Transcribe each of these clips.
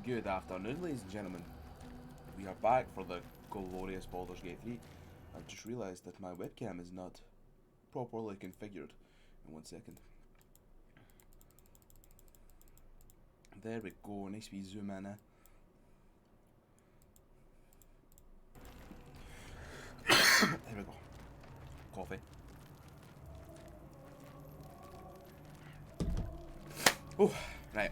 Good afternoon, ladies and gentlemen. We are back for the glorious Baldur's Gate 3. I've just realised that my webcam is not properly configured. In 1 second. There we go, nice wee zoom in. There we go. Coffee. Oh, right.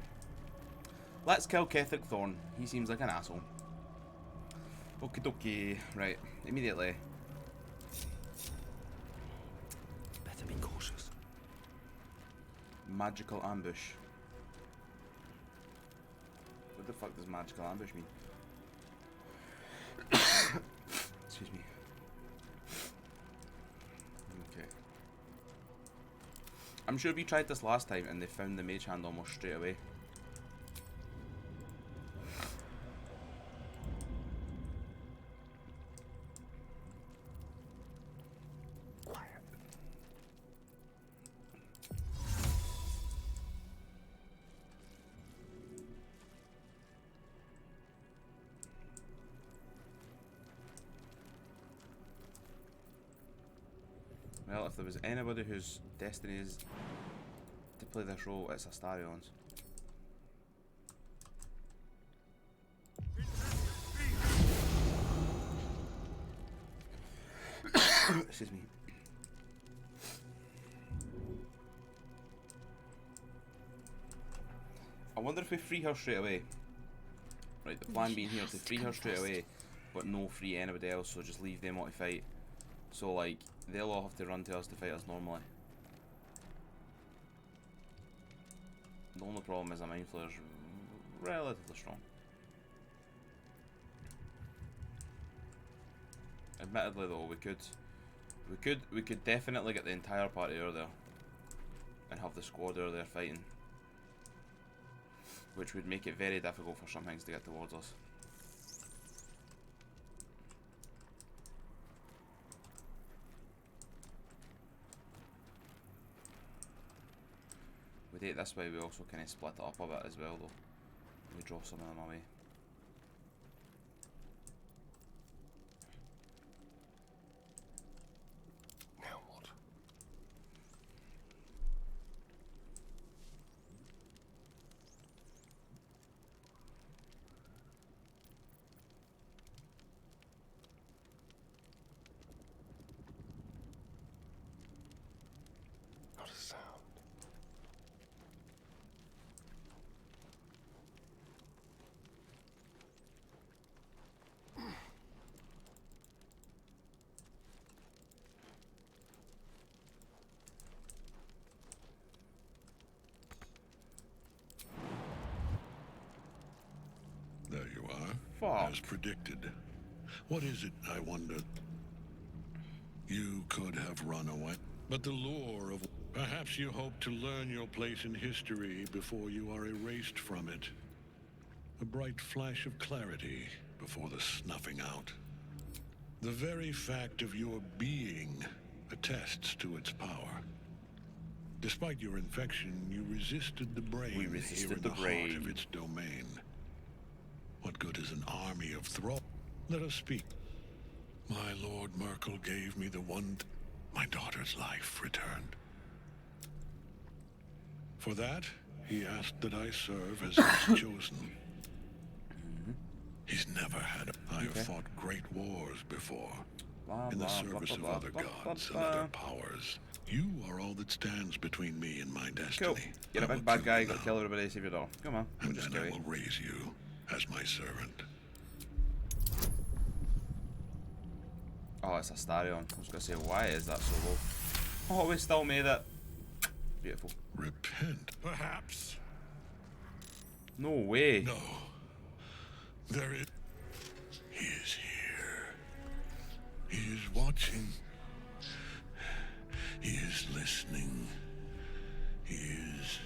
Let's kill Kethric Thorn. He seems like an asshole. Okie dokie. Right, immediately. Better be cautious. Magical ambush. What the fuck does magical ambush mean? Excuse me. Okay. I'm sure we tried this last time and they found the mage hand almost straight away. Well, if there was anybody whose destiny is to play this role, it's Astarion's. Excuse me. I wonder if we free her straight away. Right, the plan being here to free her straight away, but no free anybody else, so just leave them all to fight. So, like, they'll all have to run to us to fight us normally. The only problem is a Mind Flayer's relatively strong. Admittedly though, we could definitely get the entire party over there and have the squad over there fighting, which would make it very difficult for some things to get towards us. We do it this way, we also kind of split it up a bit as well though. We draw some of them away. Now what? Not a sound. There you are. Fuck. As predicted. What is it, I wonder? You could have run away. But the lore of... Perhaps you hope to learn your place in history before you are erased from it. A bright flash of clarity before the snuffing out. The very fact of your being attests to its power. Despite your infection, you resisted the brain We resisted here in the the brain. heart of its domain. What good is an army of thralls? Let us speak. My Lord Merkel gave me the one... My daughter's life returned. For that, he asked that I serve as his chosen. He's never had... I have fought great wars before. In the service of other gods and other powers. You are all that stands between me and my destiny. Cool. You're a I big will bad kill guy, you gotta now, kill everybody, save your dog. Come on, we'll and just then kill I you. will raise you as my servant. Oh, it's Astarion. I was gonna say, why is that so low? Oh, we still made it. Beautiful. Repent, perhaps? No way. No. There is... He is here. He is watching. He is listening. He is...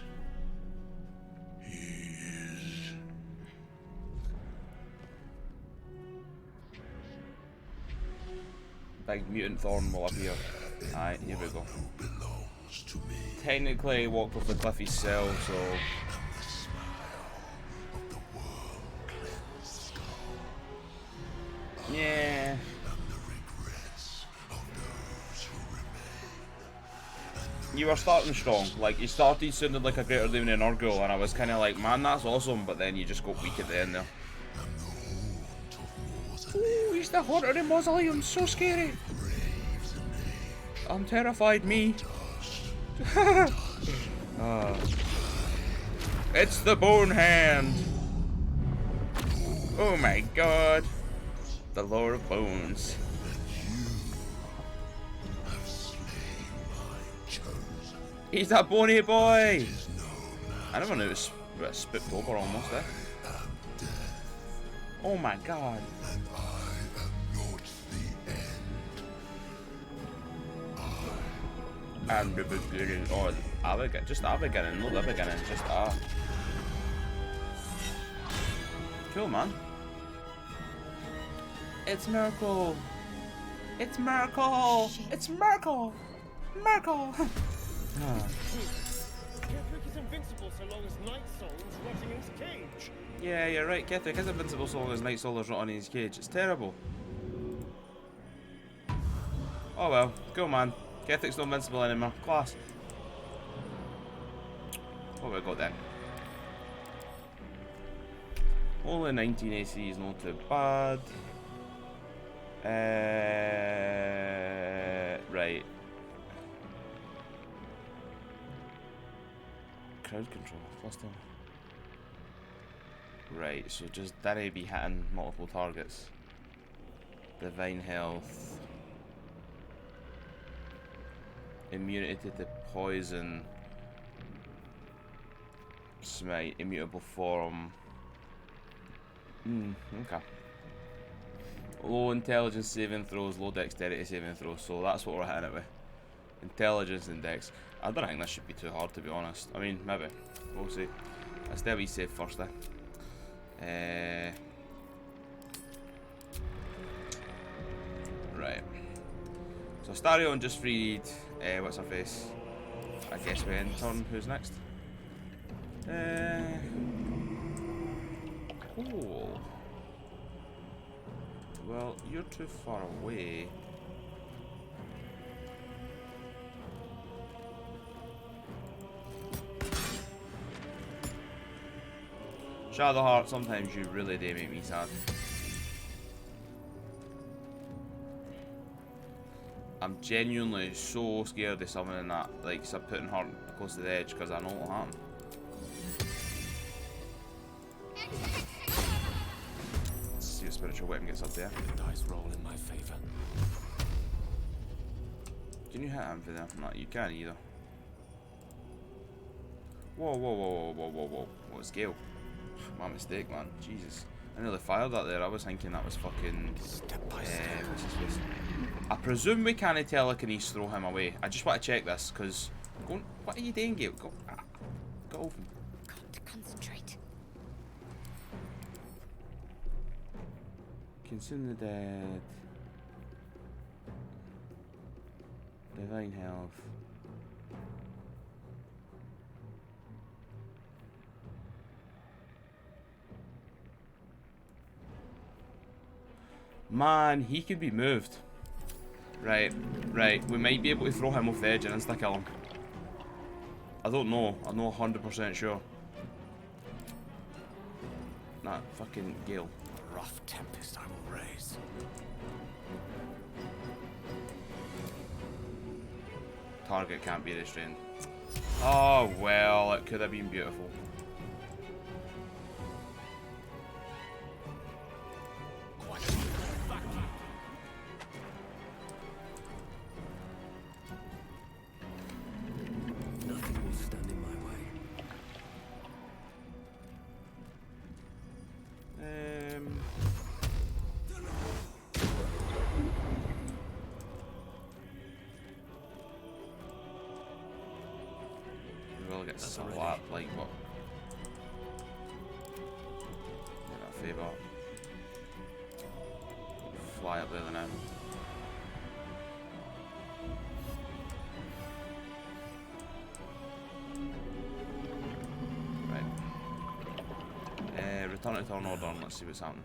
Big mutant thorn will appear. Aye, here we go. Technically, he walked off the cliff himself, so... Yeah. You were starting strong. Like, you started sounding like a greater demon in Urgul, and I was kind of like, man, that's awesome, but then you just got weak at the end there. Ooh, he's the haunter in Mausoleum, so scary. I'm terrified, me. It's the Bone Hand. Oh my god. The Lord of Bones. He's that bony boy. I never knew it was spipped over almost there. Oh my god. And the beginning, or just the beginning, not the beginning, just Cool, man. It's Miracle. It's Miracle. It's Miracle. Miracle. Kethric is invincible so long as Night Soul is rotting in his cage. Yeah, you're right. Kethric is invincible so long as Night Soul is rotting in his cage. It's terrible. Oh well, cool, man. Kethric's not invincible anymore. Class. What have we got then? Only 19 AC is not too bad. Right. Crowd control, +10. Right, so just didn't be hitting multiple targets. Divine health. Immunity to poison. Smite, immutable form. Okay. Low intelligence saving throws, low dexterity saving throws, so that's what we're hitting it with. Intelligence and dex. I don't think this should be too hard, to be honest. I mean, maybe. We'll see. Let's do a wee save first then. Right. So Starion just freed, what's her face? I guess we end turn. Who's next? Cool. Well, you're too far away. Shadowheart, sometimes you really do make me sad. I'm genuinely so scared of summoning that, like, putting her close to the edge because I know what will happen. Let's see if spiritual weapon gets up there. The dice roll in my favor. Can you hit him for that? No, you can't either. Whoa, whoa, whoa, whoa, whoa, whoa, whoa. What scale? My mistake, man. Jesus. I nearly fired that there. I was thinking that was fucking... Step by step. what's his face? I presume we can't telekinesis throw him away. I just want to check this, because... What are you doing, Gale? Go over. Can't concentrate. Consume the dead. Divine health. Man, he could be moved. Right, right. We might be able to throw him off the edge and insta-kill him. I don't know. I'm not 100% sure. Nah, fucking Gale. A rough tempest I will raise. Target can't be restrained. Oh, well, it could have been beautiful. Nothing will stand in my way. We will get slapped like what? Get that favour. Fly up there now. Right. Return to turn order and let's see what's happening.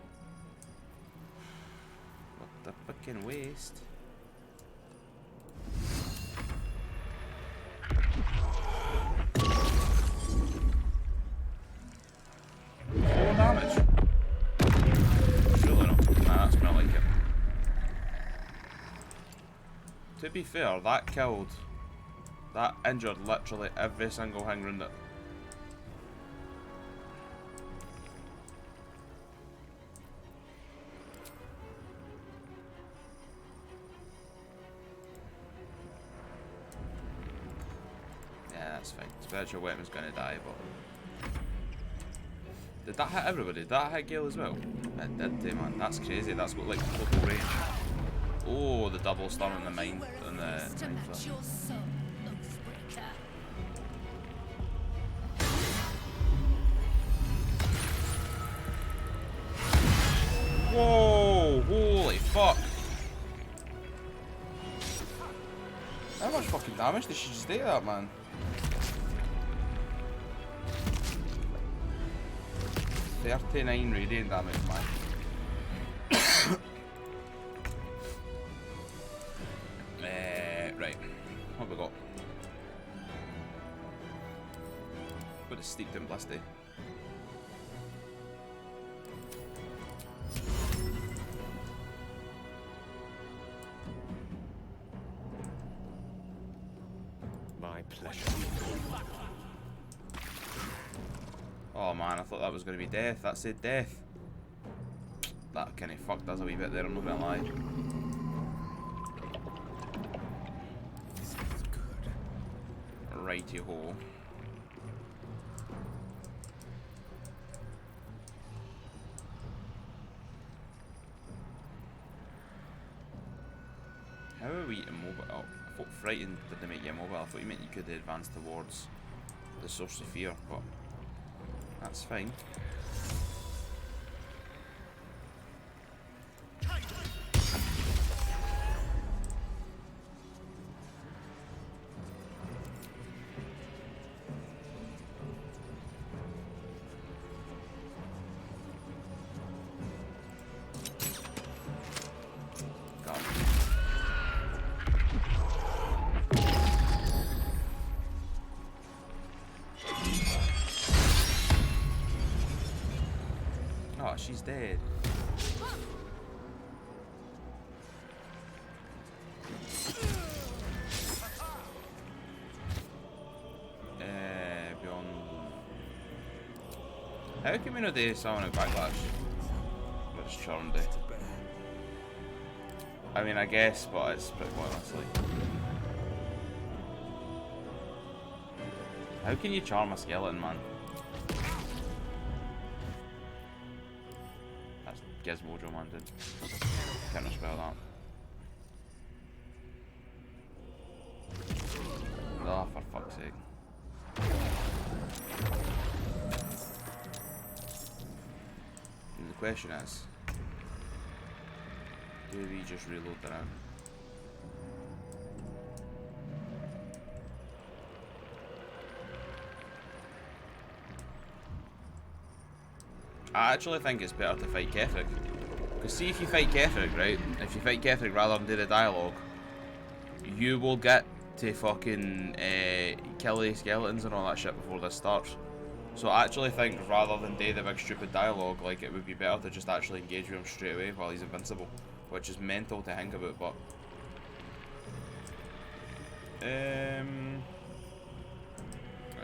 a fucking waste. Full damage. Surely not. Nah, that's more like it. To be fair, that killed. That injured literally every single thing around it. Yeah, that's fine. Spiritual weapon's gonna die, but... Did that hit everybody? Did that hit Gale as well? It did, man. That's crazy. That's got like total range. Oh, the double stun on the mind on the Whoa! Holy fuck! How much fucking damage did she just do that, man? $39 radiant damage, man. Right. What have we got? Got a steeped and blisty. My pleasure. Oh man, I thought that was going to be death. That said death. That kind of fucked us a wee bit there, I'm not going to lie. This feels good. Righty-ho. How are we immobile? Oh, I thought frightened didn't make you immobile. I thought you meant you could advance towards the source of fear, but that's fine. Oh, she's dead. Beyond. How can we not do someone with backlash? But it's charmed day. I mean, I guess, but it's pretty pointless. Like, how can you charm a skeleton, man? Gizmojo man did. Can't spell that. Oh, for fuck's sake. And the question is, do we just reload the round? I actually think it's better to fight Kethric. Because see, if you fight Kethric, right? If you fight Kethric rather than do the dialogue, you will get to fucking kill the skeletons and all that shit before this starts. So I actually think rather than do the big stupid dialogue, like it would be better to just actually engage with him straight away while he's invincible. Which is mental to think about, but...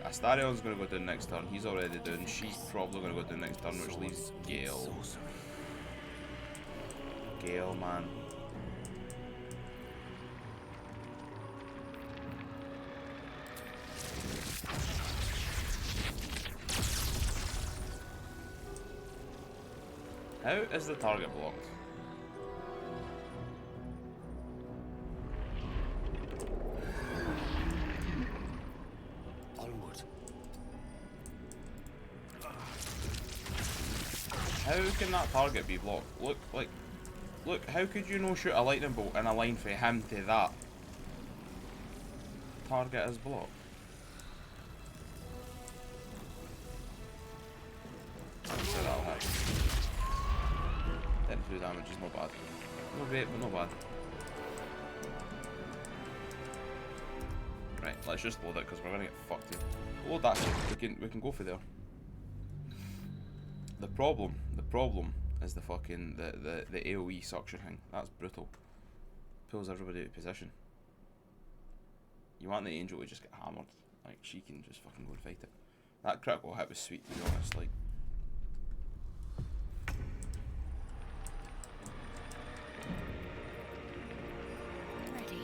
Astarion's going to go down next turn. He's already down. She's probably going to go down next turn, which leaves Gale. Gale, man. How is the target blocked? How can that target be blocked? Look, how could you no shoot a lightning bolt in a line for him to that? Target is blocked. So that'll hit. 10 damage is not bad. Not great, but not bad. Right, let's just load it because we're gonna get fucked here. Load that shit. We can go for there. The problem is the fucking the AOE suction thing. That's brutal. Pulls everybody out of position. You want the angel to just get hammered. Like she can just fucking go and fight it. That critical hit was sweet, to be honest. Like. Ready.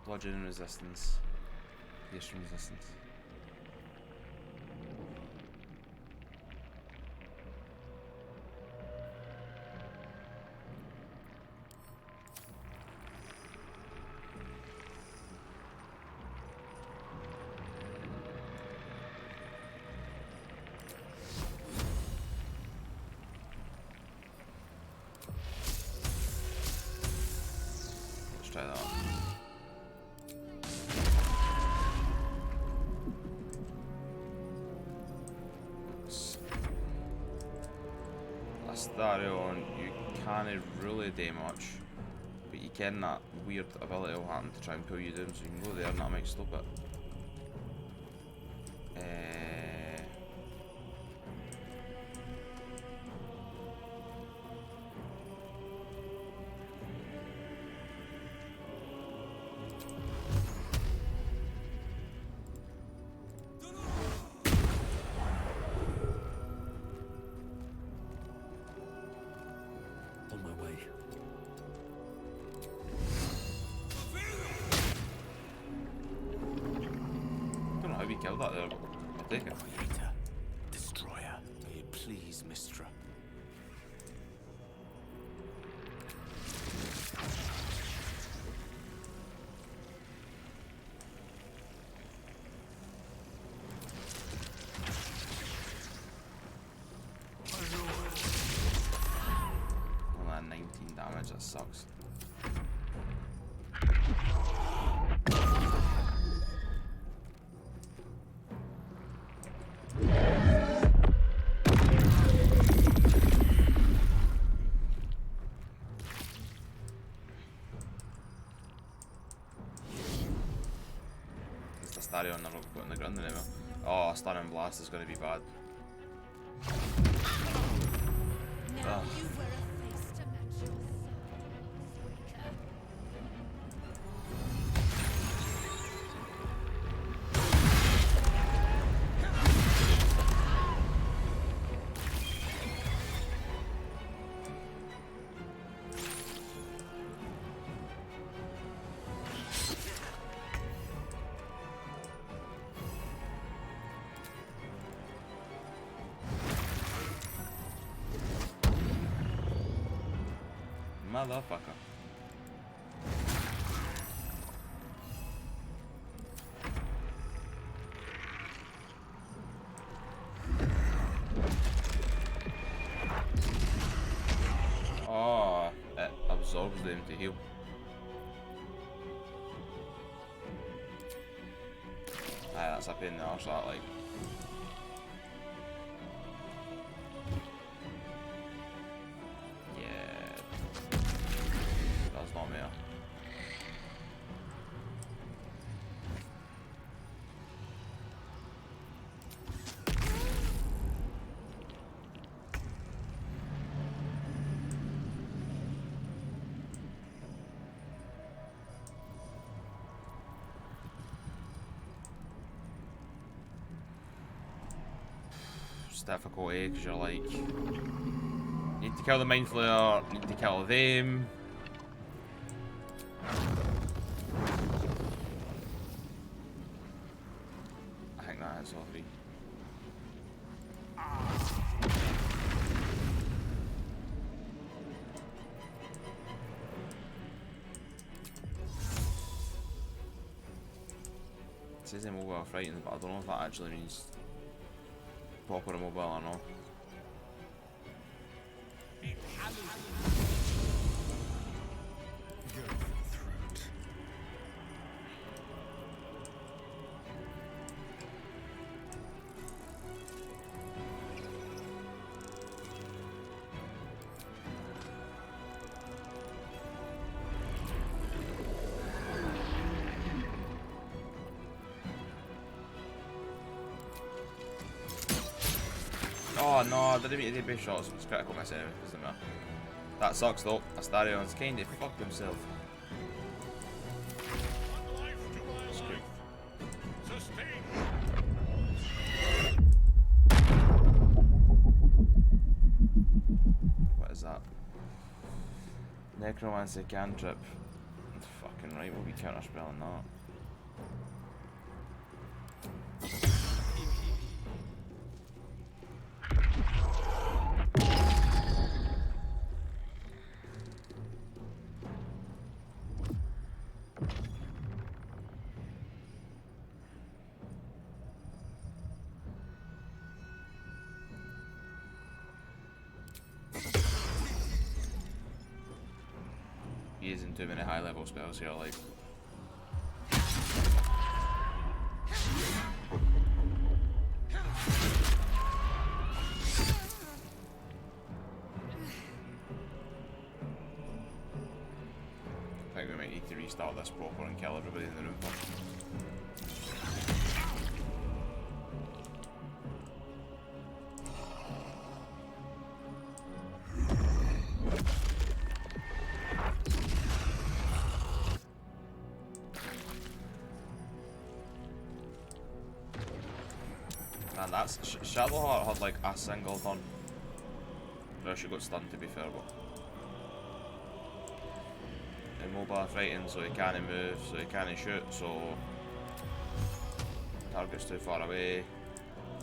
Bludgeoning resistance. Piercing resistance. Let's try that one. Astarion, you can't really do much, but you can that weird ability will happen to try and pull you down, so you can go there and that might stop it. On my way. Don't know how we killed that there, but I'll take it. Creator. Destroyer. May it please, Mistra. Oh man, 19 damage, that sucks. Is the Starion never put in the ground anymore? Oh, Starion Blast is going to be bad. Now Ugh. you wear a face to match your soul, striker. Motherfucker. Oh, it absorbs them to heal. Aye, that's a pain in the arse, that, like. Yeah. That's not me. It's difficult, eh? Because you're like, need to kill the Mind Flayer, need to kill them. I think that is all three. says immobile frightened, but I don't know if that actually means proper immobile or not. Oh no, I didn't mean to take big shots. It's critical miss anyway, doesn't matter. That sucks though. Astarion's kinda fucked himself. What is that? Necromancy cantrip. Fucking right, we'll be counterspelling that. Using too many high level spells here, like. I think we might need to restart this proper and kill everybody in the room first. And that's Shadowheart had like a single turn. Well, she got stunned to be fair, but immobile fighting, so he can't move, so he can't shoot, so target's too far away.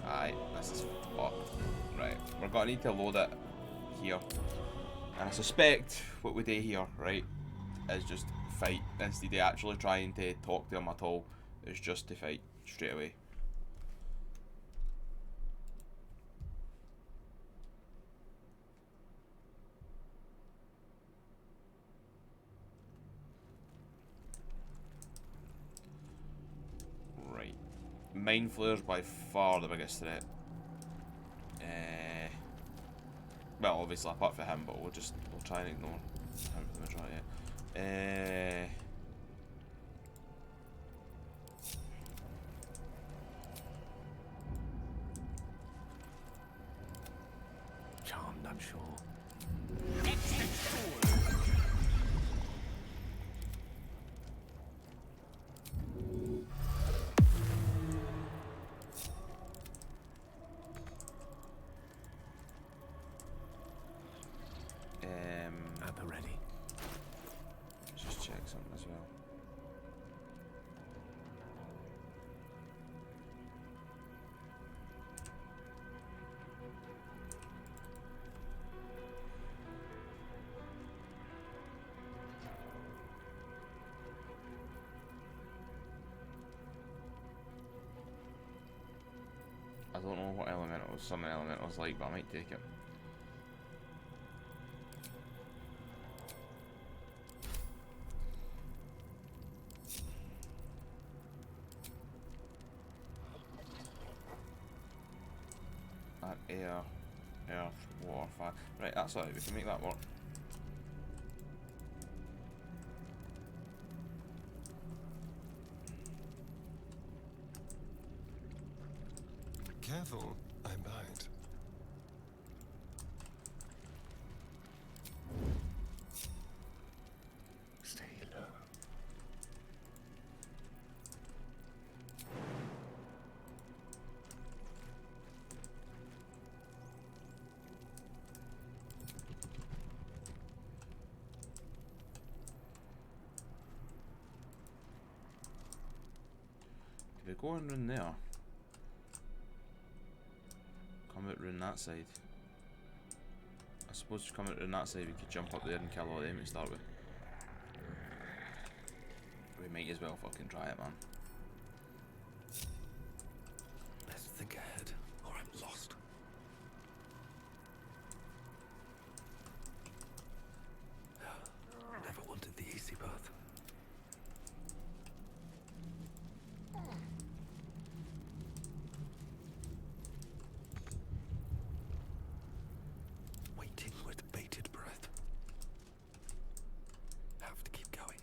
Aye, this is fucked. Right, we're gonna need to load it here, and I suspect what we do here, right, is just fight instead of actually trying to talk to him at all. It's just to fight straight away. Mind Flare's by far the biggest threat. Well, obviously apart from him, but we'll try and ignore him for the majority. Charmed, I'm sure. At the ready. Just check something as well. I don't know what elementals some elementals like, but I might take it. Air, earth, water, fire. Right, that's alright, we can make that work. Careful, I'm behind. Stay low. Did we go and run there? Come out round that side. I suppose to come out round that side we could jump up there and kill all them to start with. We might as well fucking try it, man. think ahead, or I'm lost. Never wanted the easy path. Waiting with bated breath. Have to keep going.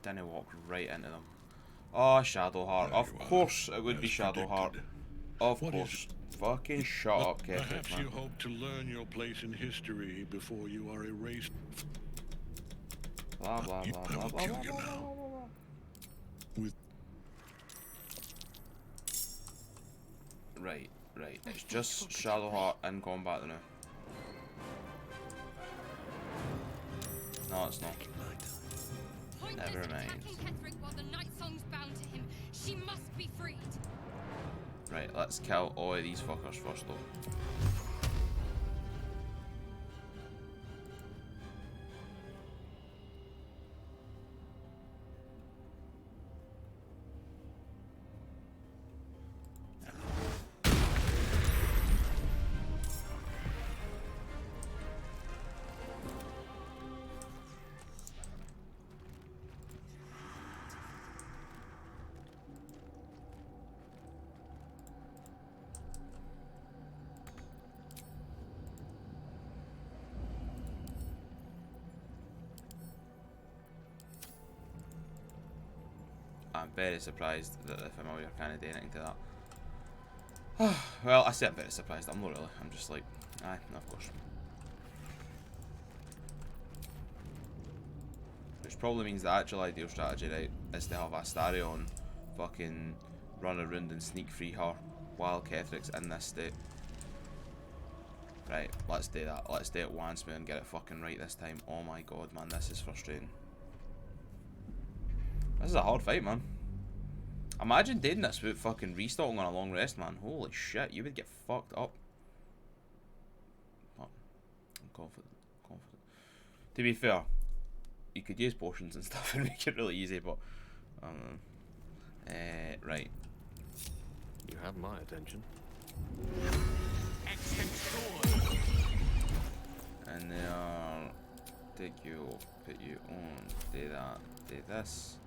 Then he walked right into them. Oh, Shadowheart. Of course it would be Shadowheart. Of course. Fucking shut up, Kethric, Perhaps man. you hope to learn your place in history before you are erased. Blah, blah, blah, I blah, will blah, kill blah, you blah, now. blah, blah. With Right, right. It's just Shadowheart in combat now. No, it's not. Pointless Never mind. attacking Kethric while the Night Song's bound to him. She must be freed. Right, let's kill all of these fuckers first, though. I'm very surprised that the familiar kind of did anything to that. Well, I say I'm very surprised. I'm not really. I'm just like, aye, no, of course. Which probably means the actual ideal strategy, right, is to have Astarion fucking run around and sneak free her while Kethric's in this state. Right, let's do that. Let's do it once, man, and get it fucking right this time. Oh my god, man, this is frustrating. This is a hard fight, man. Imagine doing this without fucking restocking on a long rest, man. Holy shit, you would get fucked up. But I'm confident. To be fair, you could use potions and stuff and make it really easy, but I don't know. Right. You have my attention. And then take you, put you on, do that, do this.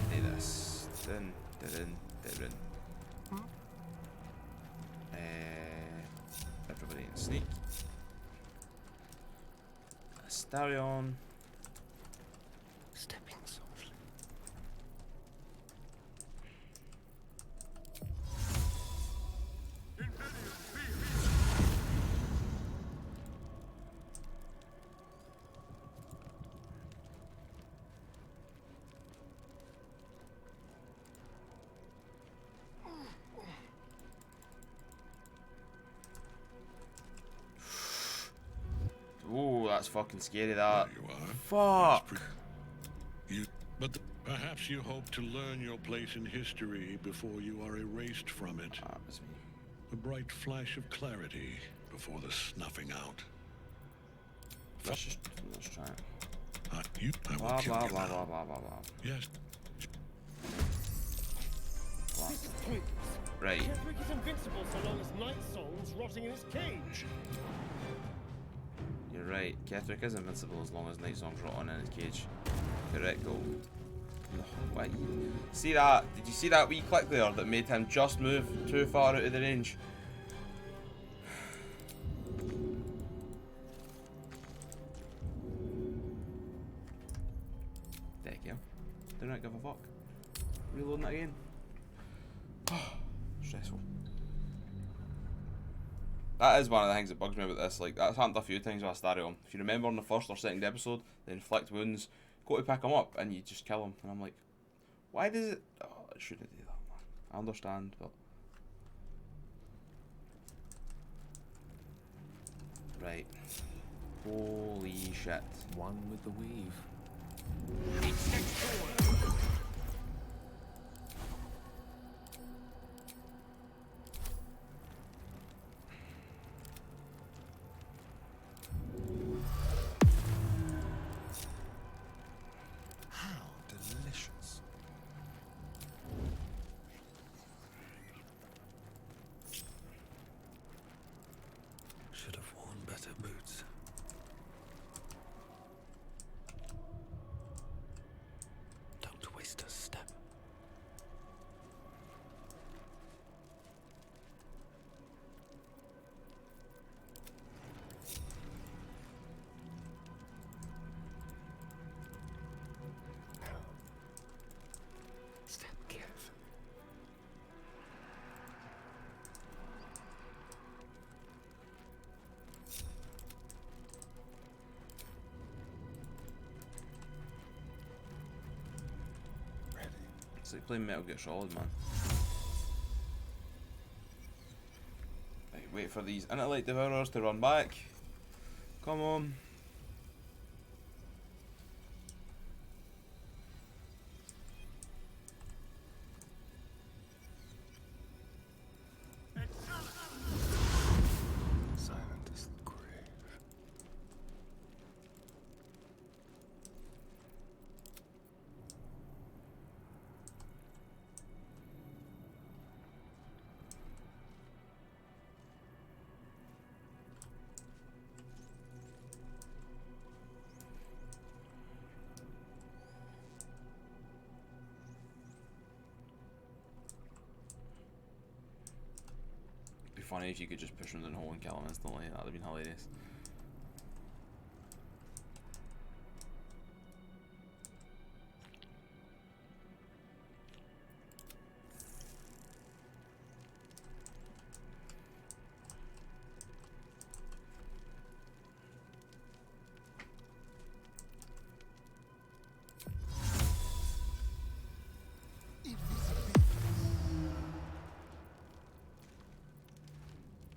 Do this. Then. Everybody in sneak. Astarion. Stepping softly. Ooh, that's fucking scary, that. there you are. Fuck. Perhaps you hope to learn your place in history before you are erased from it. Ah, that's me. A bright flash of clarity before the snuffing out. Let's try it. I will Blah, kill blah, you blah, now. blah, blah, blah, blah. Yes. Blah. This is pointless. Right. Kethric is invincible so long as Night Song's rotting in his cage. You're right. Kethric is invincible as long as Night Song's rotting in his cage. Correcto. No, what? See that? Did you see that wee click there that made him just move too far out of the range? There you go. Do not give a fuck. Reloading it again. Stressful. That is one of the things that bugs me about this. Like, that's happened a few times with Astarion. If you remember in the first or second episode, the inflict wounds, go to pick him up and you just kill him. And I'm like, why does it... Oh, it shouldn't do that, man. I understand, but... Right. Holy shit. One with the weave. How delicious. Should have worn better boots. Don't waste a step. Step carefully. Ready. It's like playing Metal Gear Solid, man. Right, wait for these Intellect Devourers to run back. Come on. Silent as the grave. It'd be funny if you could just push them down the hole and kill them instantly. That'd have been hilarious.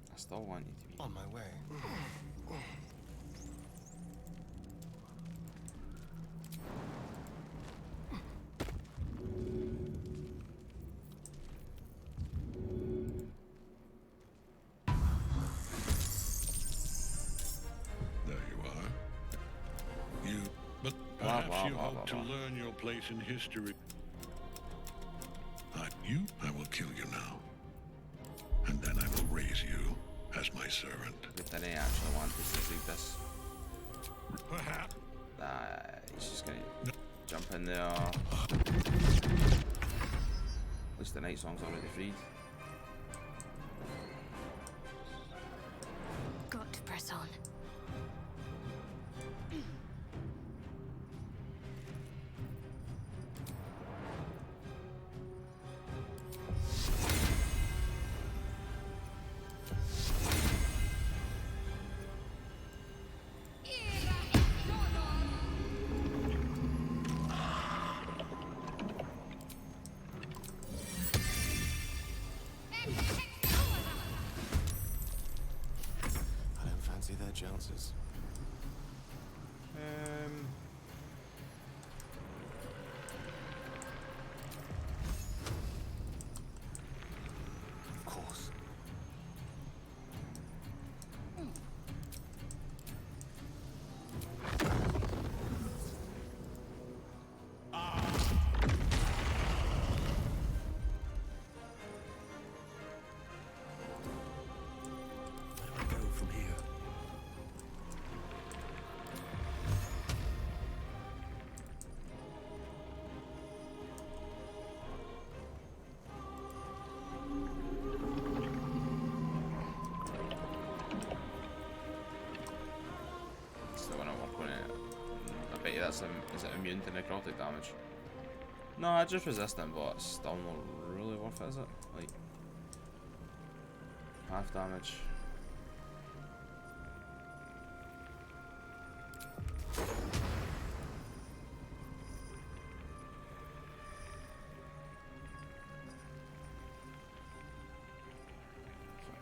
I still want you to be. On my way. There you are. But Blah, perhaps blah, you blah, hope blah, to blah. learn your place in history. I will kill you now. And then I will raise you as my servant. But then I actually want to succeed this. Perhaps. He's just gonna jump in there. At least the night song's already freed. Got to press on. I don't fancy their chances. Of course. Where do I go from here? Still gonna work on it. I bet you that's is it immune to necrotic damage? No, it's just resistant, but it's still not really worth it, is it? Like half damage.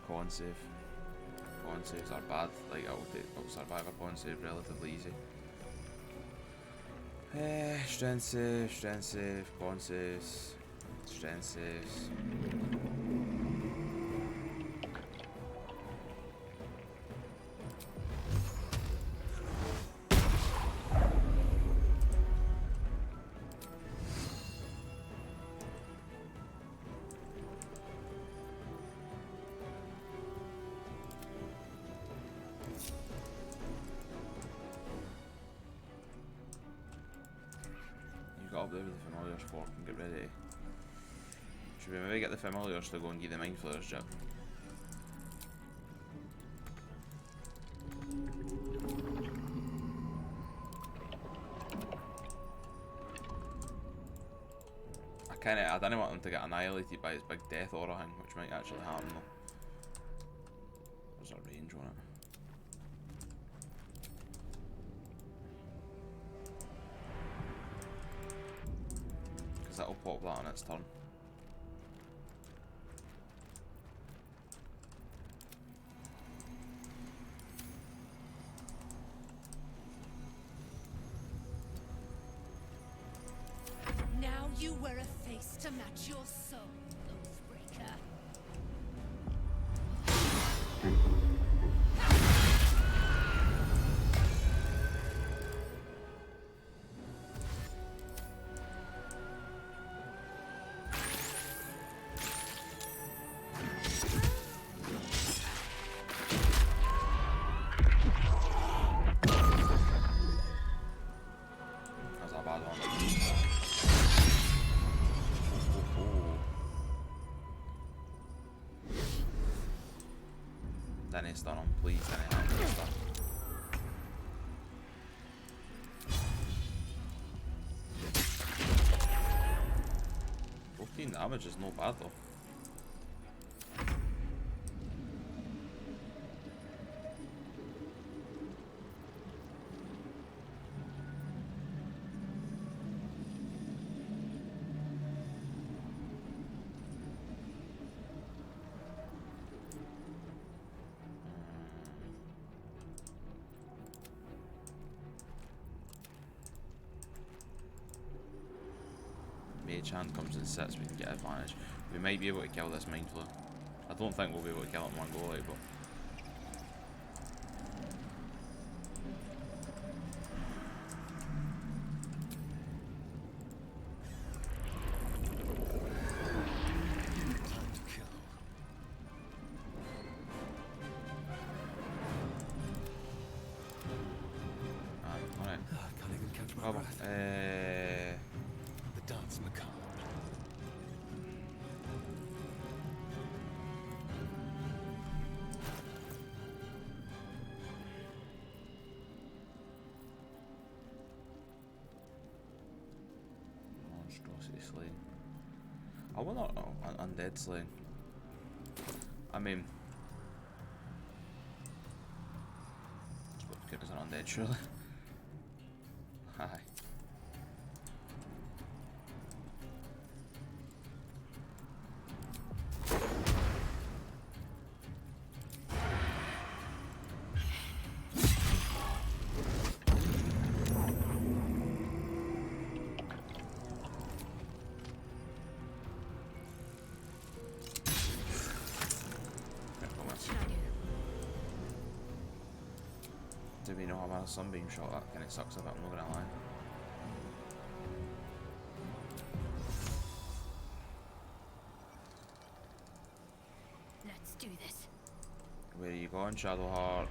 Con save. Con saves are bad. Like it'll survive a con save relatively easy. Strength save, con saves, strength saves. Up there with the familiars fork and get ready. Should we maybe get the familiars to go and give the mind flayers chip? I don't want them to get annihilated by its big death aura thing, which might actually happen though. There's a range on it. That'll pop that on its turn. Now you wear a face to match your soul, Oathbreaker. Danny's done on, please, Danny, have this stuff. Damage is not bad though. Cant comes and sits, we can get advantage. We might be able to kill this mind flayer. I don't think we'll be able to kill it in one go, like, but alright. Can't even catch my Well, breath. The dance macabre. Monstrosity slain. I wonder, undead slain. I mean, it's what count as an undead, surely. Aye. Do we know how a sunbeam shot? That kind of sucks a bit, I'm not gonna lie. Let's do this. Where are you going, Shadowheart?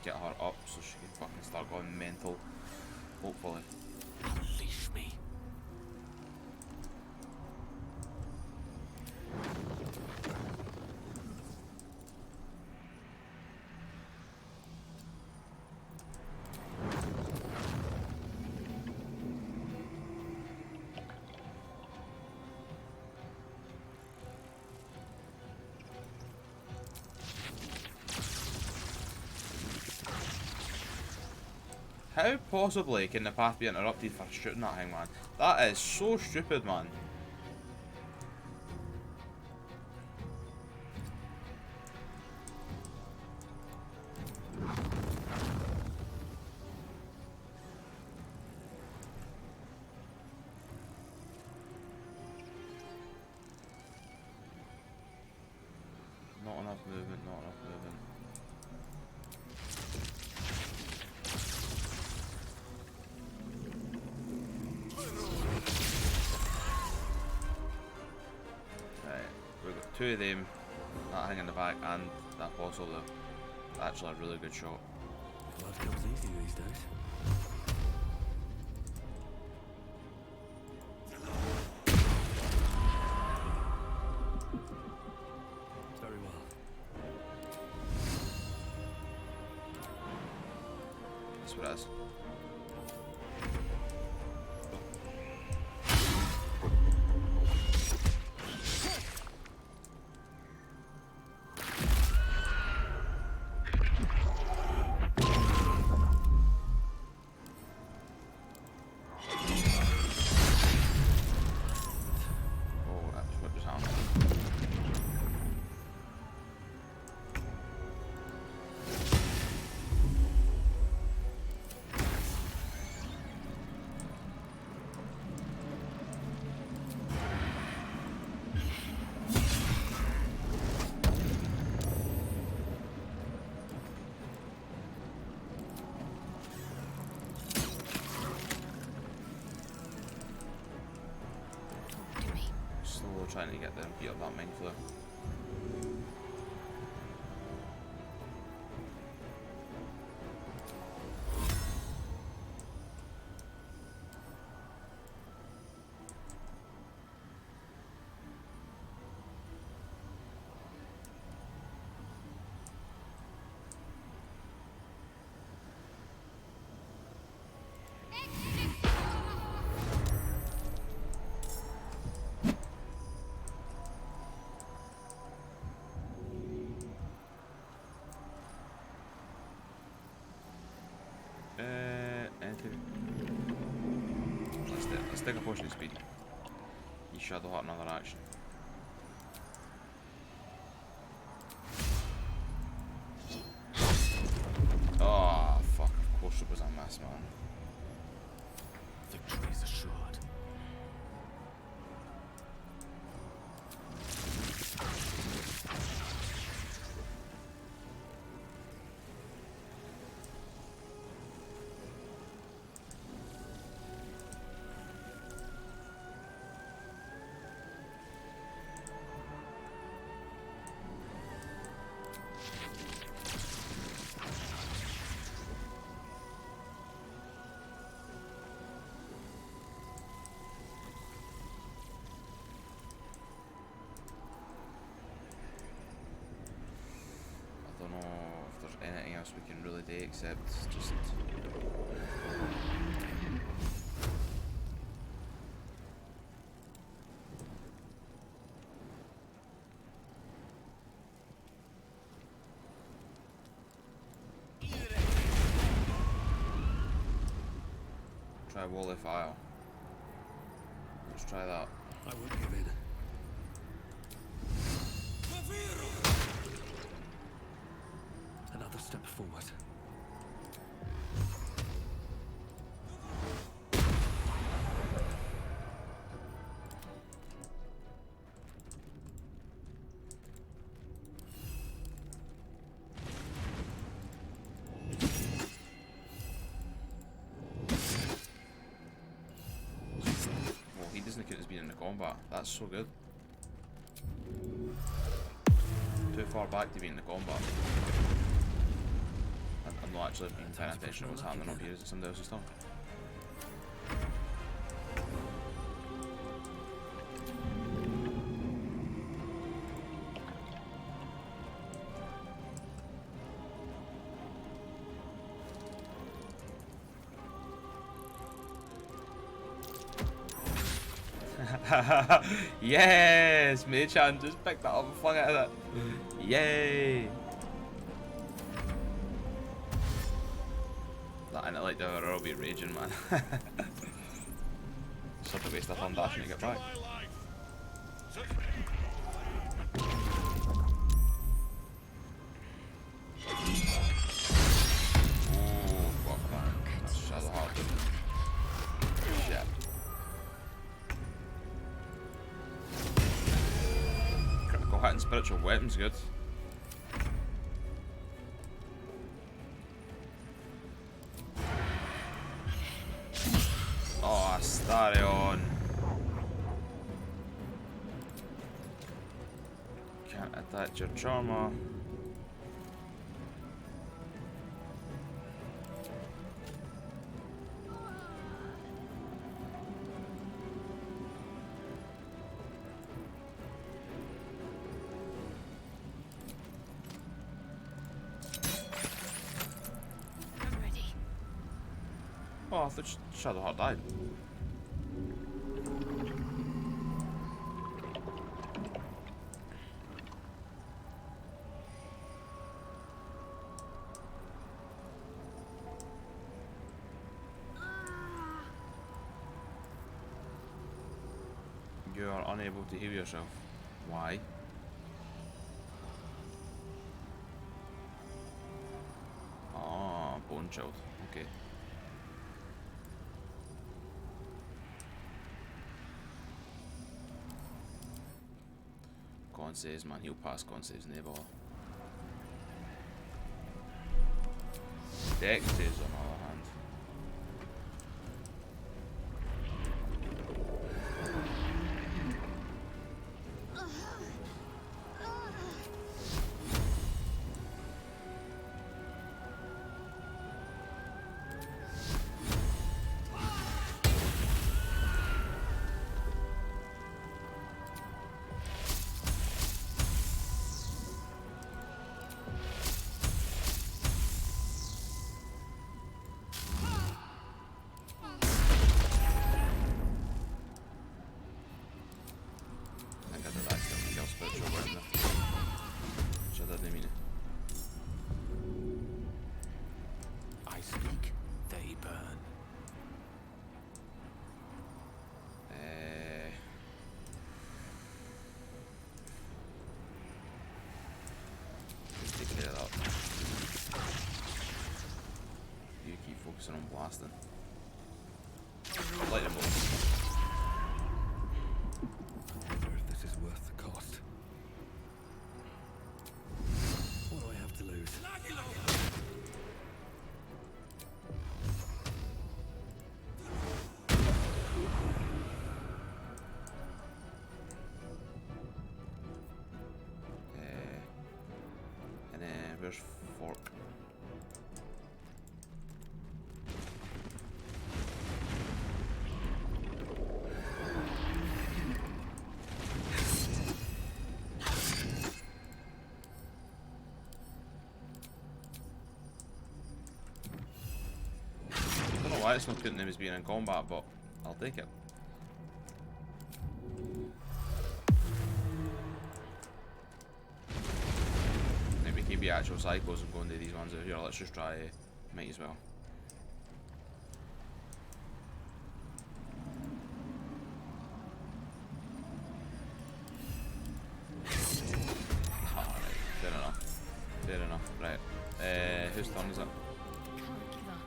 Get her up so she can fucking start going mental. Hopefully. Unleash me. How possibly can the path be interrupted for shooting that thing, man? That is so stupid, man. Not enough movement, not enough movement. Right, we've got two of them, that thing in the back, and that apostle though. Actually a really good shot. Life comes easy these days. Very well. That's what it is. Trying to get them beat up that mind flare. Anything? Let's take a potion of speed. You shadow heart another action. Oh fuck, of course it was a mess, man. Victory is assured. I don't know if there's anything else we can really do except just... try Wally Fire. Let's try that. I won't give in. Another step forward. Well, he doesn't count as being in the combat. That's so good. Too far back to be in the combat. I'm not actually being paying attention to what's happening up here. Is it somebody else's turn? Yes! Mei-chan just picked that up and flung it at it. Yay! That and like the other will be raging, man. Just have to waste a turn dashing to get back. Oh, fuck, man. That's shadow hard. Shit. Critical hit and spiritual weapon's good. Oh, Astarion. Can't attach your charmer. I'm ready. Oh, I thought Shadowheart died. You are unable to heal yourself. Why? Ah, Bone Child. Okay. Con saves, man. He'll pass con saves, never. Deck saves, on the other hand. I speak, they burn. Let's take care of that. You keep focusing on blasting. Light them up. I wonder if this is worth the cost. What do I have to lose? And where's Fork? I don't know why it's not putting him as being in combat, but I'll take it. Maybe we can be actual psychos and go into these ones out here. Let's just try. Might as well. Alright, fair enough. Fair enough. Right. Whose turn is it? Can't give up.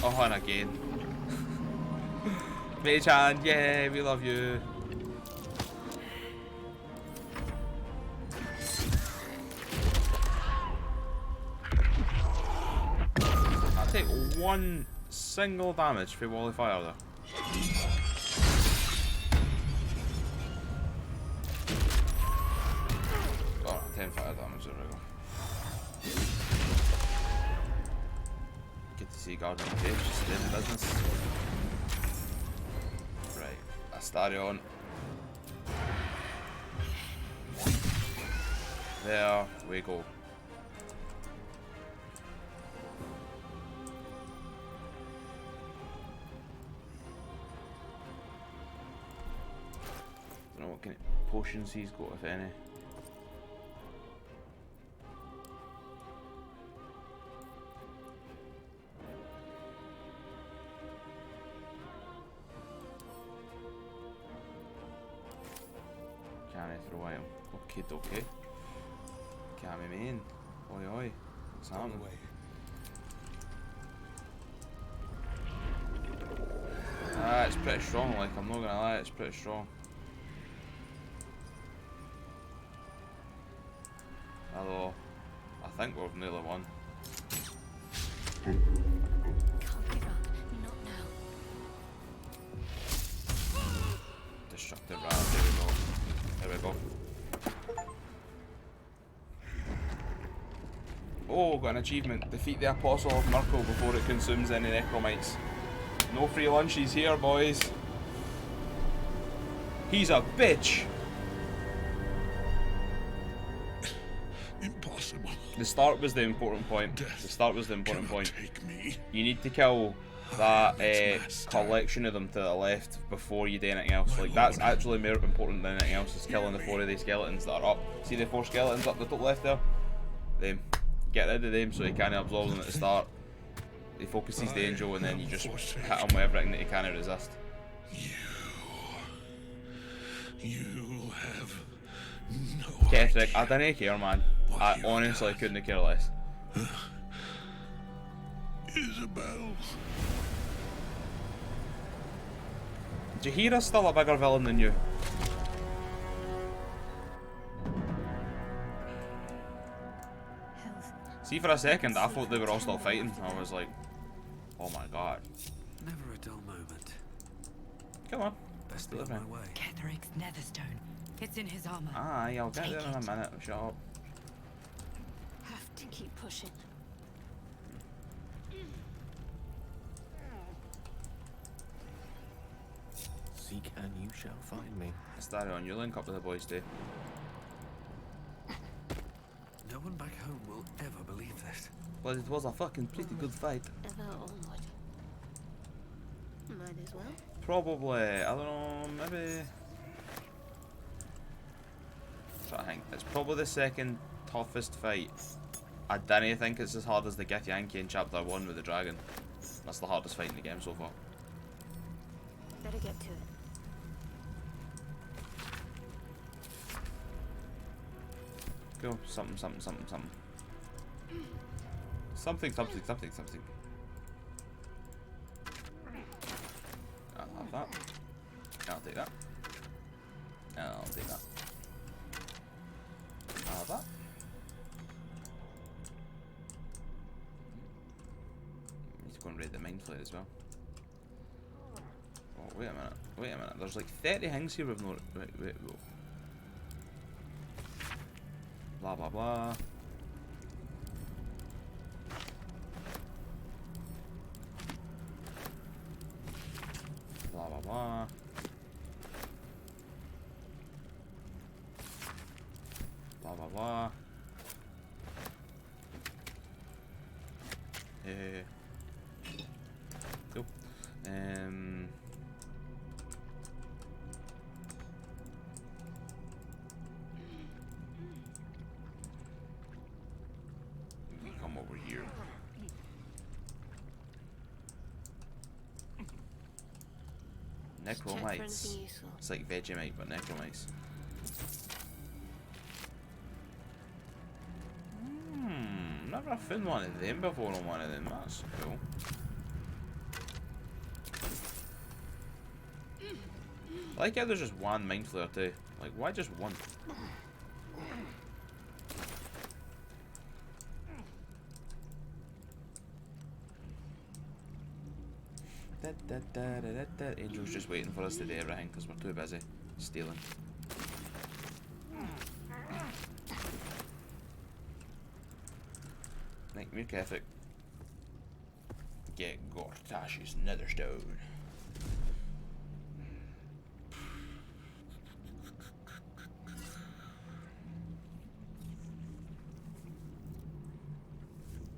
Oh, and again. Mei-chan, yeah, we love you. I take one single damage for Wally Fire there. Oh, 10 fire damage, there we go. Good to see Garden of Cage just doing business. Right, Astarion. There we go. what kind of potions he's got, if any. Can I throw him? Okay, okay. Can we main? Oi oi. What's happening? Ah, it's pretty strong, like, I'm not gonna lie, it's pretty strong. Although, I think we've nearly won. Can't give up. Not now. Destructive rat, there we go. There we go. Oh, got an achievement. Defeat the Apostle of Myrkul before it consumes any necromites. No free lunches here, boys. He's a bitch. Impossible. The start was the important point. Death The start was the important cannot point. take me. You need to kill that Master. collection of them to the left before you do anything else. My Like, that's lord. actually more important than anything else, is killing the 4 of these skeletons that are up. See the 4 skeletons up the top left there? Them. Get rid of them so he can't absorb them at the start. He focuses the angel and then you just hit him with everything that he can't resist. You have no Kethric, I idea. didn't care, man. I you honestly couldn't care less. Isabel. Jahira's still a bigger villain than you. Health. See, for a second, I thought they were all still fighting. I was like, oh my god. Never a dull moment. Come on. Best do be it, on man. my way. Ketheric's netherstone. It's in his armor. Aye, I'll get Take there in a it. minute. Shut up. Have to keep pushing. Seek and you shall find me. Starion, you link up with the boys too. No one back home will ever believe this. But it was a fucking pretty good fight. Ever onward. Might as well. Probably, I don't know, maybe... I think it's probably the second toughest fight. I don't think it's as hard as the Githyanki in chapter 1 with the dragon. That's the hardest fight in the game so far. Better get to it. Go, something, something, something, something. Something, something, something, something. I'll have that. I'll take that. I'll take that. I'll have that. Need to go and raid the mind flayer as well. Oh, wait a minute. Wait a minute. There's like 30 things here with no... Wait, whoa. Blah, blah, blah. Blah, blah, blah. Blah, blah, blah. Cool. We come over here. Check for Necromites. anything useful. It's like Vegemite, but necromites. Never found one of them before on one of them. That's cool. I like how there's just one mind flayer too. Like, why just one? Angel's just waiting for us to do everything because we're too busy stealing. Like me, Kethric. Get Gortash's netherstone.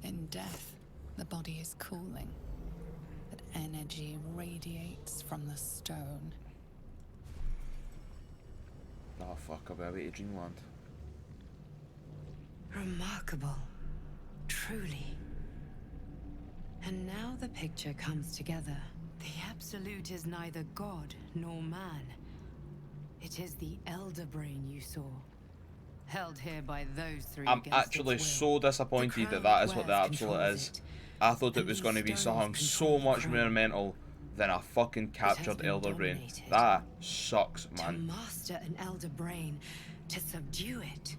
In death, the body is cooling, but energy radiates from the stone. Oh fuck, I'll be away to Dreamland. Remarkable. Truly. And now the picture comes together. The Absolute is neither god nor man. It is the Elderbrain you saw. Held here by those three. I'm against actually its so will. disappointed The that that is crown what the wears Absolute controls is. it, I thought it and was these going to be stones something control so the much crown. more mental than a fucking captured been Elderbrain. dominated. That sucks, To man. master an Elderbrain, to subdue it.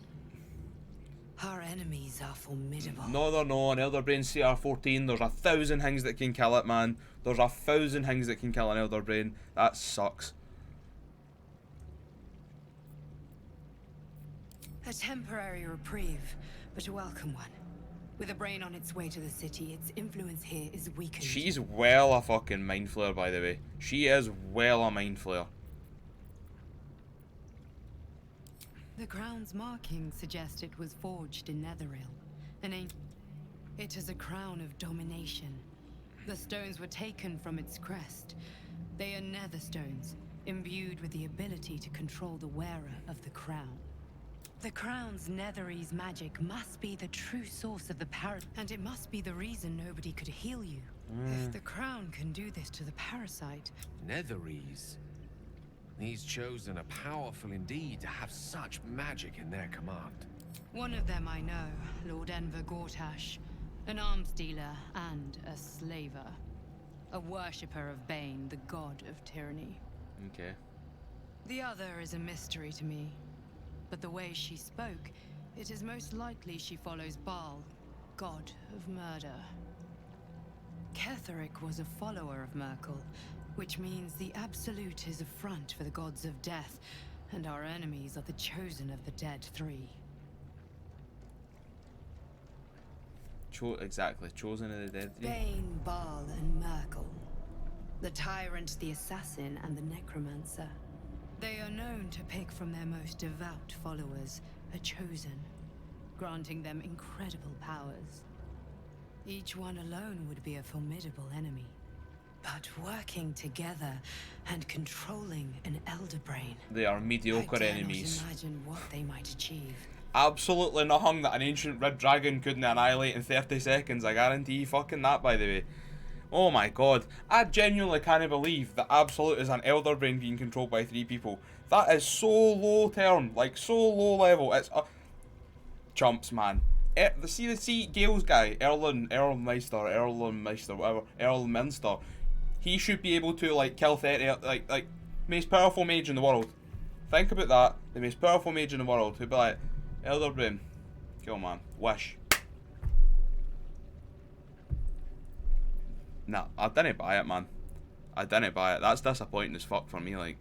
Our enemies are formidable. No, they're not. An Elderbrain CR14, there's 1,000 things that can kill it, man. There's 1,000 things that can kill an Elderbrain. That sucks. A temporary reprieve, but a welcome one. With a brain on its way to the city, its influence here is weakened. She's well a fucking mind flayer, by the way. She is well a mind flayer. The crown's markings suggest it was forged in Netheril. It is a crown of domination. The stones were taken from its crest. They are nether stones, imbued with the ability to control the wearer of the crown. The crown's Netherese magic must be the true source of the and it must be the reason nobody could heal you. If the crown can do this to the parasite... Netherese. These chosen are powerful indeed to have such magic in their command. One of them I know, Lord Enver Gortash. An arms dealer and a slaver. A worshipper of Bane, the god of tyranny. Okay. The other is a mystery to me. But the way she spoke, it is most likely she follows Baal, god of murder. Kethric was a follower of Merkel, which means the Absolute is a front for the gods of death, and our enemies are the chosen of the dead three. Exactly, chosen of the dead three. Bane, Baal, and Merkel. The tyrant, the assassin, and the necromancer. They are known to pick from their most devout followers a chosen, granting them incredible powers. Each one alone would be a formidable enemy. But working together and controlling an Elderbrain. They are mediocre I dare enemies. not imagine what they might achieve. Absolutely nothing that an ancient red dragon couldn't annihilate in 30 seconds. I guarantee you fucking that, by the way. Oh my god. I genuinely can't believe that Absolute is an Elderbrain being controlled by 3 people. That is so low term. Like, so low level. It's... chumps, man. See Gale's guy, Erlenmeister, whatever. Erlenminster. He should be able to, like, kill 30... Like, most powerful mage in the world. Think about that. The most powerful mage in the world. Who'd be like... Elderbrain. Kill, man. Wish. Nah, I didn't buy it, man. I didn't buy it. That's disappointing as fuck for me, like.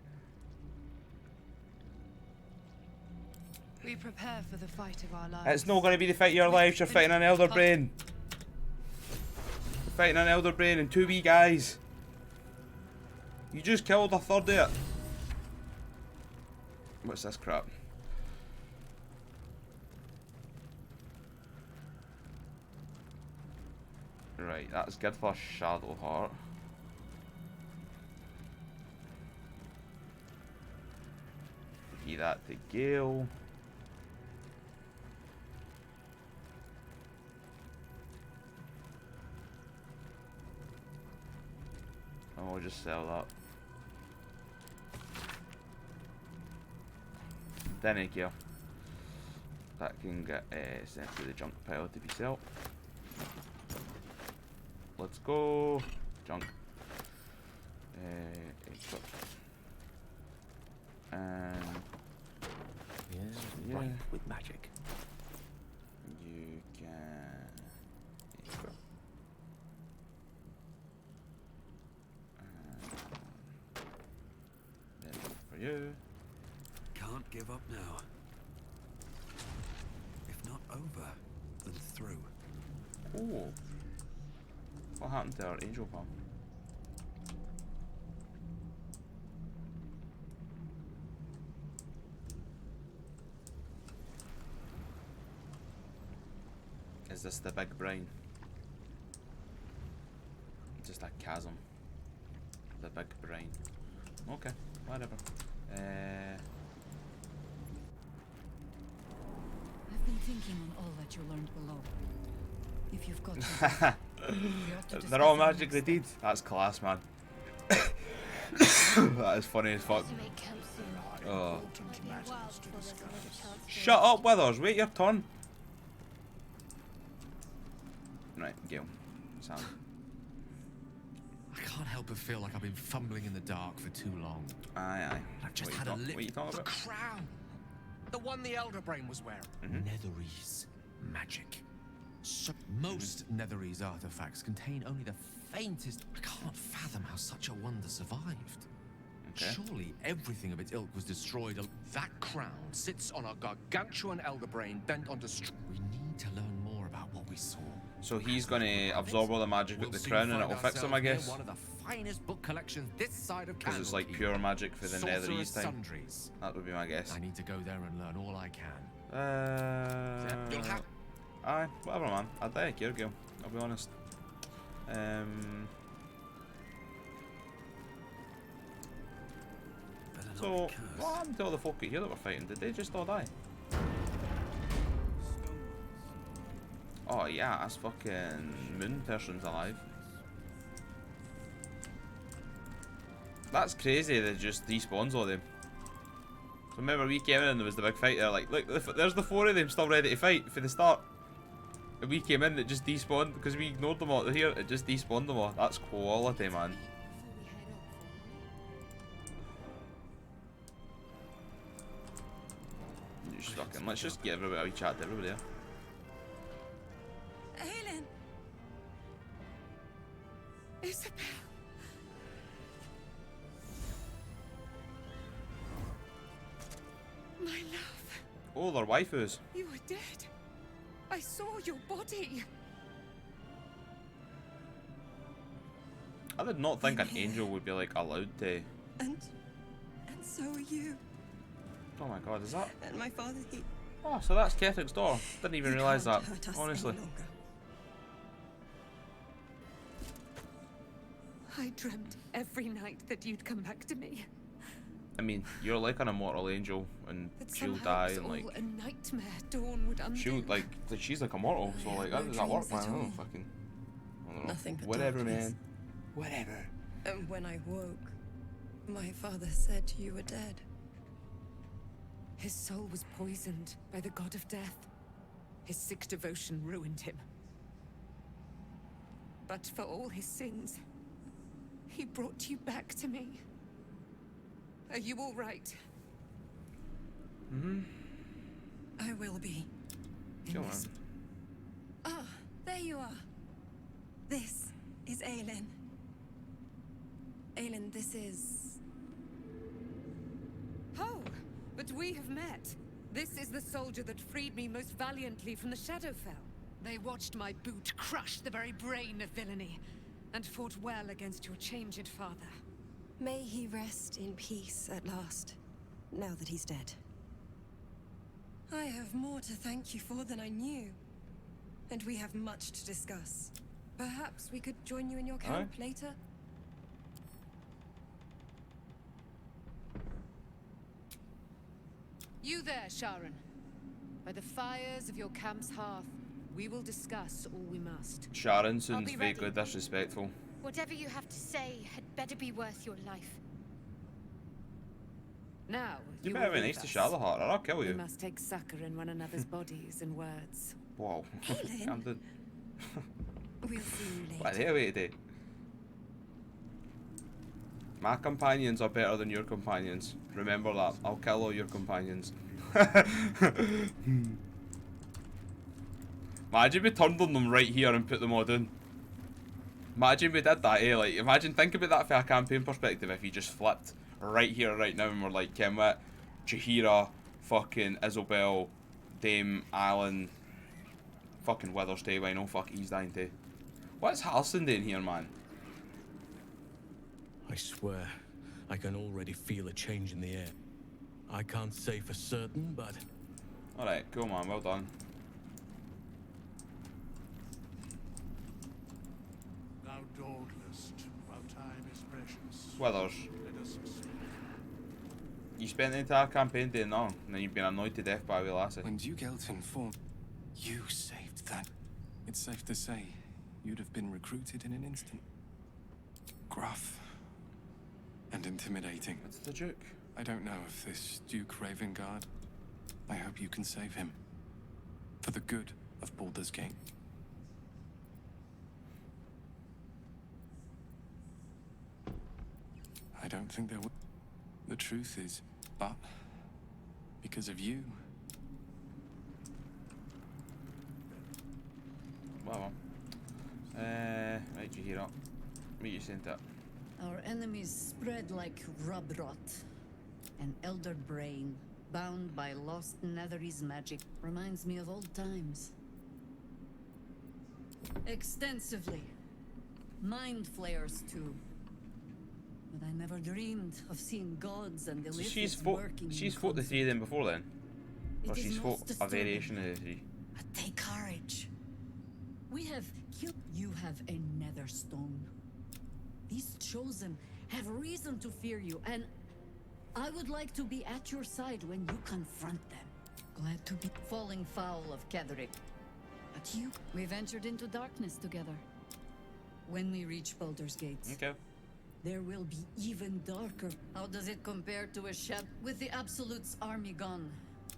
We prepare for the fight of our lives. It's not going to be the fight of your lives. You're fighting an Elderbrain. You're fighting an Elderbrain and 2 wee guys. You just killed a third of it. What's this crap? Right, that's good for Shadowheart. Give that to Gale. And we'll just sell that. Then here. That can get sent to the junk pile to be sold. Let's go. Junk. Equip. And Yes, yeah. right with magic. You can equip. Then for you. Can't give up now. If not over, then through. Oh. What happened to our angel palm? Is this the big brain? Just a chasm. The big brain. Okay, whatever. thinking on all that you learned below. If you've got to, They're all magically dead. That's class, man. That is funny as fuck. To make camp soon. Oh. Might be a while before there's another chance to- Shut up, Withers. Wait your turn. Right, Gale. Sam. I can't help but feel like I've been fumbling in the dark for too long. Aye, aye. I've just What had you a talk- lip. What you talking The about? crown! The one the Elderbrain was wearing. Netherese magic. So most Netherese artifacts contain only the faintest. I can't fathom how such a wonder survived. Okay. Surely everything of its ilk was destroyed. That crown sits on a gargantuan Elderbrain bent on destroy. We need to learn more about what we saw. So he's gonna absorb all the magic with the soon crown and find it'll fix him, I ourselves near guess. One of the finest book collections this side of Because it's like Candlekeep. pure magic for the Sorcerer's Netherese thing. Sundries. That would be my guess. I need to go there and learn all I can. Uh, You'll have aye, whatever, man. I'd like your Gale. I'll be honest. So, what happened to all the folk here that were fighting? Did they just all die? Oh yeah, that's fucking moon person's alive. That's crazy that it just despawns all them. So remember we came in and there was the big fight there, like, look, there's the 4 of them still ready to fight for the start. And we came in, it just despawned, because we ignored them all here, it just despawned them all. That's quality, man. Just fucking, let's just get everybody, we chat to everybody here. Aelin! Isabel! My love, Oh, they're waifus. you were dead. I saw your body. I did not think an angel would be like allowed to. And so are you. Oh my god, is that? And my father, he... Oh, so that's Kethric's door. Didn't even You realise that, can't hurt us honestly. any longer. I dreamt every night that you'd come back to me. I mean, you're like an immortal angel, and That she'll somehow die, it was and like, all a nightmare Dawn would undo. she'll, like, she's like immortal, so I like, have how no does that work, dreams man? at I don't all. know, fucking, I don't know. Nothing but Whatever, darkness. man. Whatever. And when I woke, my father said you were dead. His soul was poisoned by the god of death. His sick devotion ruined him. But for all his sins, he brought you back to me. Are you all right? I will be. Come on. Ah, there you are. This is Aelin. Aelin, this is... Oh, but we have met. This is the soldier that freed me most valiantly from the Shadowfell. They watched my boot crush the very brain of villainy, and fought well against your changed father. May he rest in peace at last, now that he's dead. I have more to thank you for than I knew. And we have much to discuss. Perhaps we could join you in your camp later? You there, Sharon. By the fires of your camp's hearth, we will discuss all we must. Sharon I'll sounds be vaguely ready. disrespectful. Whatever you have to say had better be worth your life. Now, You will better be leave nice to us. Shadowheart or I'll kill We you. must take succor in one another's bodies and words. Wow. Aelin. I'm the... We'll see you later. What the hell are you doing? My companions are better than your companions. Remember that. I'll kill all your companions. Imagine we turned on them right here and put them all down. Imagine we did that, eh? Like, imagine, think about that from a campaign perspective if you just flipped right here, right now, and we're like, Kenwit, Jaheira, fucking Isabel, Dame, Alan, fucking Witherstay, I know, fuck, he's dying too. What's Halson doing here, man? I swear, I can already feel a change in the air. I can't say for certain, but... Alright, cool, man, well done. Thou dawdlest, while time is precious. Withers, Let us sleep. you spent the entire campaign doing nothing, and then you've been annoyed to death by a wee lassie. When Duke Elton informed... You saved that. It's safe to say, you'd have been recruited in an instant. Gruff. And intimidating. It's the Duke. I don't know if this Duke Ravengard. I hope you can save him. For the good of Baldur's Gate. I don't think there will. The truth is, but because of you. Well, right, you hear that? What you saying that? Our enemies spread like rub rot. An Elderbrain, bound by lost Netherese magic, reminds me of old times. Extensively. Mind flayers too. But I never dreamed of seeing gods and the So she's fought the three of them before then? Or she's fought a variation of the three? But take courage. We have killed. You have a nether stone. These chosen have reason to fear you, and I would like to be at your side when you confront them. Glad to be falling foul of Kethric. But you, we ventured into darkness together. When we reach Baldur's Gate, okay, there will be even darker. How does it compare to a ship with the Absolute's army gone?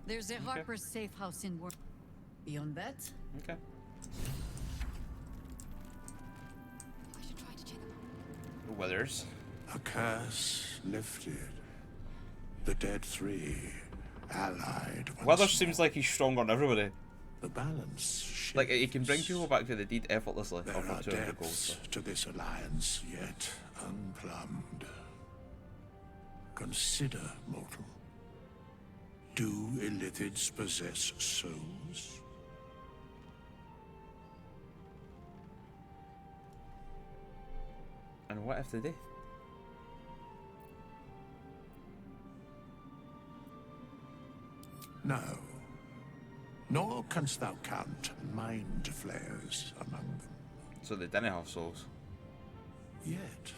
There's a Harper's safe house in work. Beyond that, okay. I should try to cheer them up. Withers. A curse lifted. The dead three, allied. Withers seems like he's stronger than everybody. The balance shifts. Like, he can bring people back to the deed effortlessly. There are depths to this alliance yet unplumbed. Consider, mortal. Do Illithids possess souls? And what if they do? No. Nor canst thou count mind flayers among them. So they didn't have souls. Yet,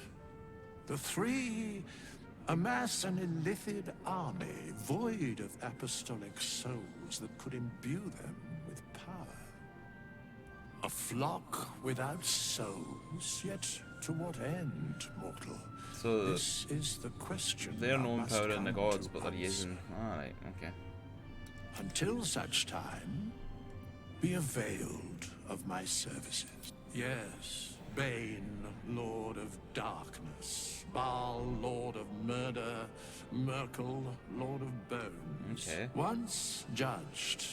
the three amass an Illithid army void of apostolic souls that could imbue them with power. A flock without souls, yet to what end, mortal? So this is the question. They're known power in the gods, but they're using. Alright, okay. Until such time, be availed of my services. Yes, Bane, Lord of Darkness, Baal, Lord of Murder, Merkel, Lord of Bones. Okay. Once judged,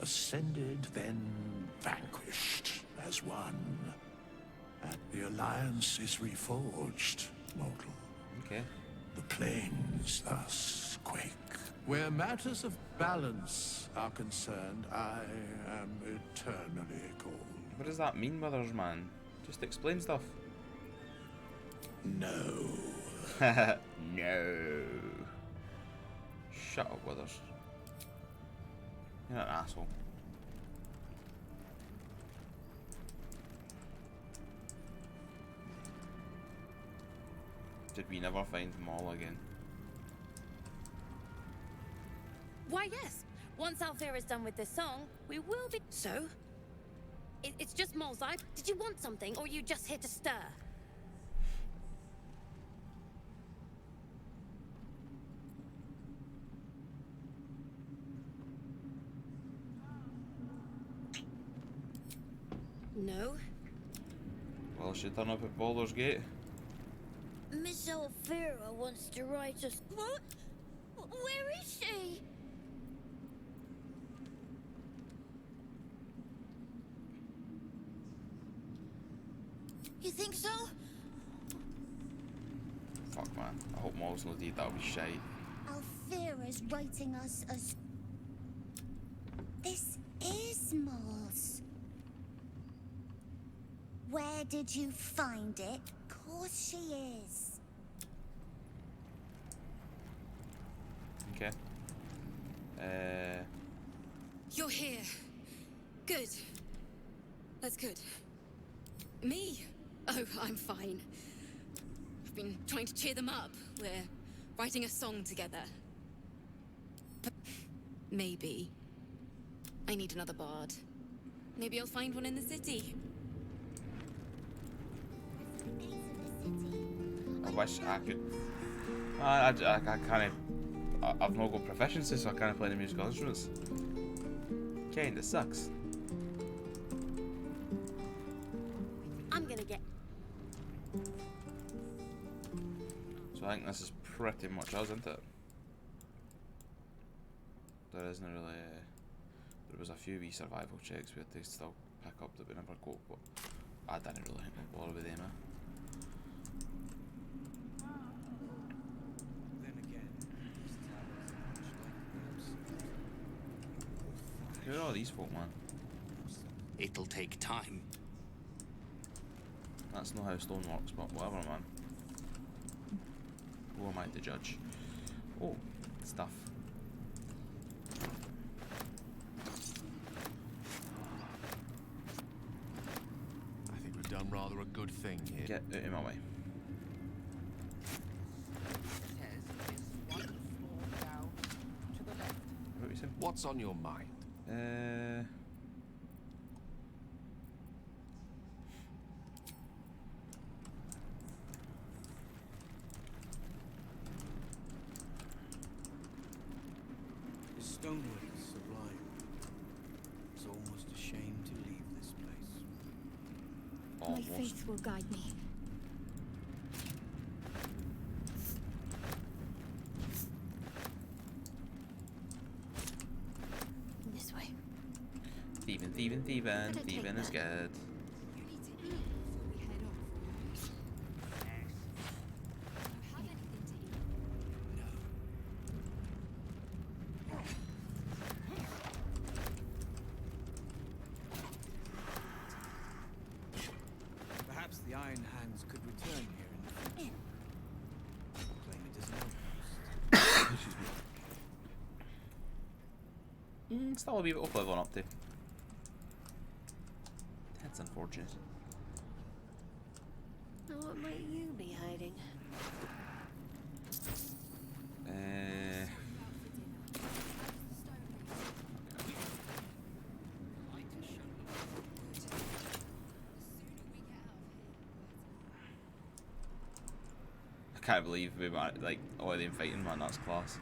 ascended, then vanquished as one. And the alliance is reforged, mortal. Okay. The plains thus quake. Where matters of balance are concerned, I am eternally cold. What does that mean, Withers, man? Just explain stuff. No. No. Shut up, Withers. You're an asshole. Did we never find Maul again? Why, yes. Once Althea is done with this song, we will be... So? It's just Maul's eye. Did you want something, or are you just here to stir? No. Well, she turn up at Baldur's Gate. Miss Althea wants to write us... What? Where is she? You think so? Fuck, man. I hope Maul's no deed. That'll be shite. Althera's writing us as... This is Maul's. Where did you find it? Course she is. Okay. You're here. Good. That's good. Me? Oh, I'm fine. I've been trying to cheer them up. We're writing a song together. But maybe I need another bard. Maybe I'll find one in the city. I wish I could. I can't. I've not got proficiency, so I can't play the musical instruments. Kinda sucks. I'm gonna get. So I think this is pretty much us, isn't it? There isn't really. There was a few wee survival checks we had to still pick up that we never got, but I didn't really bother with them. Who are all these folk, man? It'll take time. That's not how stone works, but whatever, man. Who am I to judge? Oh, stuff. I think we've done rather a good thing here. Get out of my way. What you saying? What's on your mind? The stonework is sublime. It's almost a shame to leave this place. Almost. My faith will guide me. This way. Thieving is good. Perhaps the Iron Hands could return here in the future. Claim it as an outpost. Excuse me. Still a wee bit of level up to. That's unfortunate. What might you be hiding? I can't believe we were like all of them fighting, man. That's class.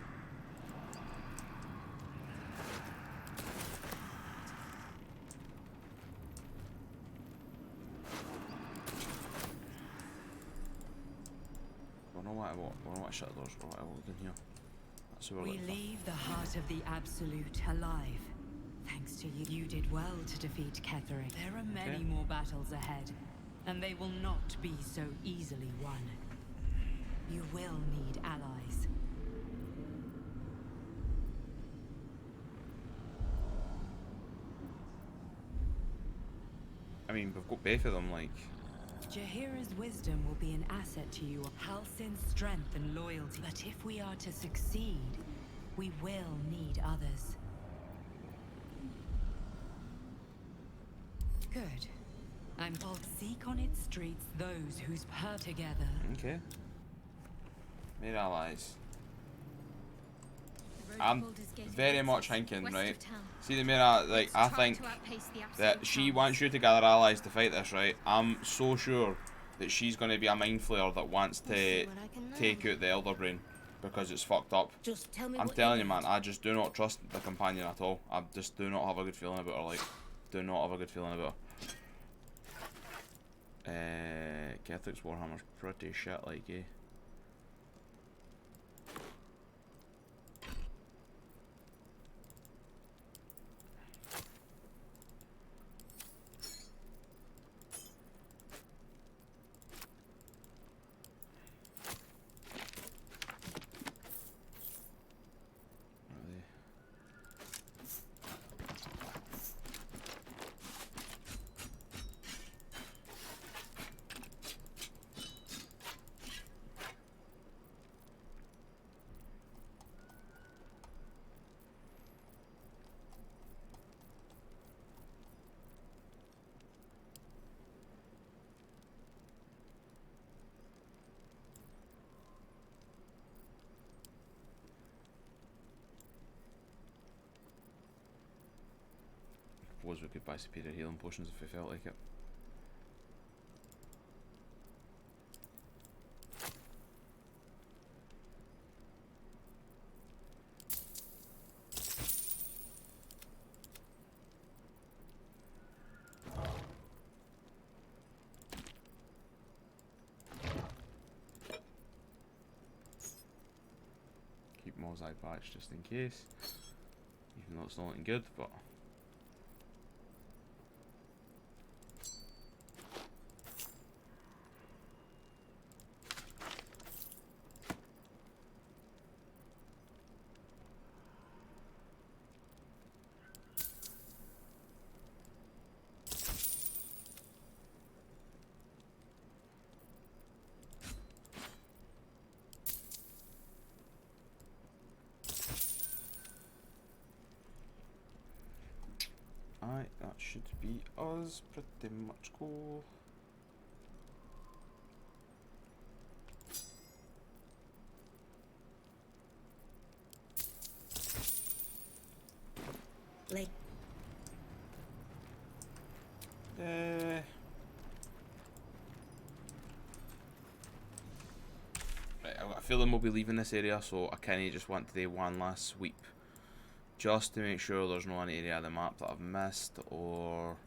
I don't want to shut the doors or whatever we can hear. That's who we're We looking for. leave the heart of the Absolute alive. Thanks to you, you did well to defeat Kethric. There are many more battles ahead, and they will not be so easily won. You will need allies. I mean, we've got both of them, like. Jaheira's wisdom will be an asset to you. Halsin's strength and loyalty. But if we are to succeed, we will need others. Good. I'm told seek on its streets those whose together. Okay. Made allies. I'm very much thinking, right? See the Mira, like, I think that she wants you to gather allies to fight this, right? I'm so sure that she's going to be a mind flayer that wants to take out the Elderbrain because it's fucked up. I'm telling you, man, I just do not trust the companion at all. I just do not have a good feeling about her, like, do not have a good feeling about her. Kethric's Warhammer's pretty shit, like, eh? suppose we could buy superior healing potions if we felt like it. Keep Mo's eye patch just in case, even though it's not looking good, but that should be us pretty much. Cool. Like. Right, I've got a feeling we'll be leaving this area, so I kinda just want to do one last sweep. Just to make sure there's no any area of the map that I've missed or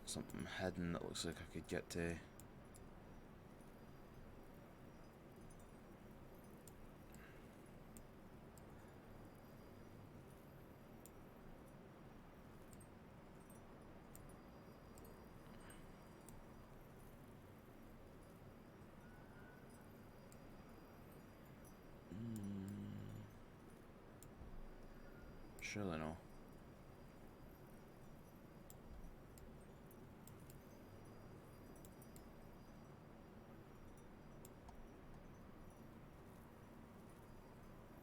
something hidden that looks like I could get to. Surely no.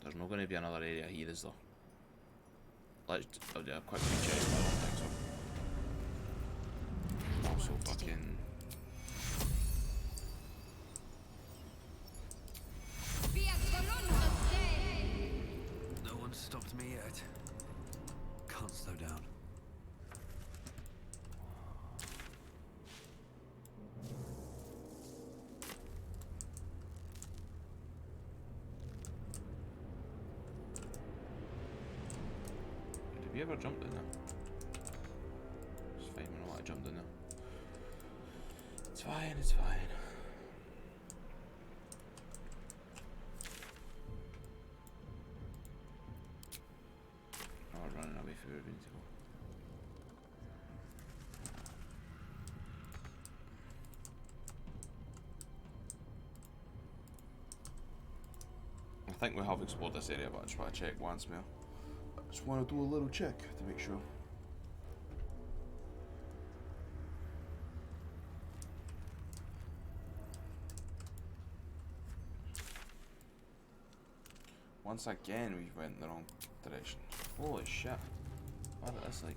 There's not going to be another area here, is there? Let's do a quick recheck, but I don't think so. Also fucking... No one stopped me yet. Can't slow down. Have you ever jumped in there? It's fine, we're not I jumped in there. It's fine, it's fine. Oh, we're running away from where we need to go. I think we have explored this area, but I just want to check once more. I just want to do a little check to make sure. Once again, we went in the wrong direction. Holy shit. What is this like?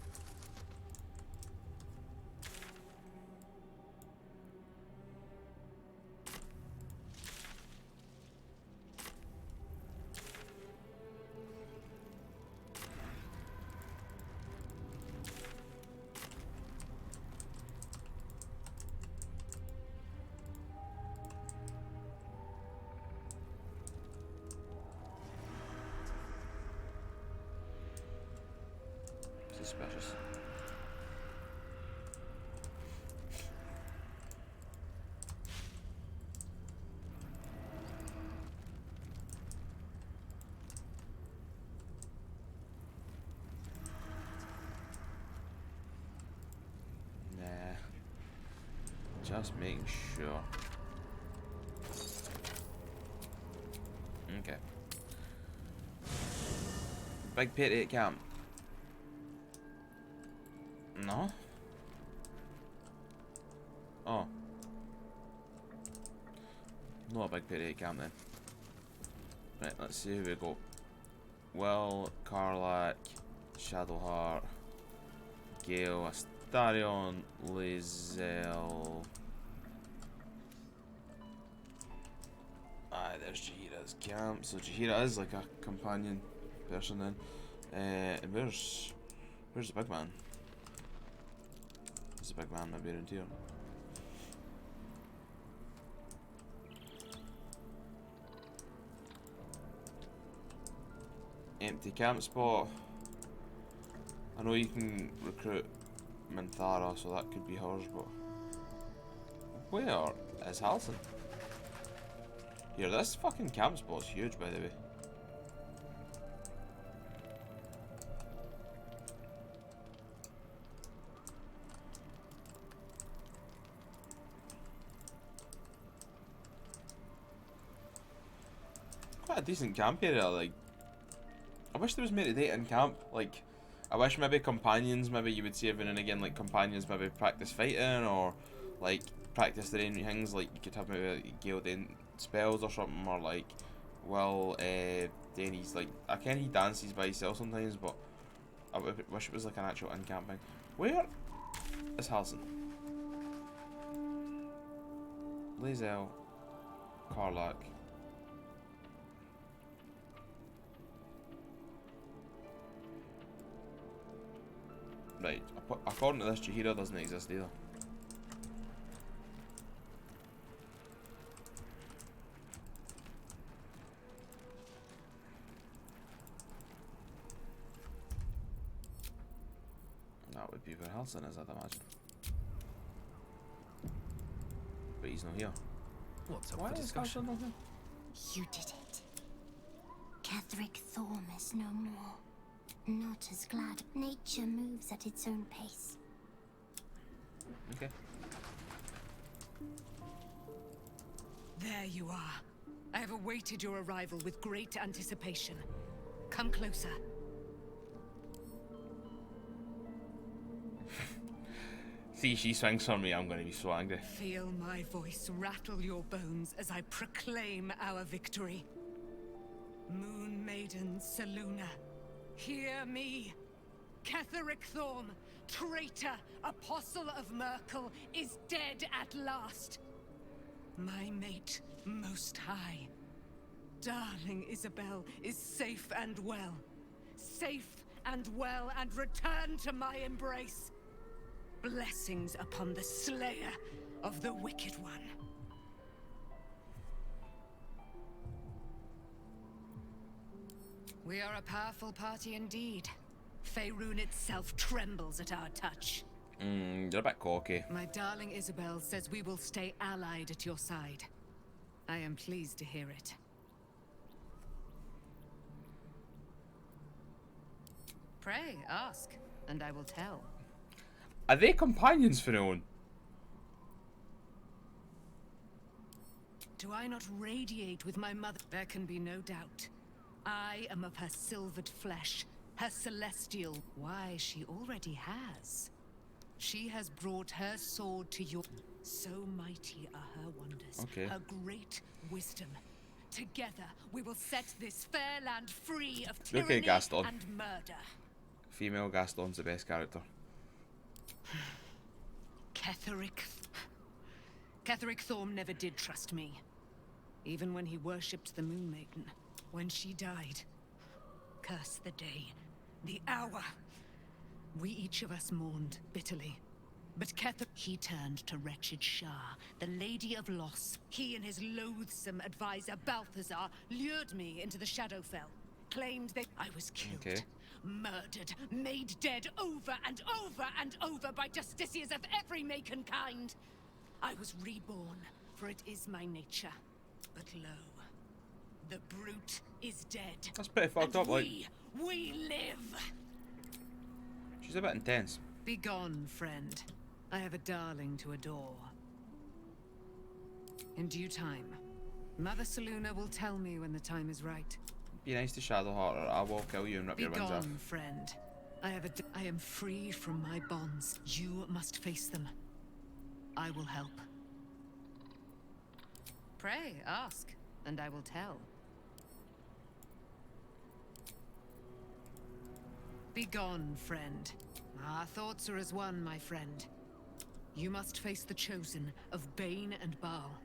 Suspicious. Nah. Just making sure. Okay. Big pit at camp. No? Oh. Not a big pity camp then. Right, let's see who we got. Will, Karlak, Shadowheart, Gale, Astarion, Lae'zel. Aye, there's Jaheira's camp. So Jaheira is like a companion person then. And where's the big man? There's a big man maybe around here. Empty camp spot. I know you can recruit Minthara, so that could be hers, but where is Halson? Here, this fucking camp spot's huge, by the way. Quite a decent camp area, like. I wish there was metadata in camp, like. I wish maybe companions, maybe you would see every now and again, like, companions maybe practice fighting, or, like, practice their own things, like, you could have maybe like, Gilded spells or something, or, like, well, Denny's, like, I can he dances by himself sometimes, but I wish it was, like, an actual in-camp thing. Where is Halson? Lae'zel, Karlach. Right, according to this, Jaheira doesn't exist either. That would be where Halson is, I'd imagine. But he's not here. What's up Why for is discussion? Halson not here? You did it. Kethric Thorm is no more. Not as glad. Nature moves at its own pace. Okay. There you are. I have awaited your arrival with great anticipation. Come closer. See, she swings on me, I'm gonna be so angry. Feel my voice rattle your bones as I proclaim our victory. Moon Maiden Selûne, hear me. Ketheric Thorm, traitor, apostle of Myrkul, is dead at last. My mate, most high. Darling Isabel is safe and well. Safe and well, and returned to my embrace. Blessings upon the slayer of the Wicked One. We are a powerful party indeed. Faerun itself trembles at our touch. You're a bit cocky. My darling Isabel says we will stay allied at your side. I am pleased to hear it. Pray, ask, and I will tell. Are they companions for known? Do I not radiate with my mother? There can be no doubt. I am of her silvered flesh, her celestial. Why, she already has. She has brought her sword to your... So mighty are her wonders, Okay. her great wisdom. Together, we will set this fair land free of Look at tyranny Gaston. and murder. Female Gaston's the best character. Ketheric Thorm never did trust me. Even when he worshipped the Moon Maiden. When she died. Curse the day. The hour. We each of us mourned bitterly. But Ketheric, he turned to wretched Shah, the Lady of Loss. He and his loathsome advisor, Balthazar, lured me into the Shadowfell. Claimed that I was killed. Okay. Murdered, made dead over and over and over by justiciars of every make and kind. I was reborn, for it is my nature. But lo, the brute is dead. That's pretty fucked up, like. We live. She's a bit intense. Begone, friend. I have a darling to adore. In due time, Mother Selûne will tell me when the time is right. Be nice to Shadowheart, or I will kill you and rip your wings off. Begone, friend. I am free from my bonds. You must face them. I will help. Pray, ask, and I will tell. Begone, friend. Our thoughts are as one, my friend. You must face the chosen of Bane and Baal.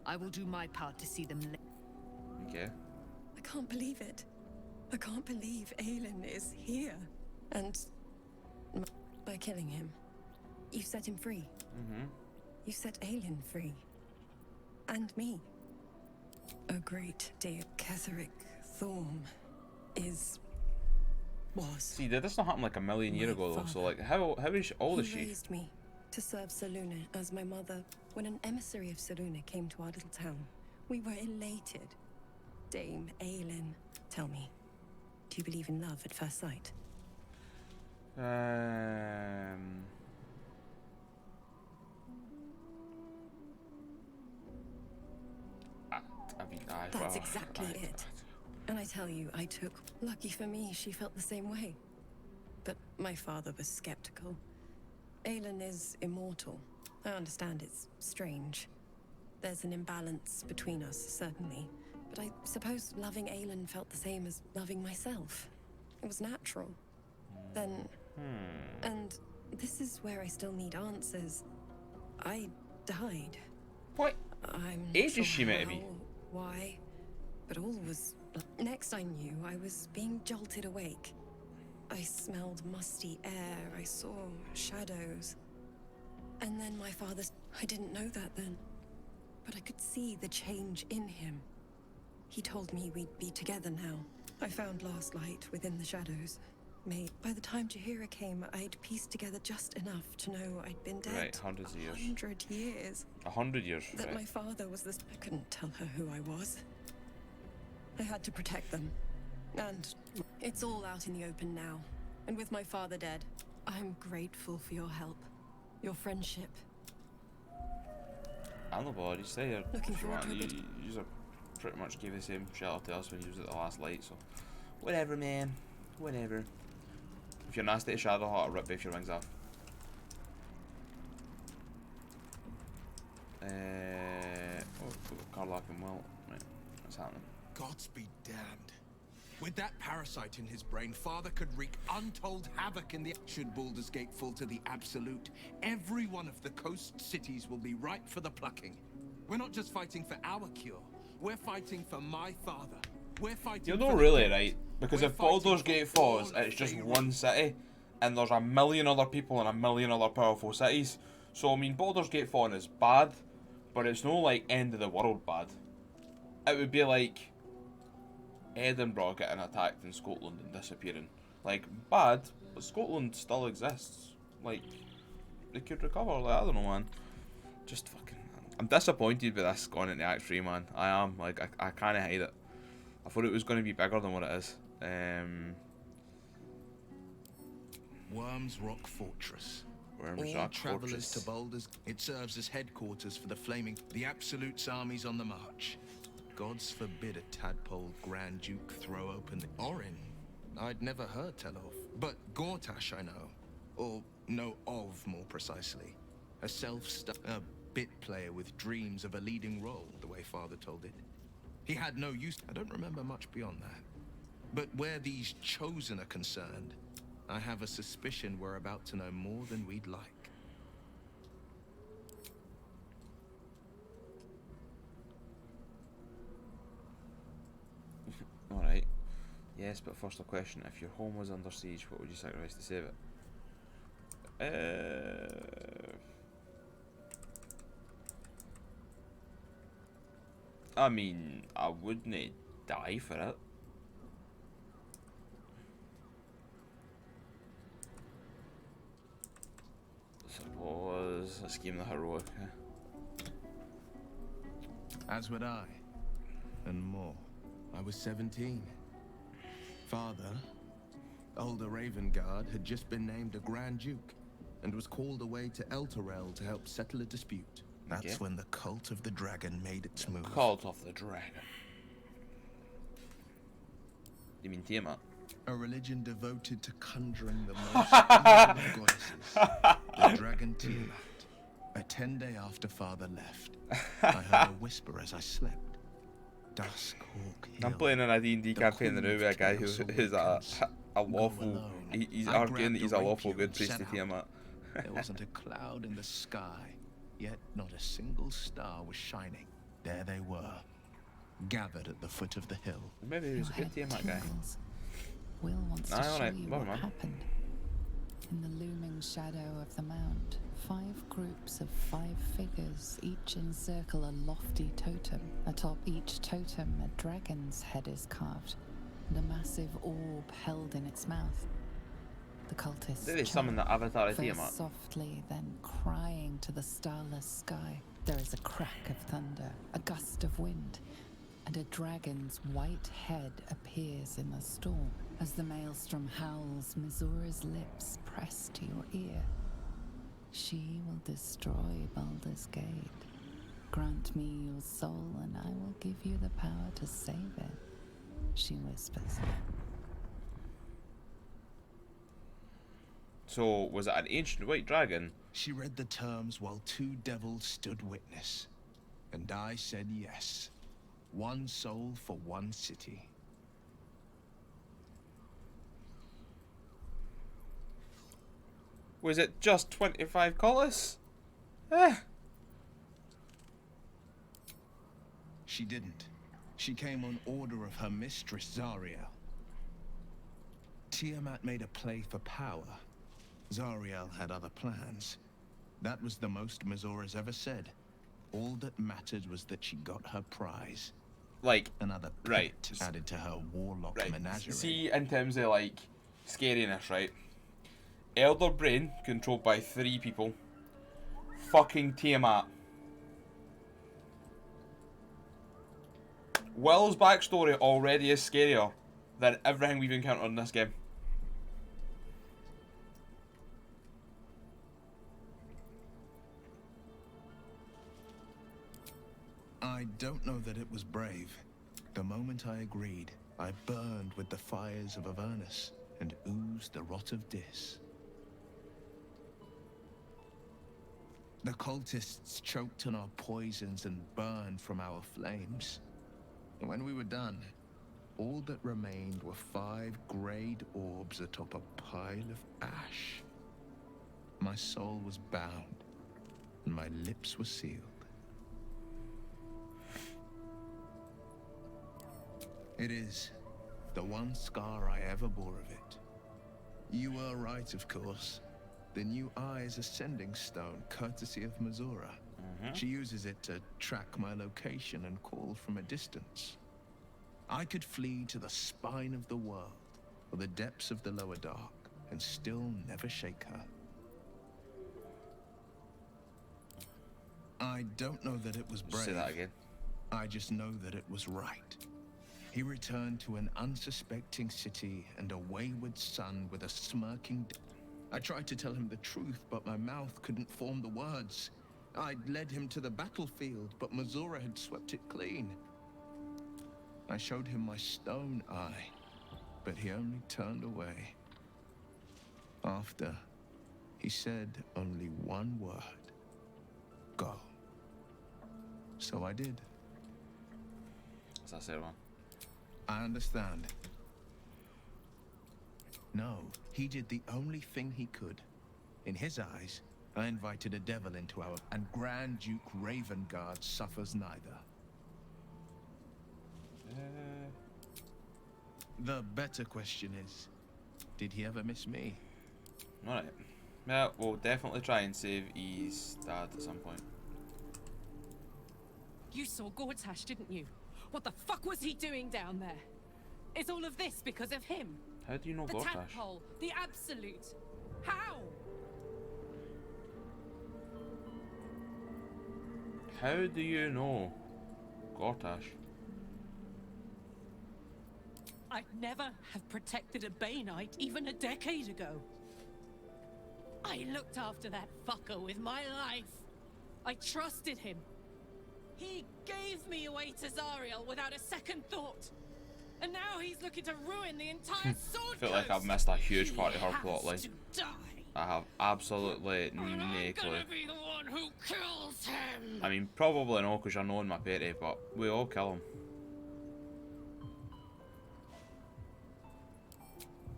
I will do my part to see them. Okay. I can't believe it. I can't believe Aelin is here. And by killing him, You set him free. Mm-hmm. You set Aelin free. And me. A great deal. Kethric Thorm was. See, did this not happen like a million years ago though? So like, how is she, old is she? He raised me to serve Selûne as my mother. When an emissary of Selûne came to our little town, we were elated. Dame Aelin, tell me, do you believe in love at first sight? I mean, That's exactly it. And I tell you, I took. Lucky for me, she felt the same way. But my father was skeptical. Aelin is immortal. I understand it's strange. There's an imbalance between us, certainly. But I suppose loving Aelin felt the same as loving myself. It was natural. Then... And this is where I still need answers. I died. What? I'm age is she meant to be? Why? But all was... Next I knew, I was being jolted awake. I smelled musty air, I saw shadows. And then my father's... I didn't know that then. But I could see the change in him. He told me we'd be together now. I found last light within the shadows. By the time Jaheira came, I'd pieced together just enough to know I'd been dead. Right, hundreds of years. 100 years. 100 years, That right. my father was this... I couldn't tell her who I was. I had to protect them. And it's all out in the open now. And with my father dead, I'm grateful for your help. Your friendship. I know, but you stay here. Looking if you forward want. to a bit. You pretty much gave the same shelter to us when you was at the last light, so... Whatever, man. Whatever. If you're nasty to Shadowheart, I'll rip both your wings off. Carlac and Wilt. Right, what's happening? Gods be damned. With that parasite in his brain, Father could wreak untold havoc in the... Should Baldur's Gate fall to the Absolute, every one of the coast cities will be ripe for the plucking. We're not just fighting for our cure. We're fighting for my father. We're fighting You're for not the really gods. right, because We're if Baldur's fighting Gate for all falls, of it's just Faerûn. one city, and there's a million other people in a million other powerful cities. So I mean, Baldur's Gate falling is bad, but it's no like end of the world bad. It would be like Edinburgh getting attacked in Scotland and disappearing. Like, bad, but Scotland still exists. Like, they could recover. Like, I don't know, man. Just fucking... I'm disappointed with this going into Act 3, man. I am. Like, I can't hide it. I thought it was going to be bigger than what it is. Worms Rock Fortress. Worms All Rock travelers Fortress. to Baldur's. It serves as headquarters for the flaming... The Absolute's armies on the march. Gods forbid a tadpole Grand Duke throw open the... Orin. I'd never heard tell of. But Gortash I know. Or know of, more precisely. A a bit player with dreams of a leading role, the way Father told it. He had no use... I don't remember much beyond that. But where these chosen are concerned, I have a suspicion we're about to know more than we'd like. Alright. Yes, but first a question. If your home was under siege, what would you sacrifice to save it? I mean, I wouldn't die for it. Suppose a scheme the heroic. As would I. And more. I was 17. Father, older Ravengard, had just been named a Grand Duke and was called away to Elturel to help settle a dispute. That's when the Cult of the Dragon made its move. Cult of the Dragon. You mean Tiamat? A religion devoted to conjuring the most evil of goddesses. The Dragon Tiamat. A 10-day after Father left, I heard a whisper as I slept. Dusk Hawk Hill. I'm playing in a D&D campaign now with a guy who is a lawful... He's arguing that he's a lawful good priest to Tiamat. There wasn't a cloud in the sky, yet not a single star was shining. There they were, gathered at the foot of the hill. Maybe he was a good Tiamat guy. Will wants to show you what happened. In the looming shadow of the mount, 5 groups of 5 figures, each encircle a lofty totem. Atop each totem, a dragon's head is carved, and a massive orb held in its mouth. The cultists Did they summon the avatar of first Tiamat? softly, then crying to the starless sky. There is a crack of thunder, a gust of wind, and a dragon's white head appears in the storm. As the maelstrom howls, Mizura's lips press to your ear. She will destroy Baldur's Gate. Grant me your soul, and I will give you the power to save it, she whispers. So, was it an ancient white dragon? She read the terms while 2 devils stood witness, and I said yes. 1 soul for 1 city. Was it just 25 colors? Eh. She didn't. She came on order of her mistress, Zariel. Tiamat made a play for power. Zariel had other plans. That was the most Mizura's ever said. All that mattered was that she got her prize. Like, another right, added to her warlock menagerie. See, in terms of like scariness, right? Elderbrain controlled by 3 people. Fucking Tiamat. Will's backstory already is scarier than everything we've encountered in this game. I don't know that it was brave. The moment I agreed, I burned with the fires of Avernus and oozed the rot of Dis. The cultists choked on our poisons and burned from our flames. And when we were done, all that remained were 5 greyed orbs atop a pile of ash. My soul was bound, and my lips were sealed. It is the one scar I ever bore of it. You were right, of course. The new eye is a sending stone, courtesy of Mizura. She uses it to track my location and call from a distance. I could flee to the spine of the world, or the depths of the lower dark, and still never shake her. I don't know that it was brave. Say that again. I just know that it was right. He returned to an unsuspecting city and a wayward son with a smirking... I tried to tell him the truth, but my mouth couldn't form the words. I'd led him to the battlefield, but Mizura had swept it clean. I showed him my stone eye, but he only turned away. After, he said only one word. Go. So I did. Is that it, one? I understand. No, he did the only thing he could. In his eyes, I invited a devil into our... And Grand Duke Ravengard suffers neither. The better question is, did he ever miss me? Alright. Yeah, we'll definitely try and save his dad at some point. You saw Gortash, didn't you? What the fuck was he doing down there? Is all of this because of him? How do you know The Gortash? tadpole, the absolute. How? How do you know Gortash? I'd never have protected a Bay Knight even a decade ago. I looked after that fucker with my life. I trusted him. He gave me away to Zariel without a second thought. And now he's looking to ruin the entire sword I feel like I've missed a huge part of her plotline. I have absolutely no clue. Be the one who kills him. I mean, probably no, because you're knowing my party, but we all kill him.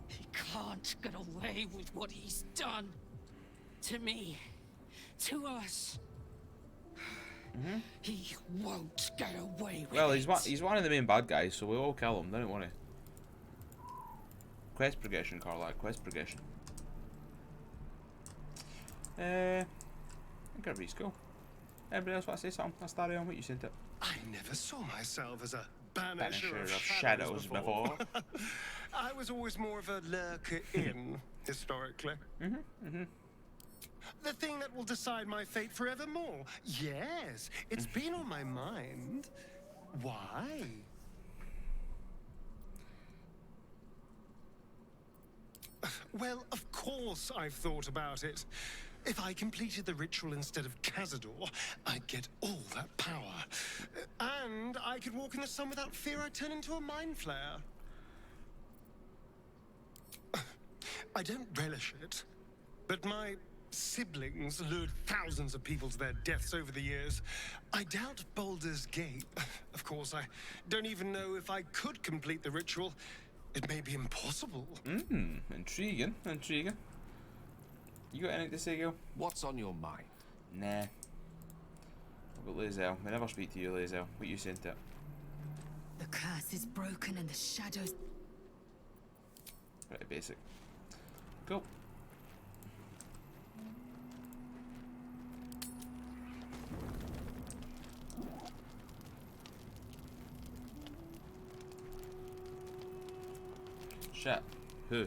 He can't get away with what he's done. To me. To us. He won't get away with Well, it. he's one of the main bad guys, so we all kill him, don't worry. Quest progression, Carla, quest progression. think everybody's cool. Everybody else want to say something? I'll start on what you said. I never saw myself as a Banisher of shadows before. I was always more of a lurker in, historically. The thing that will decide my fate forevermore. Yes, it's been on my mind. Why? Well, of course I've thought about it. If I completed the ritual instead of Cazador, I'd get all that power. And I could walk in the sun without fear I'd turn into a mind flare. I don't relish it, but my siblings lured thousands of people to their deaths over the years. I doubt Baldur's Gate. Of course, I don't even know if I could complete the ritual. It may be impossible. Intriguing, intriguing. You got anything to say, Gil? What's on your mind? Nah. What about Lae'zel? We never speak to you, Lae'zel. What you saying to it? The curse is broken and the shadows... Pretty basic. Cool. Shit. Who?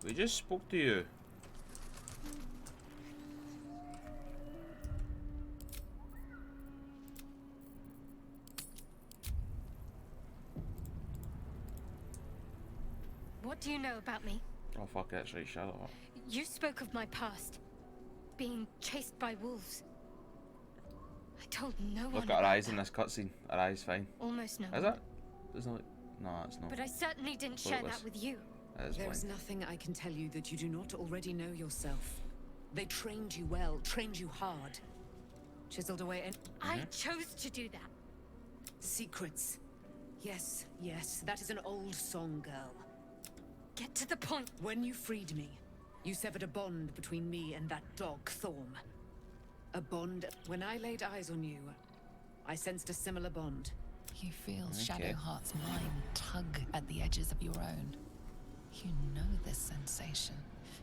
We just spoke to you. What do you know about me? Oh fuck, that's right, shut up. You spoke of my past. Being chased by wolves. I told no one. Look at her eyes in this cutscene. Her eyes fine. Almost no Is one. it? Doesn't look. No, it's not. But I certainly didn't share that with you. There is nothing I can tell you that you do not already know yourself. They trained you well, trained you hard. Chiseled away and... I chose to do that. Secrets. Yes, yes, that is an old song, girl. Get to the point. When you freed me, you severed a bond between me and that dog, Thorm. A bond... When I laid eyes on you, I sensed a similar bond. You feel Shadowheart's mind tug at the edges of your own. You know this sensation.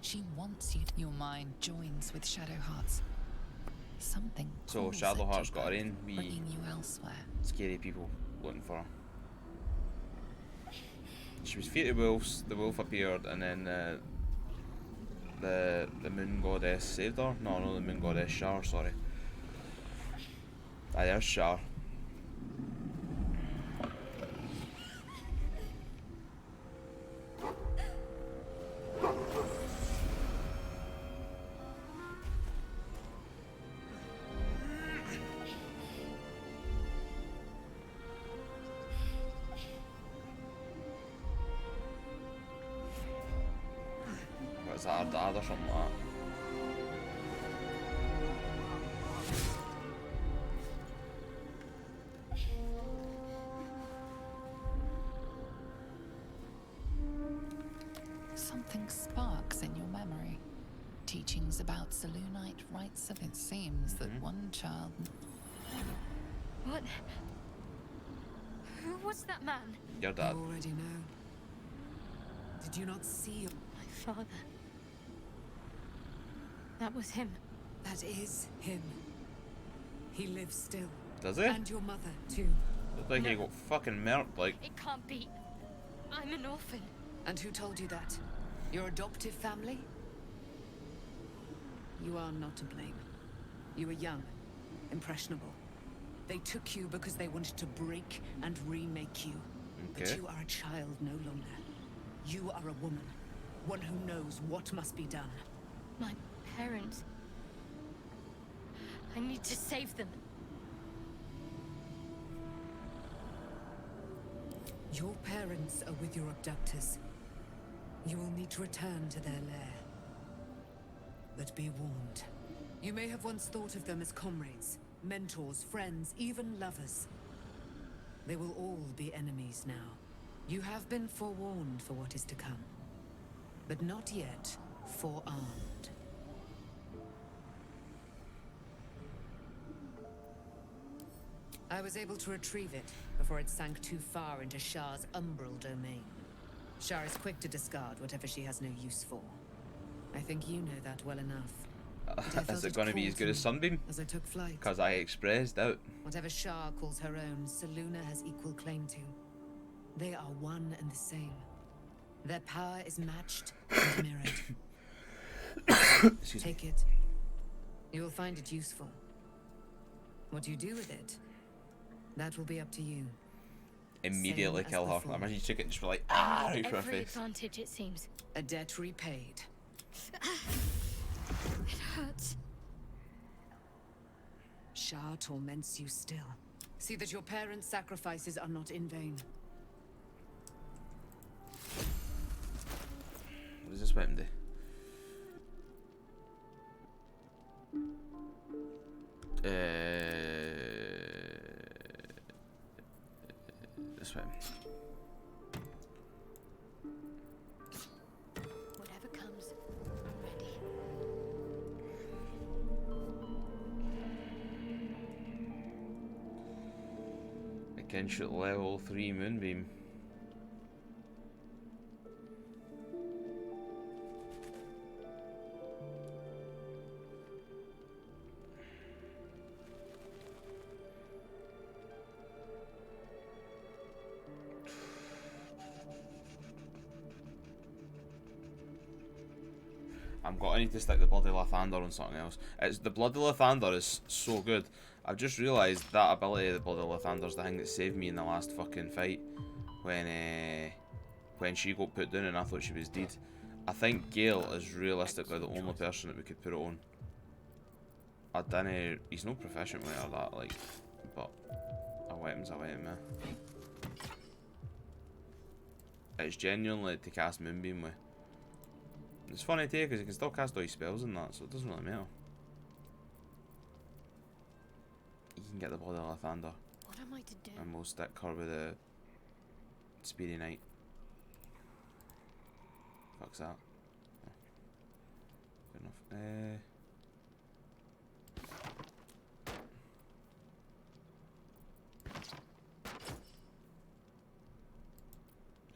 She wants you. Your mind joins with Shadowheart's. Something. So Shadowheart's got her in. Bringing you elsewhere. Scary people looking for her. She was feared of wolves. The wolf appeared, and then the moon goddess saved her. No, the moon goddess Shar. Sorry. Ah, there's Shar. What's that, dad or something like that? Something sparks in your memory. Teachings about Selûnite rites of it seems that one child... What? Who was that man? Your dad. You already know. Did you not see my father? That was him. That is him. He lives still. Does he? And your mother, too. Looked like he got fucking murked, like. It can't be. I'm an orphan. And who told you that? Your adoptive family? You are not to blame. You were young, impressionable. They took you because they wanted to break and remake you. Okay. But you are a child no longer. You are a woman. One who knows what must be done. My parents. I need to save them. Your parents are with your abductors. You will need to return to their lair. But be warned. You may have once thought of them as comrades, mentors, friends, even lovers. They will all be enemies now. You have been forewarned for what is to come. But not yet forearmed. I was able to retrieve it before it sank too far into Shar's umbral domain. Shar is quick to discard whatever she has no use for. I think you know that well enough. Is it going to be as good as Sunbeam? As I took flight. Because I expressed doubt. Whatever Shah calls her own, Selûne has equal claim to. They are one and the same. Their power is matched and mirrored. Take it. You will find it useful. What you do with it, that will be up to you. Immediately Same kill as her. before. Imagine you took it and just were like, ah, right for her Every face. advantage, it seems. A debt repaid. It hurts. Shah torments you still. See that your parents' sacrifices are not in vain. What does this weapon do? This weapon. Whatever comes, I'm ready. I can shoot level 3 moonbeam. I need to stick the bloody Lathander on something else. The bloody Lathander is so good. I've just realised that ability of the bloody Lathander is the thing that saved me in the last fucking fight when she got put down and I thought she was dead. I think Gale is realistically the only person that we could put it on. I dunno, he's no proficient with that, like, but a weapon's a weapon, man. It's genuinely to cast Moonbeam with. It's funny too, because you can still cast all your spells and that, so it doesn't really matter. You can get the bloody Lathander. What am I to do? And we'll stick her with the Speedy Knight. Fuck's that. Oh. Good enough.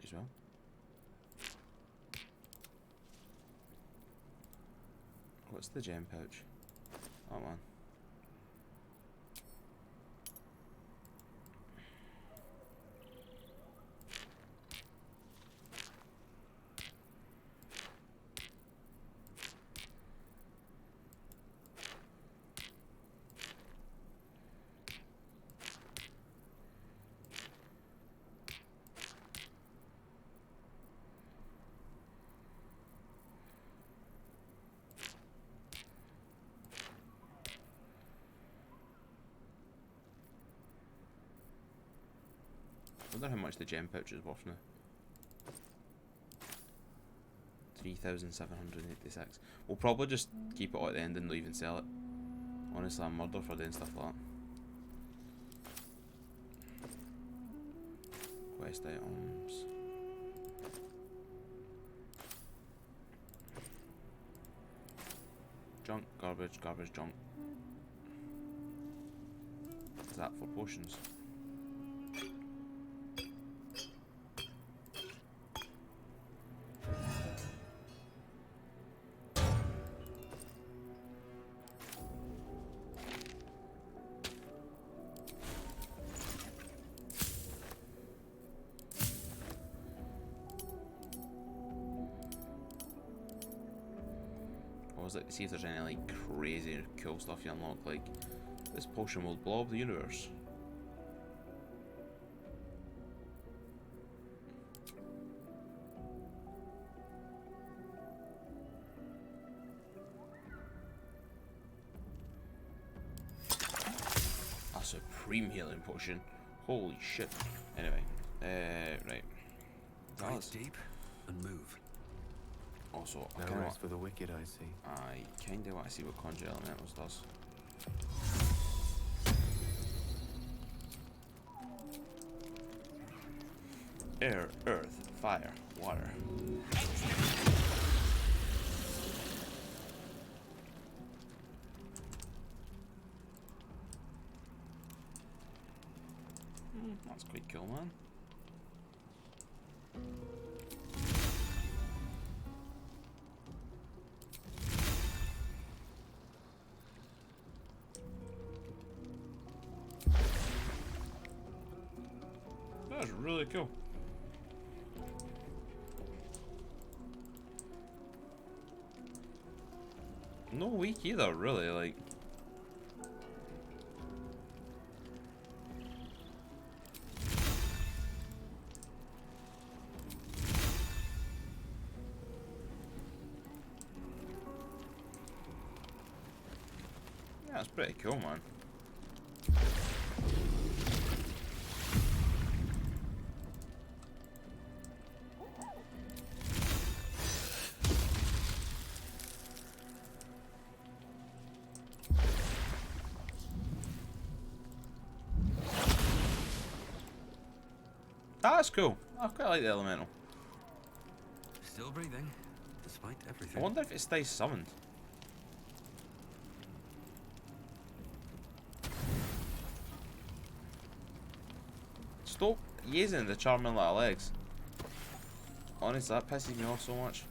As well. What's the gem pouch? That one. I wonder how much the gem pouch is worth now. 3,786. We'll probably just keep it all at the end and not even sell it. Honestly, I'm murder for doing stuff like that. Quest items. Junk, garbage, garbage, junk. Is that for potions? Like to see if there's any like crazy or cool stuff you unlock, like this potion will blow up the universe. A supreme healing potion. Holy shit. Anyway, right. Breathe deep and move. Also, No rest for the wicked, I see. I kinda want to see what Conjure Elementals does. Air, earth, fire, water. That's quite cool, man. That's really cool. No weak either, really, like. Yeah, that's pretty cool, man. That's cool. I quite like the elemental. Still breathing, despite everything. I wonder if it stays summoned. Stop using the charming little legs. Honestly, that pisses me off so much.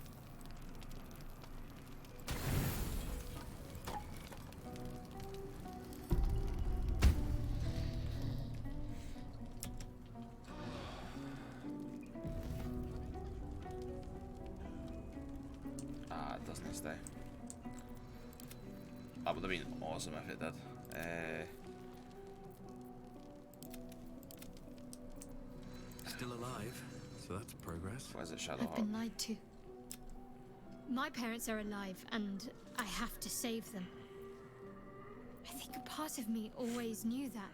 It doesn't stay. That would have been awesome if it did. Still alive, so that's progress. What is it, Shadow I've Heart? been lied to. My parents are alive, and I have to save them. I think a part of me always knew that.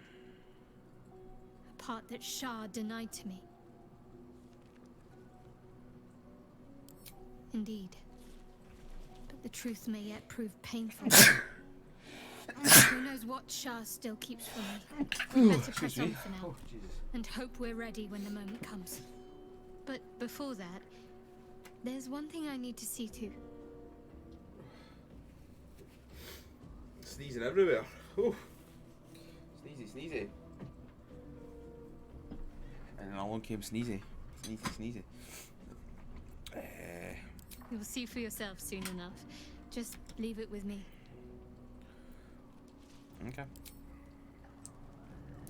A part that Shah denied to me. Indeed. But the truth may yet prove painful. Who knows what Shah still keeps from me. Better press on for now, and hope we're ready when the moment comes. But before that, there's one thing I need to see to. Sneezing everywhere. Ooh. Sneezy, sneezy. And then along came Sneezy. Sneezy, sneezy. You'll see for yourself soon enough. Just leave it with me. Okay.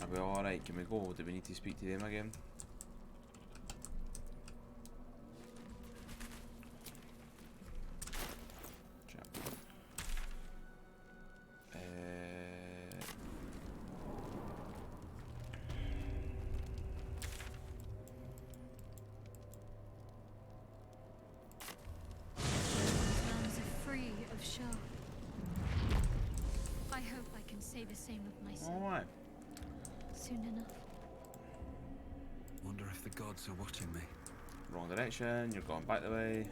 Are we alright? Can we go? Do we need to speak to them again? I hope I can say the same of myself. Alright. Soon enough. Wonder if the gods are watching me. Wrong direction, you're going back the way.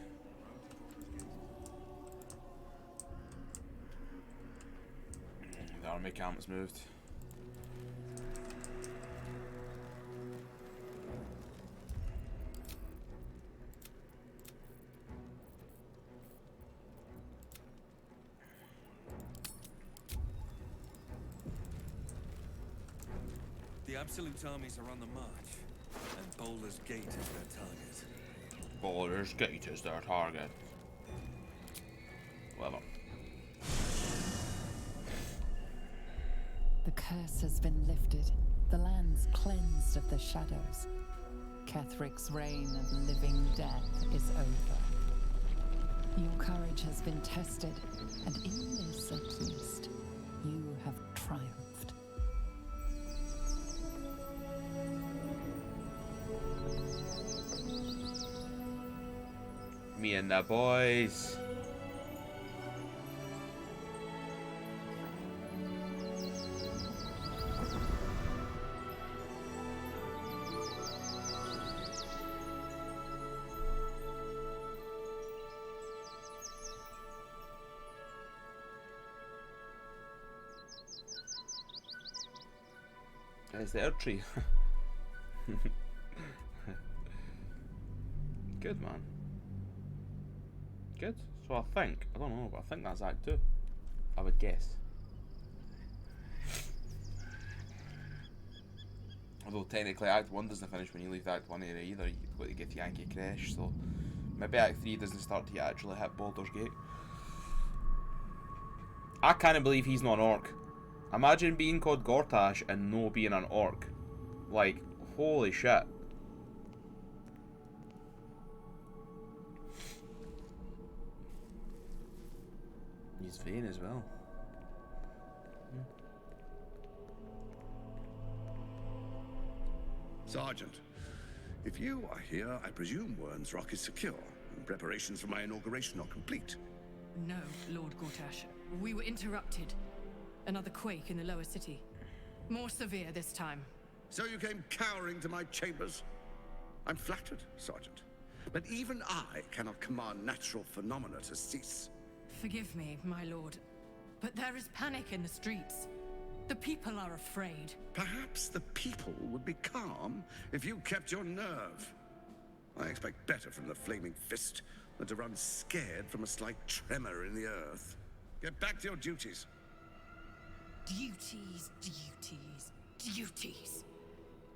The army camp's moved. The Absolute armies are on the march, and Baldur's Gate is their target. Baldur's Gate is their target. Whatever. The curse has been lifted. The land's cleansed of the shadows. Kethric's reign of living death is over. Your courage has been tested, and in this at least, you have triumphed. Me and the boys. There's the Earth Tree. Good, man. Good. So I think, I don't know, but I think that's Act 2. I would guess. Although technically Act 1 doesn't finish when you leave the Act 1 area either. You've got to get to Yankee Crash, so maybe Act 3 doesn't start till you actually hit Baldur's Gate. I can't believe he's not an orc. Imagine being called Gortash and no being an orc. Like, holy shit. his vein as well. Sergeant, if you are here, I presume Wern's Rock is secure, and preparations for my inauguration are complete. No, Lord Gortash. We were interrupted. Another quake in the lower city. More severe this time. So you came cowering to my chambers? I'm flattered, Sergeant. But even I cannot command natural phenomena to cease. Forgive me, my lord, but there is panic in the streets. The people are afraid. Perhaps the people would be calm if you kept your nerve. I expect better from the Flaming Fist than to run scared from a slight tremor in the earth. Get back to your duties. Duties, duties, duties.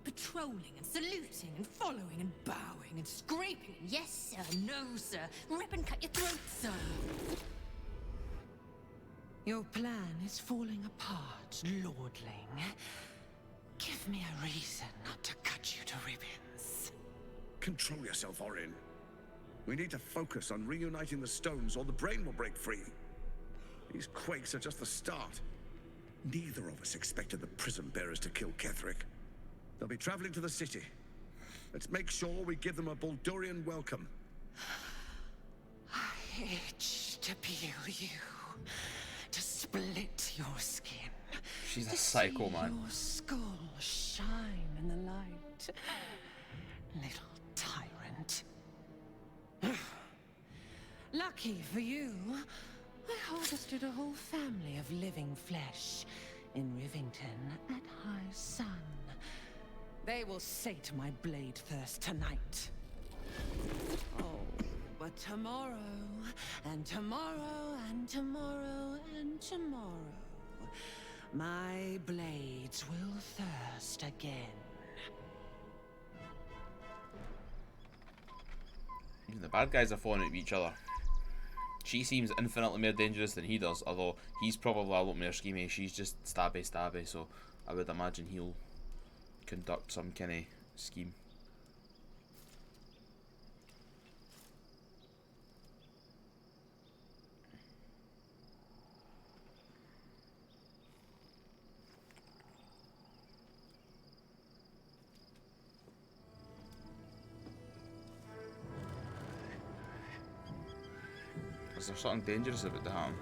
Patrolling and saluting and following and bowing and scraping. Yes, sir. No, sir. Rip and cut your throat, sir. Your plan is falling apart, lordling. Give me a reason not to cut you to ribbons. Control yourself, Orin. We need to focus on reuniting the stones or the brain will break free. These quakes are just the start. Neither of us expected the prison bearers to kill Kethric. They'll be traveling to the city. Let's make sure we give them a Baldurian welcome. I itch to peel you, to split your skin. She's a psycho, man. Your skull shine in the light. Little tyrant. Lucky for you, I harvested a whole family of living flesh in Rivington at high sun. They will sate my blade thirst tonight. Oh, but tomorrow, and tomorrow, and tomorrow, and tomorrow, my blades will thirst again. Even the bad guys are falling out of each other. She seems infinitely more dangerous than he does, although he's probably a lot more schemy. She's just stabby, so I would imagine he'll conduct some kind of scheme. Is there something dangerous about to happen?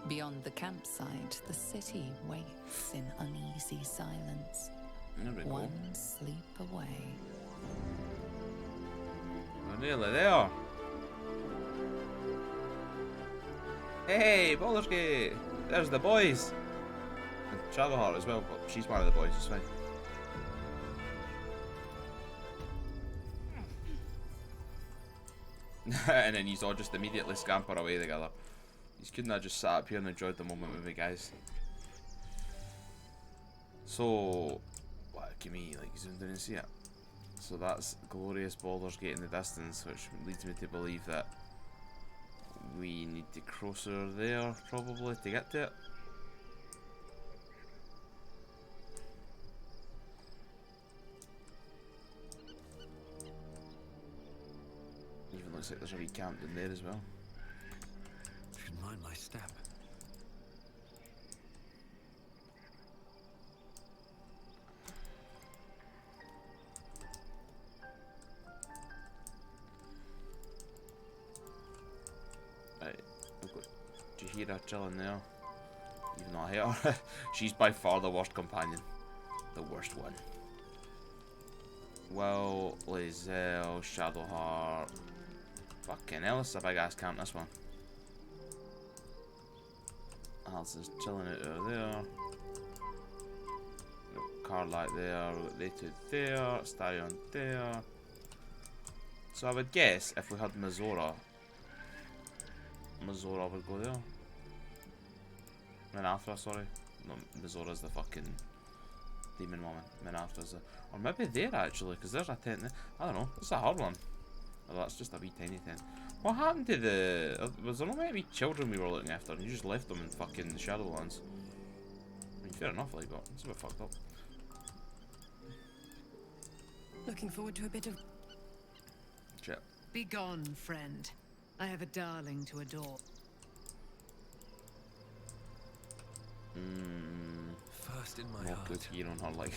Beyond the campsite, the city waits in uneasy silence. There we go. One sleep away. We're nearly there. Hey, Baldur's Gate! There's the boys! And Shadowheart as well, but she's one of the boys, it's fine. And then you all just immediately scamper away together. You couldn't have just sat up here and enjoyed the moment with me, guys. So, what can we like zoom in and see it? So that's glorious Baldur's Gate in the distance, which leads me to believe that we need to cross her there probably to get to it. Even looks like there's a wee camp in there as well. Should mind my step. Right, we've got Jaheira chilling there. Even though I hate her. She's by far the worst companion. The worst one. Well, Lae'zel, Shadowheart. Fucking hell, it's a big ass camp, this one. Alice is chilling out there. Carlight there, we've got they two there, Starion there. So I would guess if we had Mizora would go there. Menathra, sorry. No, Mizora's the fucking demon woman. Menathra's the... Or maybe there actually, because there's a tent there. I don't know, it's a hard one. Oh, that's just a wee tiny tent. What happened to the... Was there not meant to be children we were looking after and you just left them in fucking the Shadowlands? I mean, fair enough, like, but it's a bit fucked up. Looking forward to a bit of... Shit. Be gone, friend. I have a darling to adore. First in my Not too heart. keen on her, like.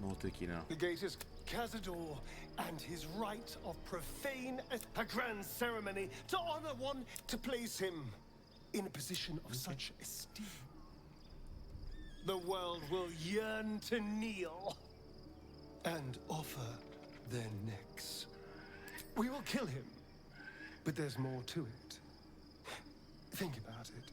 Not too keen on her. The gate is Cazador and his right of profane a grand ceremony to honor one to place him in a position of such esteem. The world will yearn to kneel and offer their necks. We will kill him, but there's more to it. Think about it.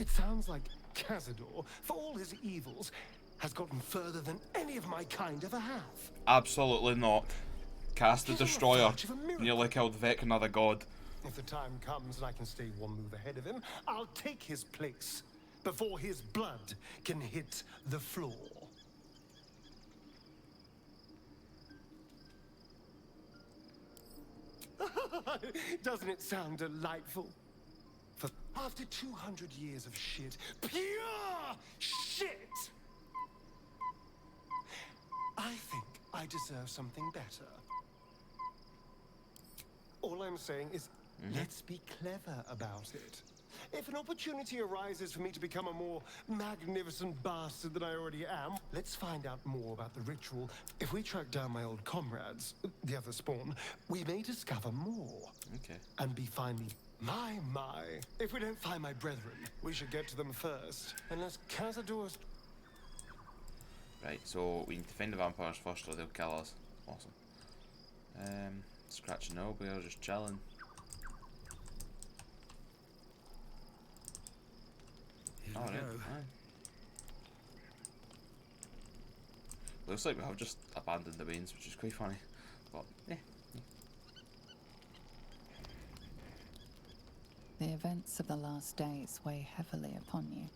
It sounds like Cazador, for all his evils, has gotten further than any of my kind ever have. Absolutely not. Cast the Destroyer. Nearly killed Vecna the god. If the time comes and I can stay one move ahead of him, I'll take his place before his blood can hit the floor. Doesn't it sound delightful? For after 200 years of shit, pure shit, I think I deserve something better. All I'm saying is, let's be clever about it. If an opportunity arises for me to become a more magnificent bastard than I already am, let's find out more about the ritual. If we track down my old comrades, the other spawn, we may discover more. Okay. And be finally, my. If we don't find my brethren, we should get to them first. Unless Cazador's... Right, so we need to find the vampires first or they'll kill us. Awesome. Scratching elbow, just chilling. Alright. Looks like we have just abandoned the veins, which is quite funny. But, yeah. The events of the last days weigh heavily upon you.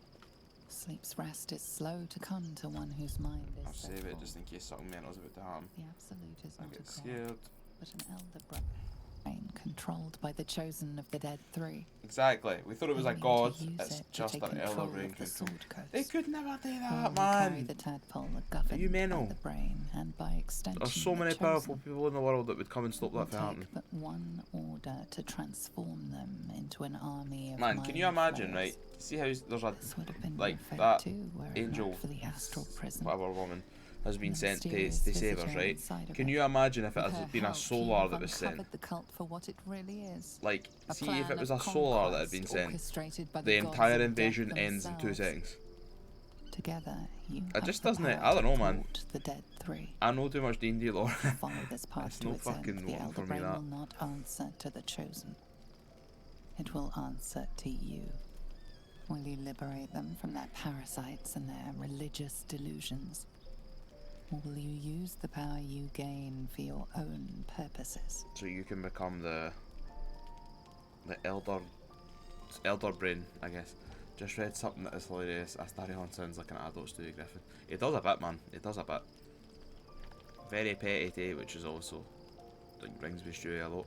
Sleep's rest is slow to come to one whose mind is I'll save it full. just in case something mental's about to happen. The Absolute is I not get a god, scared. but an Elderbrain controlled by the chosen of the dead three. Exactly. We thought it was a Only to god. use It's it to just take an control Elderbrain of the control. sword coast. They could never do Only that, carry man. the tadpole governed you mental? by the brain and by extension There's so the many powerful chosen. people in the world that would come and stop It will that from happening. take but one order to transform them into an army of Man, can you mind imagine, flayers. right? See how there's a like your fate that too, were it angel, not for the astral prison. whatever woman, has been And the sent to mysterious save us, visitor right? inside of Can it. you imagine if it With had her been a help, solar you've that was sent? uncovered the cult for what it really is. Like, A see if it plan was of a solar that had conquest been sent, orchestrated by the the gods entire of death invasion ends in 2 themselves. seconds. Together, you It have just the doesn't it? power I don't to know, man. thwart the dead three. I know too much D&D lore. Follow this path It's to no its end. fucking The one for me, Elderbrain that. will not answer to the chosen. It will answer to you. Will you liberate them from their parasites and their religious delusions? Or will you use the power you gain for your own purposes? So you can become the Elderbrain, I guess. Just read something that is hilarious. Astarion sounds like an adult Stewie Griffin. It does a bit, man. It does a bit. Very petty too, which is also like rings with Stewie a lot.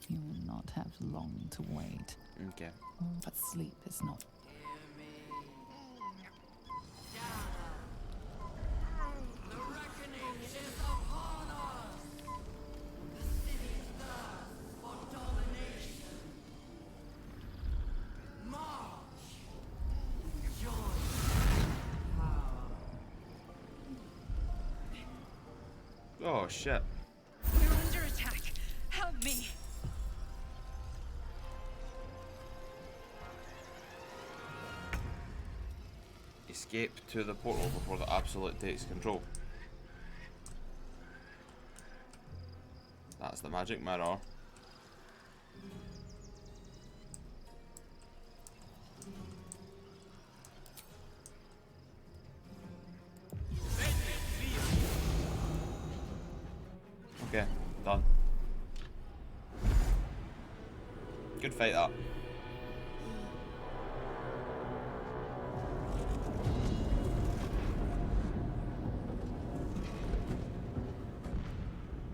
You will not have long to wait. Okay. But sleep is not. Oh shit. We're under attack. Help me. Escape to the portal before the Absolute takes control. That's the magic mirror. Okay, done. Good fight that.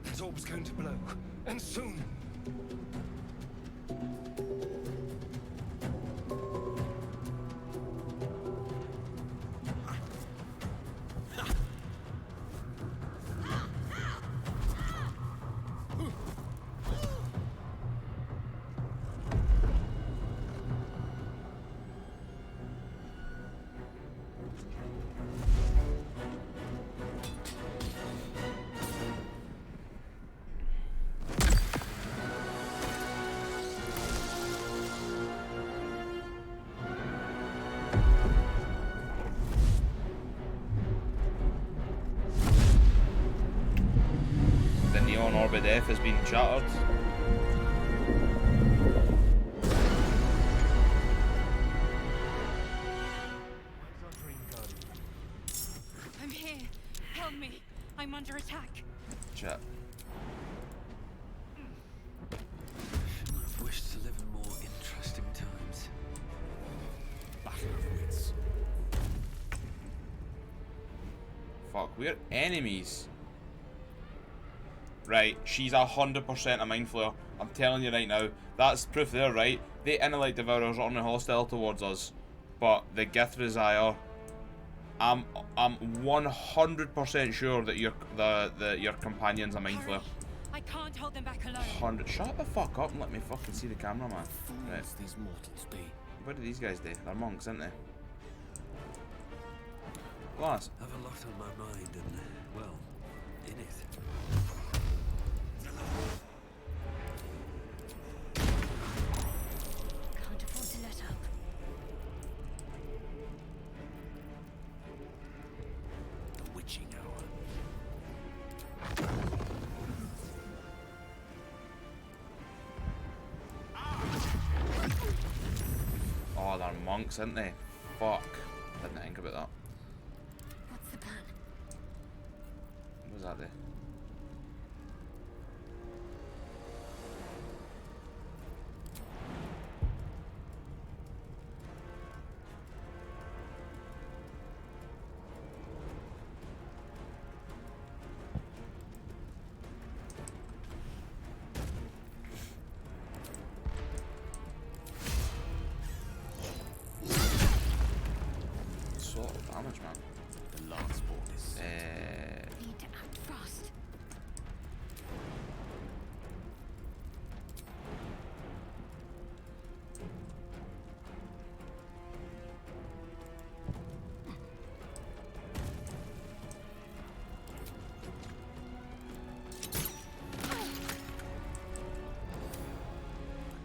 This orb's going to blow, and soon. orb of death has been shattered. I'm here. Help me. I'm under attack. Chat. I've wished to live in more interesting times. Battle of wits. Fuck, we're enemies. Right, she's 100% a mind flayer. I'm telling you right now. That's proof there, right? The intellect devourers are only hostile towards us. But the Githrizire, I'm 100% sure that your companion's a mind flayer. I can't hold them back alone. 100. Shut the fuck up and let me fucking see the camera, man. Right. These mortals be. What do these guys do? They're monks, aren't they? Glass. I've a lot on my mind and, well, in it. Can't afford to let up. The witching hour. Oh, they're monks, aren't they? Fuck. Didn't think about that. What's the plan? What was that there? Sort of damage, man. The lance board is. Need to act fast.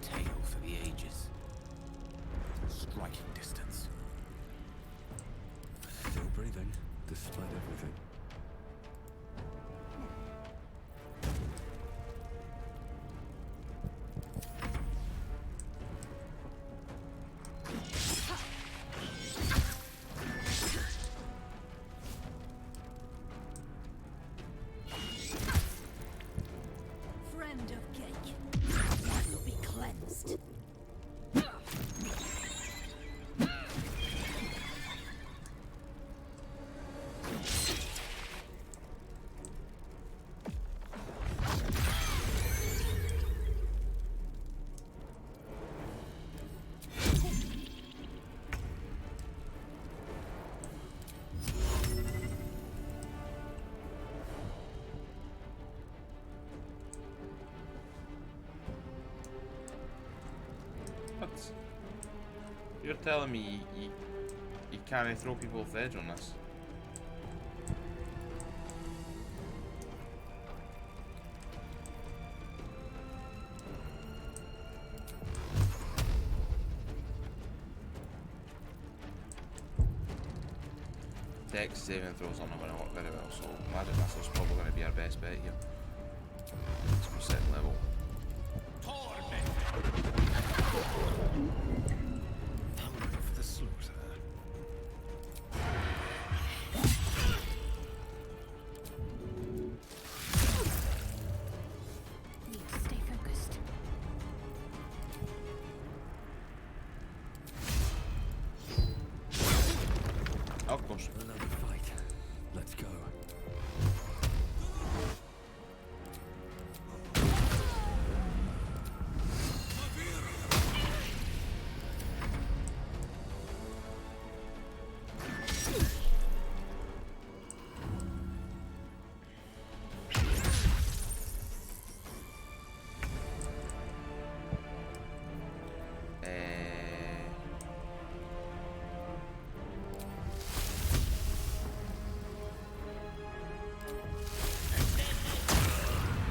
Tale for the ages. Striking distance. Still breathing, despite everything. Friend of cake. Will be cleansed. What? You're telling me you can't throw people off the edge on this? Dex saving throws aren't going to work very well, so Magic Missile's probably going to be our best bet here. Let's go second level. Hungry for the slaughter. Need to stay focused. Of course. Another fight. Let's go.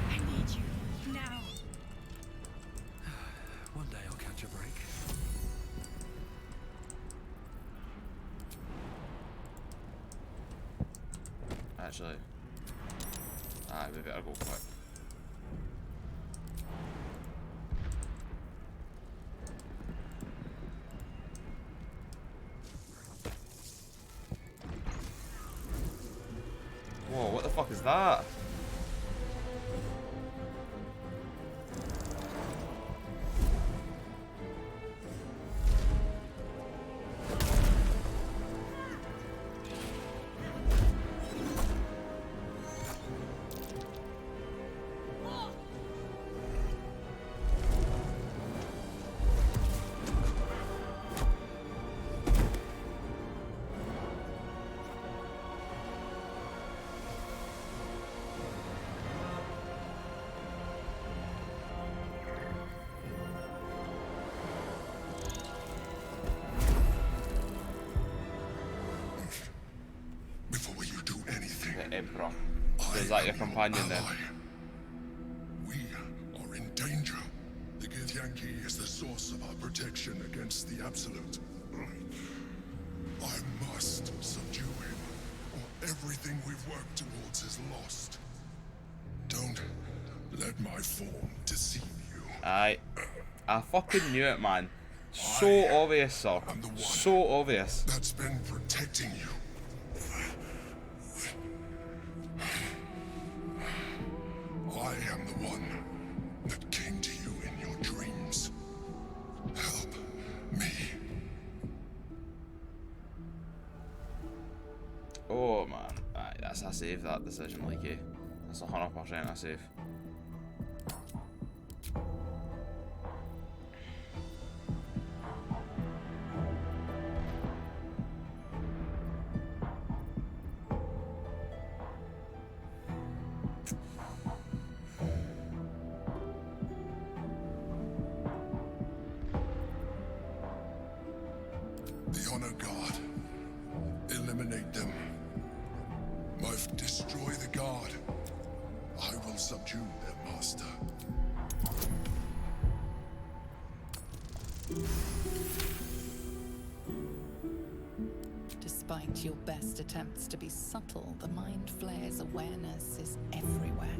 I need you now. One day I'll catch a break. Actually, we better go quick. Whoa, what the fuck is that? Emperor. So is that your companion then? We are in danger. The Githyanki is the source of our protection against the Absolute. I must subdue him, or everything we've worked towards is lost. Don't let my form deceive you. I fucking knew it, man. So obvious, sir. So obvious. That's been protecting you. I am the one that came to you in your dreams. Help me. Oh man, aye, that's a save, that decision, like, eh? That's 100% a save. The Honor Guard. Eliminate them. Destroy the Guard. I will subdue their master. Despite your best attempts to be subtle, the Mind Flayer's awareness is everywhere.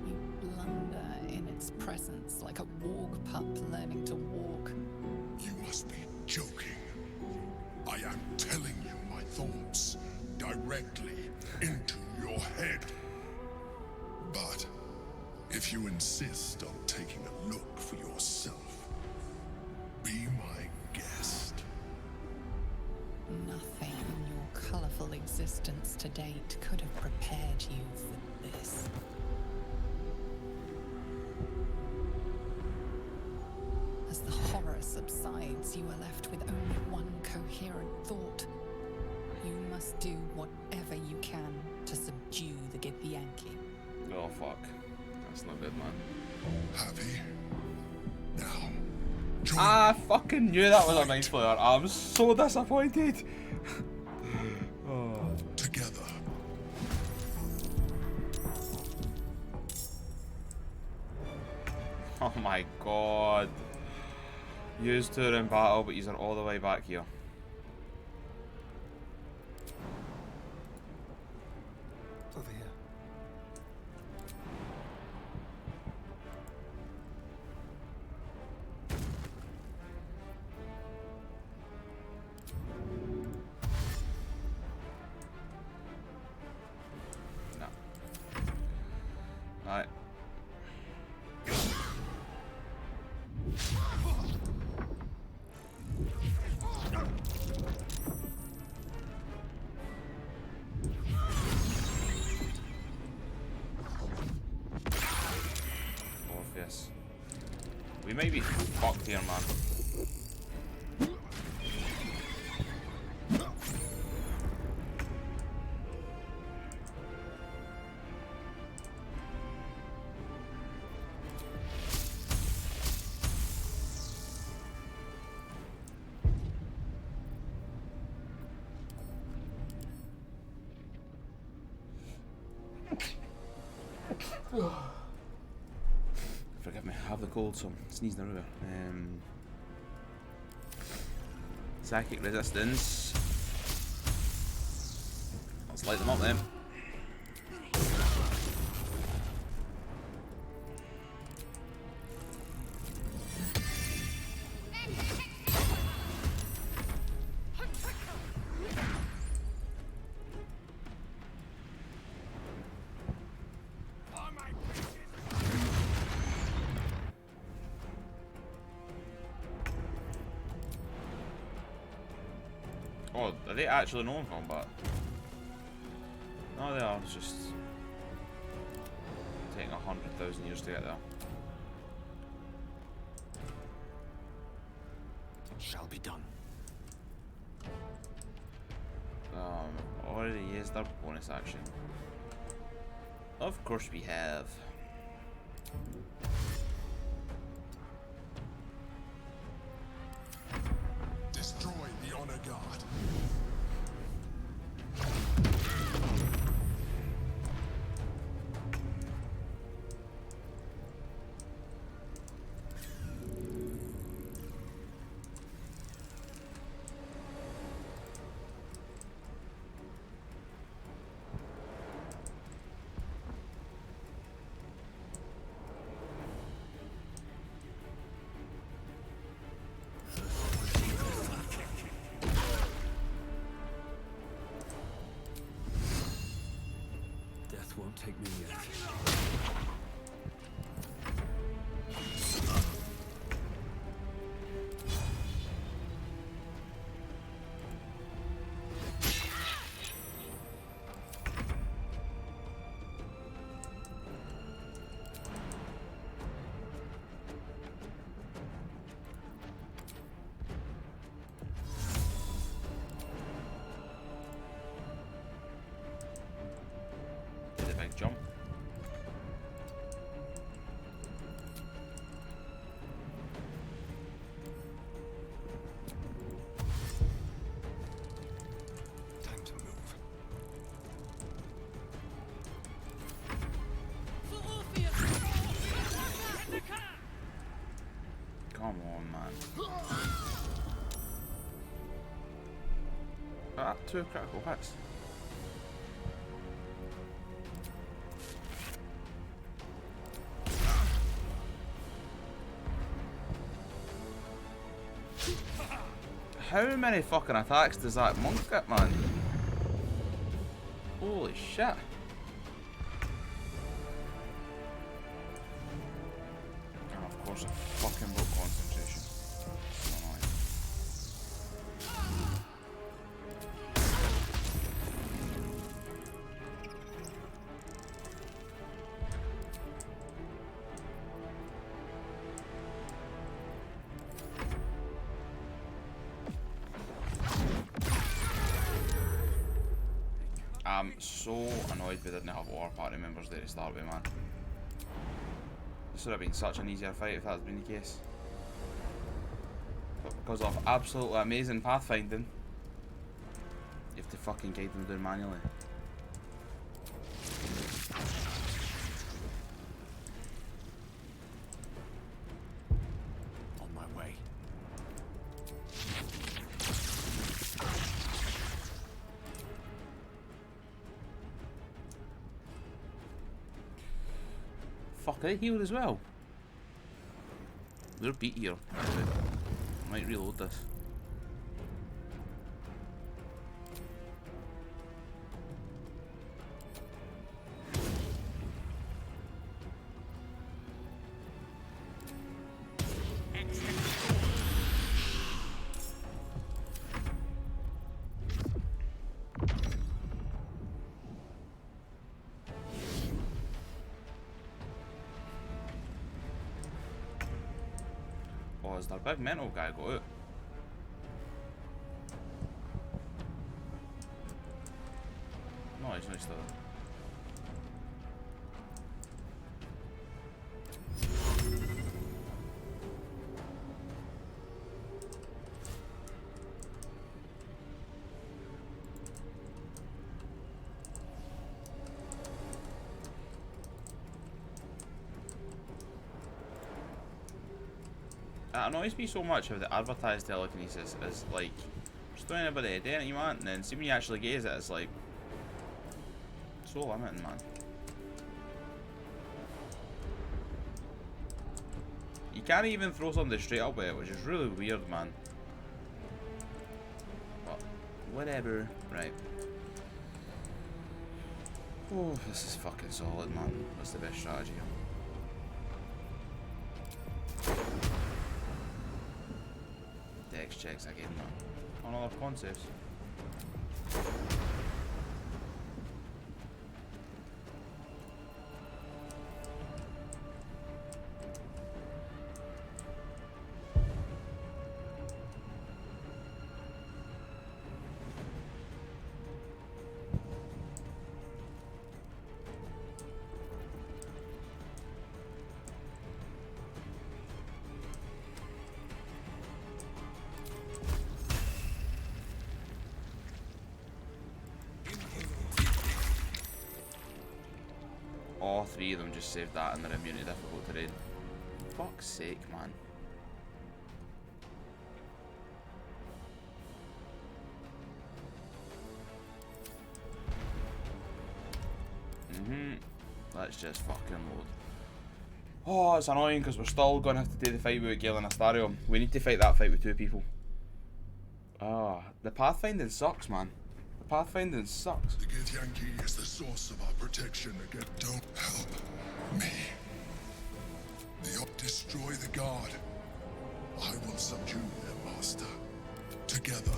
You blunder in its presence like a warg pup learning to walk. You must be joking. I am telling you my thoughts directly into your head. But if you insist on taking a look for yourself, be my guest. Nothing in your colorful existence to date could have prepared you for this. As the horror subsides, you are left with only one coherent thought. You must do whatever you can to subdue the Githyanki. Oh fuck. That's not good, man. Happy? Now. I fucking knew that was a Mind Flayer. I'm so disappointed. Oh. Together. Oh my god. Yous two are in battle, but yous are all the way back here. Over here. No. Right. Obvious. We may be fucked here, man. Forgive me, I have the cold, so I'm sneezing everywhere. Psychic resistance. Let's light them up then. Are they actually known combat? No, they are. It's just taking 100,000 years to get there. Shall be done. Already used our bonus action. Of course we have. Destroy the Honor Guard. Death won't take me yet. Did a big jump. Time to move. Come on, man. Ah, 2 critical hits. How many fucking attacks does that monk get, man? Holy shit. And of course, I fucking broke concentration. So annoying. I'm so annoyed we didn't have all our party members there to start with, man. This would have been such an easier fight if that had been the case. But because of absolutely amazing pathfinding, you have to fucking guide them down manually. On my way. Fuck, they healed as well. They're beat here. Might reload this. Oh, is that big mental guy got out? No, he's not still there. It annoys me so much how the advertised telekinesis is like, just doing it by the identity you want, and then see when you actually gaze it, it's like, so limiting, man. You can't even throw something straight up with it, which is really weird, man. But, whatever. Right. Oh, this is fucking solid, man. That's the best strategy. Dex checks again, man. On all our con saves. All three of them just saved that and they're immune to difficult terrain. Fuck's sake, man. Let's just fucking load. Oh, it's annoying because we're still going to have to do the fight with Gale and Astarion. We need to fight that fight with 2 people. Ah, the pathfinding sucks, man. The pathfinding sucks. The Githyanki is the source of our protection against. Don't help me. They'll destroy the guard. I will subdue their master. Together.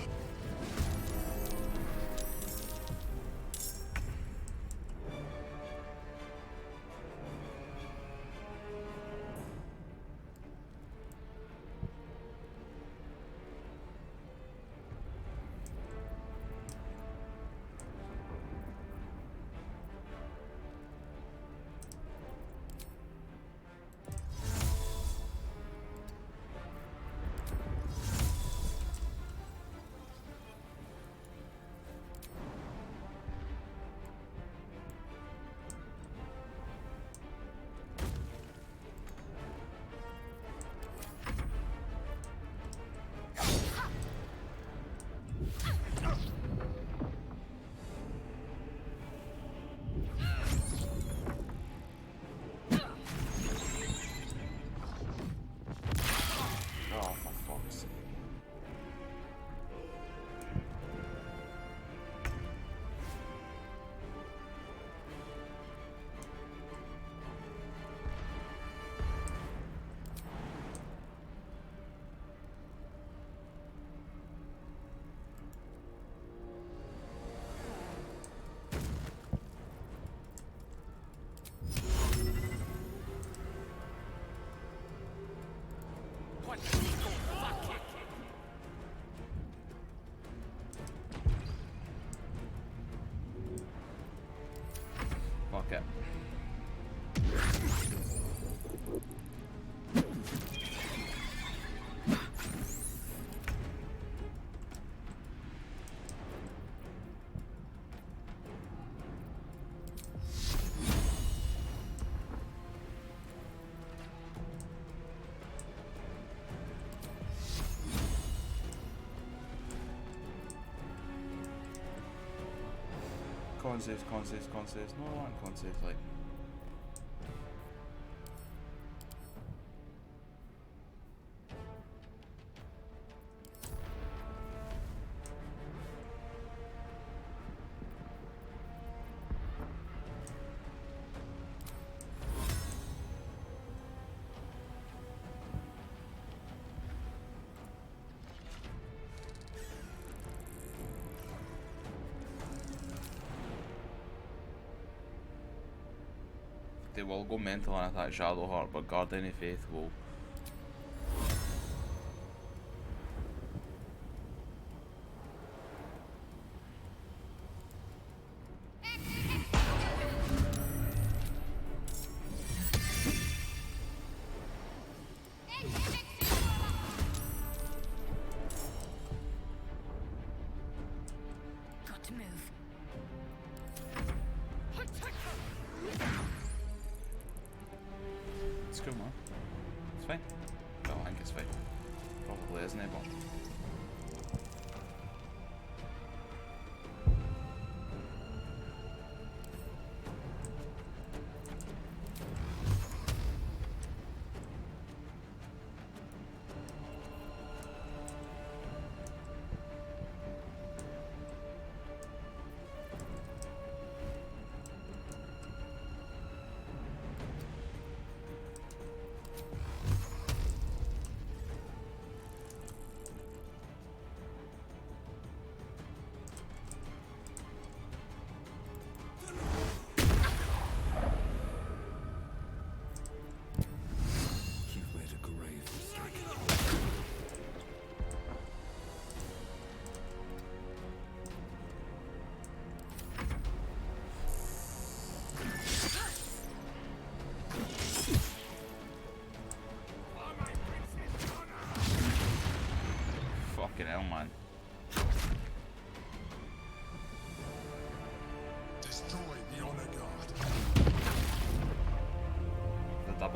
Fuck it. Con saves. No, I want con saves, like. They will go mental and attack Shadowheart, but Guardian of Faith will. Got to move. It's cool, man. It's fine. Well, I think it's fine. Probably isn't it, but.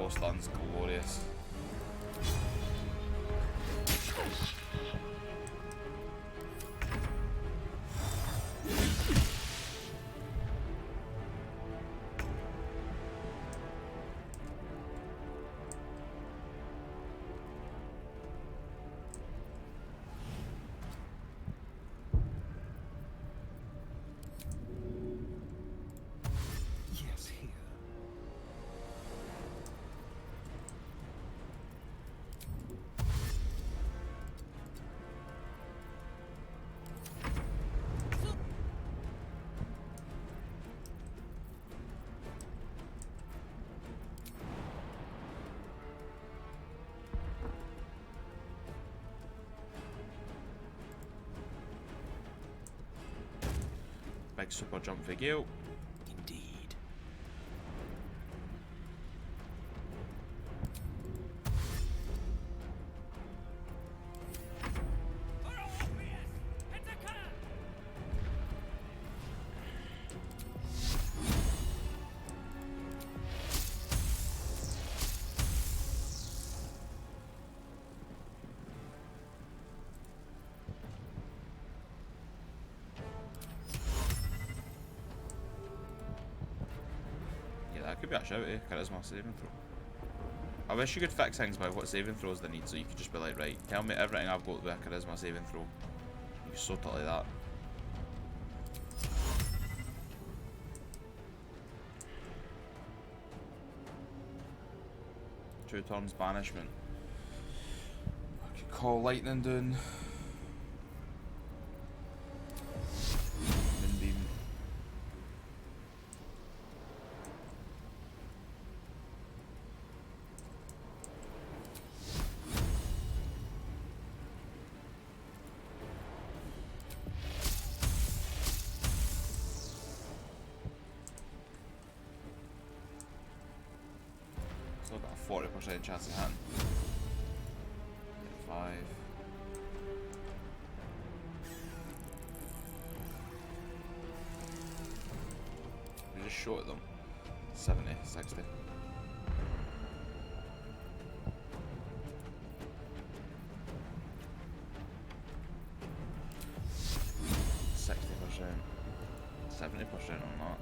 throw stun's glorious. Yes, here. Big super jump for Gale. Indeed. Yeah, that could be a shout, eh? Charisma saving throw. I wish you could fix things by what saving throws they need, so you could just be like, right, tell me everything I've got with a charisma saving throw. You could sort it like that. Two turns banishment. I could call lightning down. Moonbeam. Still got a 40% chance of hitting. 5. We just shot them. 70, 60. %, 70% on that.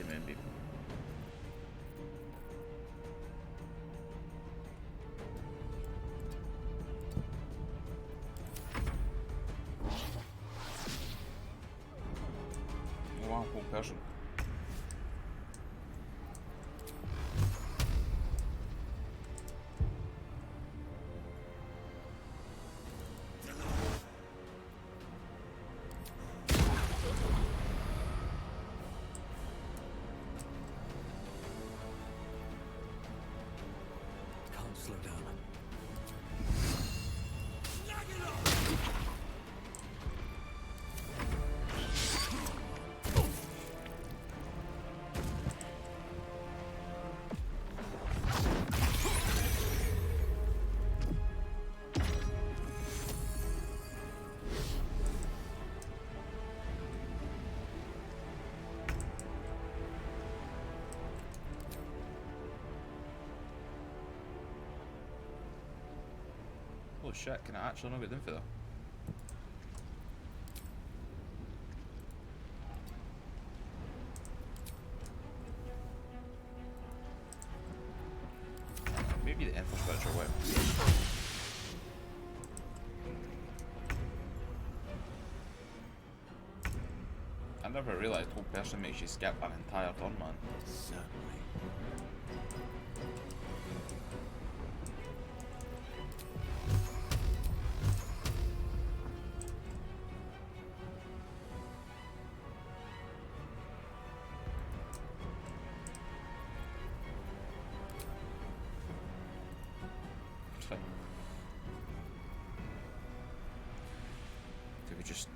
Maybe. Wow, whole person. Can't slow down. Oh shit, can I actually not get them for that? Maybe the infrastructure will. I never realised whole person makes you skip an entire turn, man. Certainly. Do we just...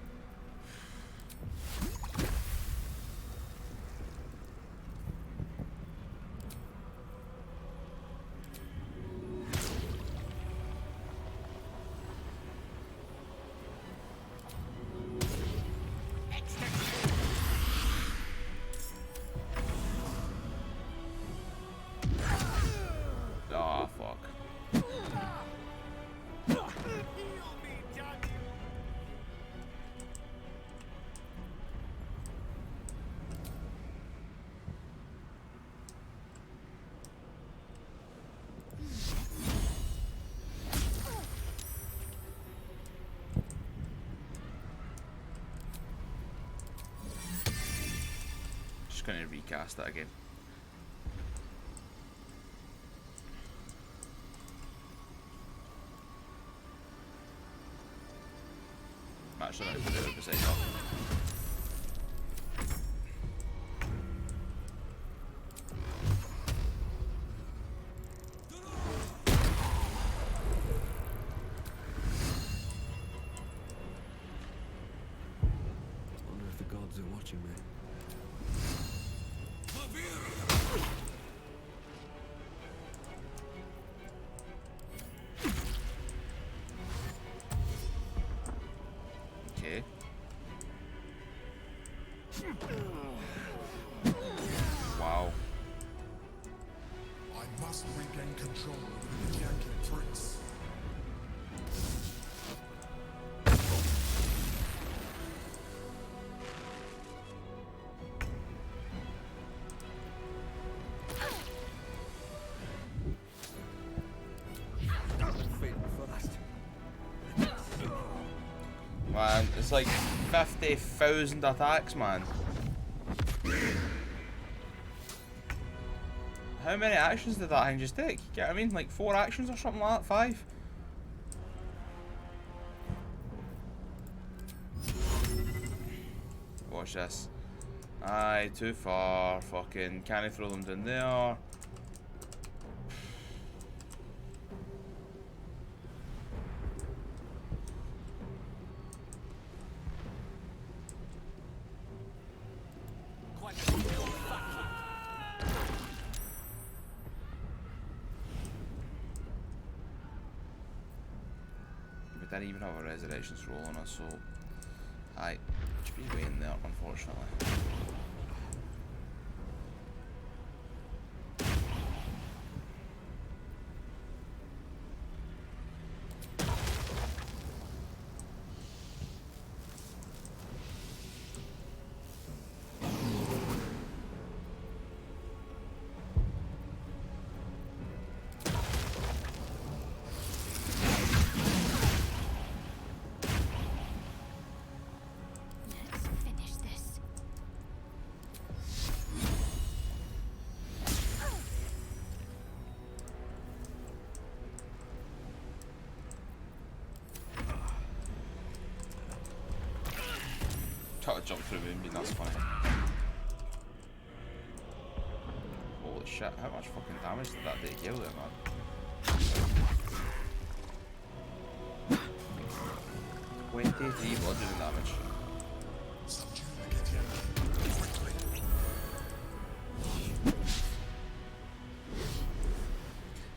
just going to recast that again. I'm actually going to put it beside up. Wonder if the gods are watching me. Okay. Wow. I must regain control over the Yankee prince. Man, it's like 50,000 attacks, man. How many actions did that thing just take? You get what I mean? Like 4 actions or something like that? 5? Watch this. Aye, too far. Fucking, can I throw them down there? We didn't even have a resurrection scroll on us, so aye, should be waiting there, unfortunately. Try to jump through the moonbeam, that's funny. Holy shit, how much fucking damage did that do kill there, man? 23 bludgeoning damage.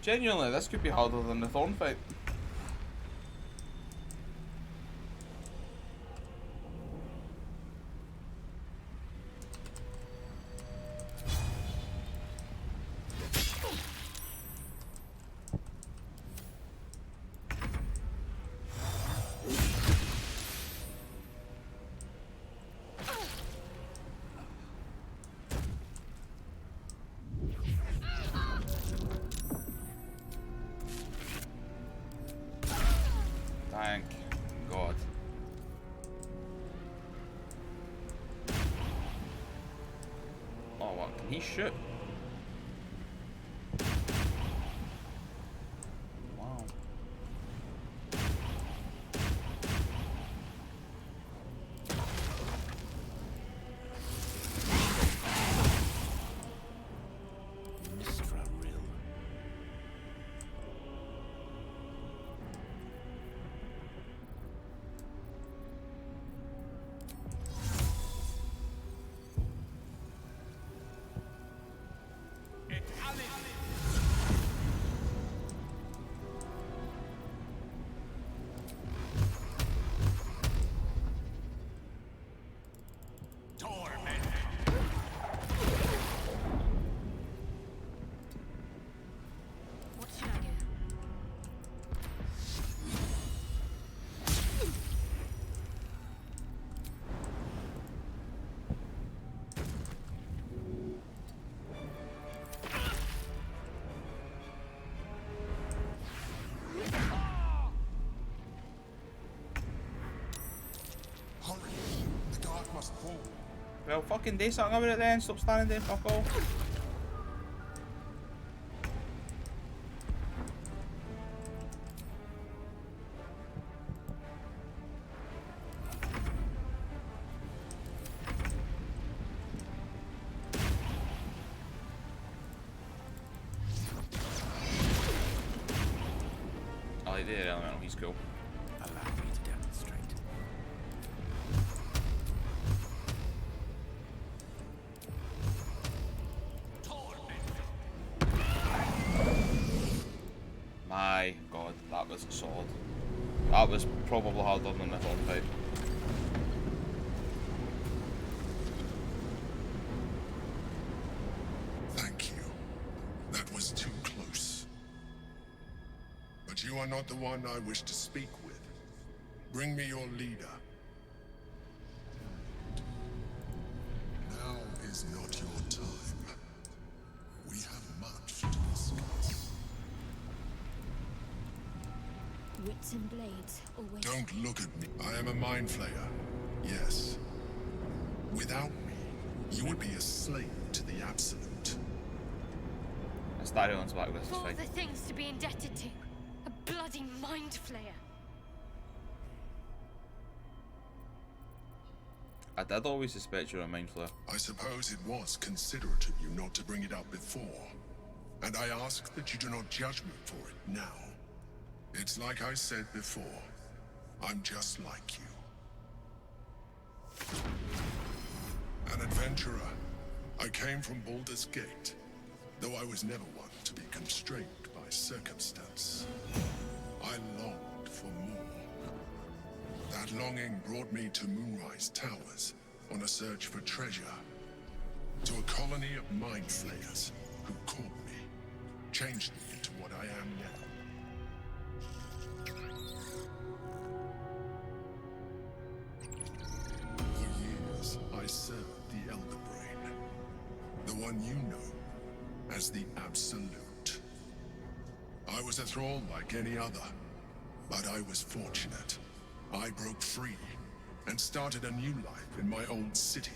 Genuinely, this could be harder than the Thorn fight. Thank God. Oh, what? Can he shoot? Wow. Hurry! The guard must fall. Well, fucking do something about it then. Stop standing there, fuck off. Oh, he did elemental. He's cool. Allow me to demonstrate. My god, that was solid. That was probably harder than I thought about. Thank you. That was too close. But you are not the one I wish to speak with. Bring me your leader. Now is not your time. We have much to discuss. Wits and blades always. Don't look at me. I am a mind flayer. Yes. Without me, you would be a slave to the Absolute. Astarion's back with this For fight. the things to be indebted to. A bloody mind flayer. I did always suspect you were a mind flayer. I suppose it was considerate of you not to bring it up before. And I ask that you do not judge me for it now. It's like I said before. I'm just like you. An adventurer. I came from Baldur's Gate, though I was never one to be constrained by circumstance. I longed for more. That longing brought me to Moonrise Towers on a search for treasure. To a colony of mind flayers who caught me, changed me into what I am now. For years, I served the Elderbrain, the one you know as the Absolute. I was a thrall like any other, but I was fortunate. I broke free and started a new life in my old city.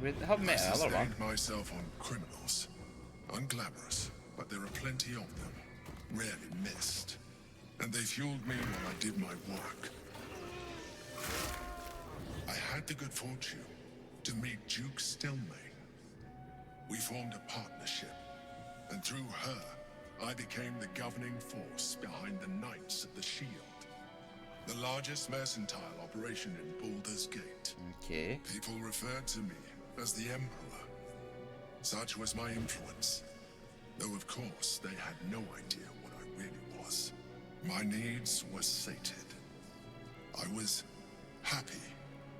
We have met I another one. sustained myself on criminals. Unglamorous, but there are plenty of them. Rarely missed. And they fueled me while I did my work. I had the good fortune to meet Duke Stelmane. We formed a partnership, and through her, I became the governing force behind the Knights of the Shield. The largest mercantile operation in Baldur's Gate. Okay. People referred to me as the Emperor. Such was my influence. Though of course they had no idea what I really was. My needs were sated. I was happy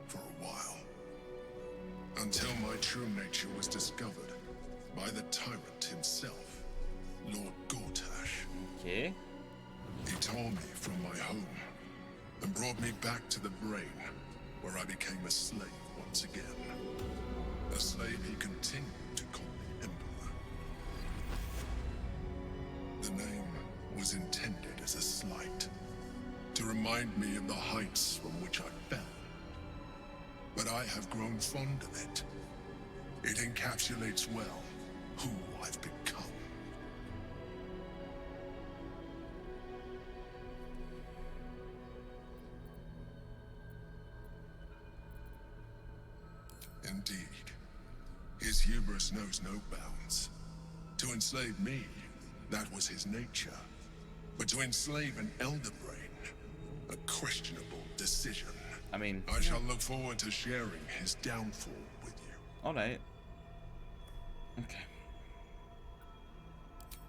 for a while. Until my true nature was discovered by the tyrant himself, Lord Gortash. Okay. He tore me from my home and brought me back to the Brain, where I became a slave once again. A slave he continued to call me Emperor. The name was intended as a slight, to remind me of the heights from which I fell. But I have grown fond of it. It encapsulates well who I've become. Indeed. His hubris knows no bounds. To enslave me, that was his nature. But to enslave an Elderbrain, a questionable decision. I mean... I shall look forward to sharing his downfall with you. Alright. Okay.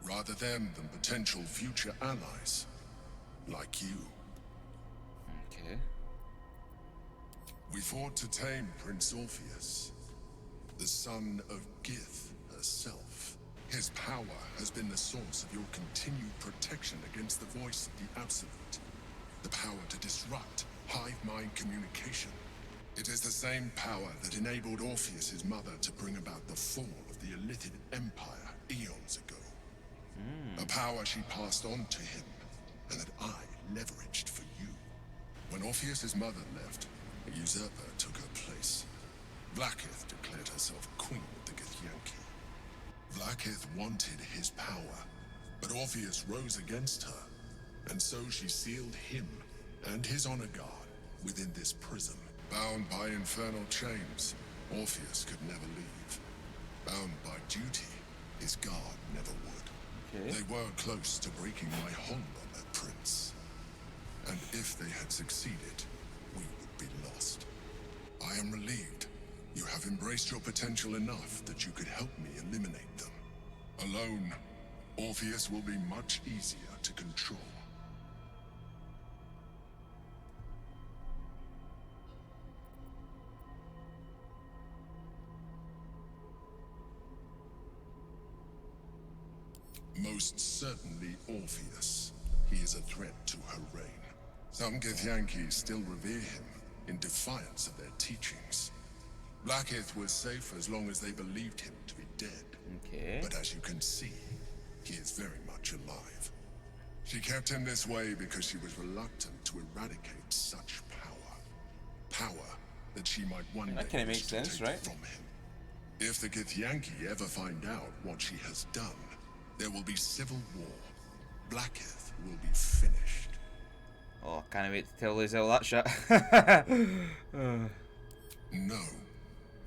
Rather them than potential future allies, like you. Okay. We fought to tame Prince Orpheus, the son of Gith herself. His power has been the source of your continued protection against the voice of the Absolute. The power to disrupt hive mind communication. It is the same power that enabled Orpheus's mother to bring about the fall of the Illithid Empire eons ago. A power she passed on to him, and that I leveraged for you. When Orpheus's mother left, a usurper took her place. Vlaakith declared herself queen of the Githyanki. Vlaakith wanted his power, but Orpheus rose against her, and so she sealed him and his honor guard within this prison. Bound by infernal chains, Orpheus could never leave. Bound by duty, his guard never would. Okay. They were close to breaking my hold on that prince. And if they had succeeded, we would be lost. I am relieved. You have embraced your potential enough that you could help me eliminate them. Alone, Orpheus will be much easier to control. Most certainly Orpheus. He is a threat to her reign. Some Githyanki still revere him in defiance of their teachings. Vlaakith was safe as long as they believed him to be dead. Okay. But as you can see, he is very much alive. She kept him this way because she was reluctant to eradicate such power. Power that she might one day that kind of makes wish to sense, take right? from him. If the Githyanki ever find out what she has done, there will be civil war. Vlaakith will be finished. Oh, I can't wait to tell Liz all that shit. No.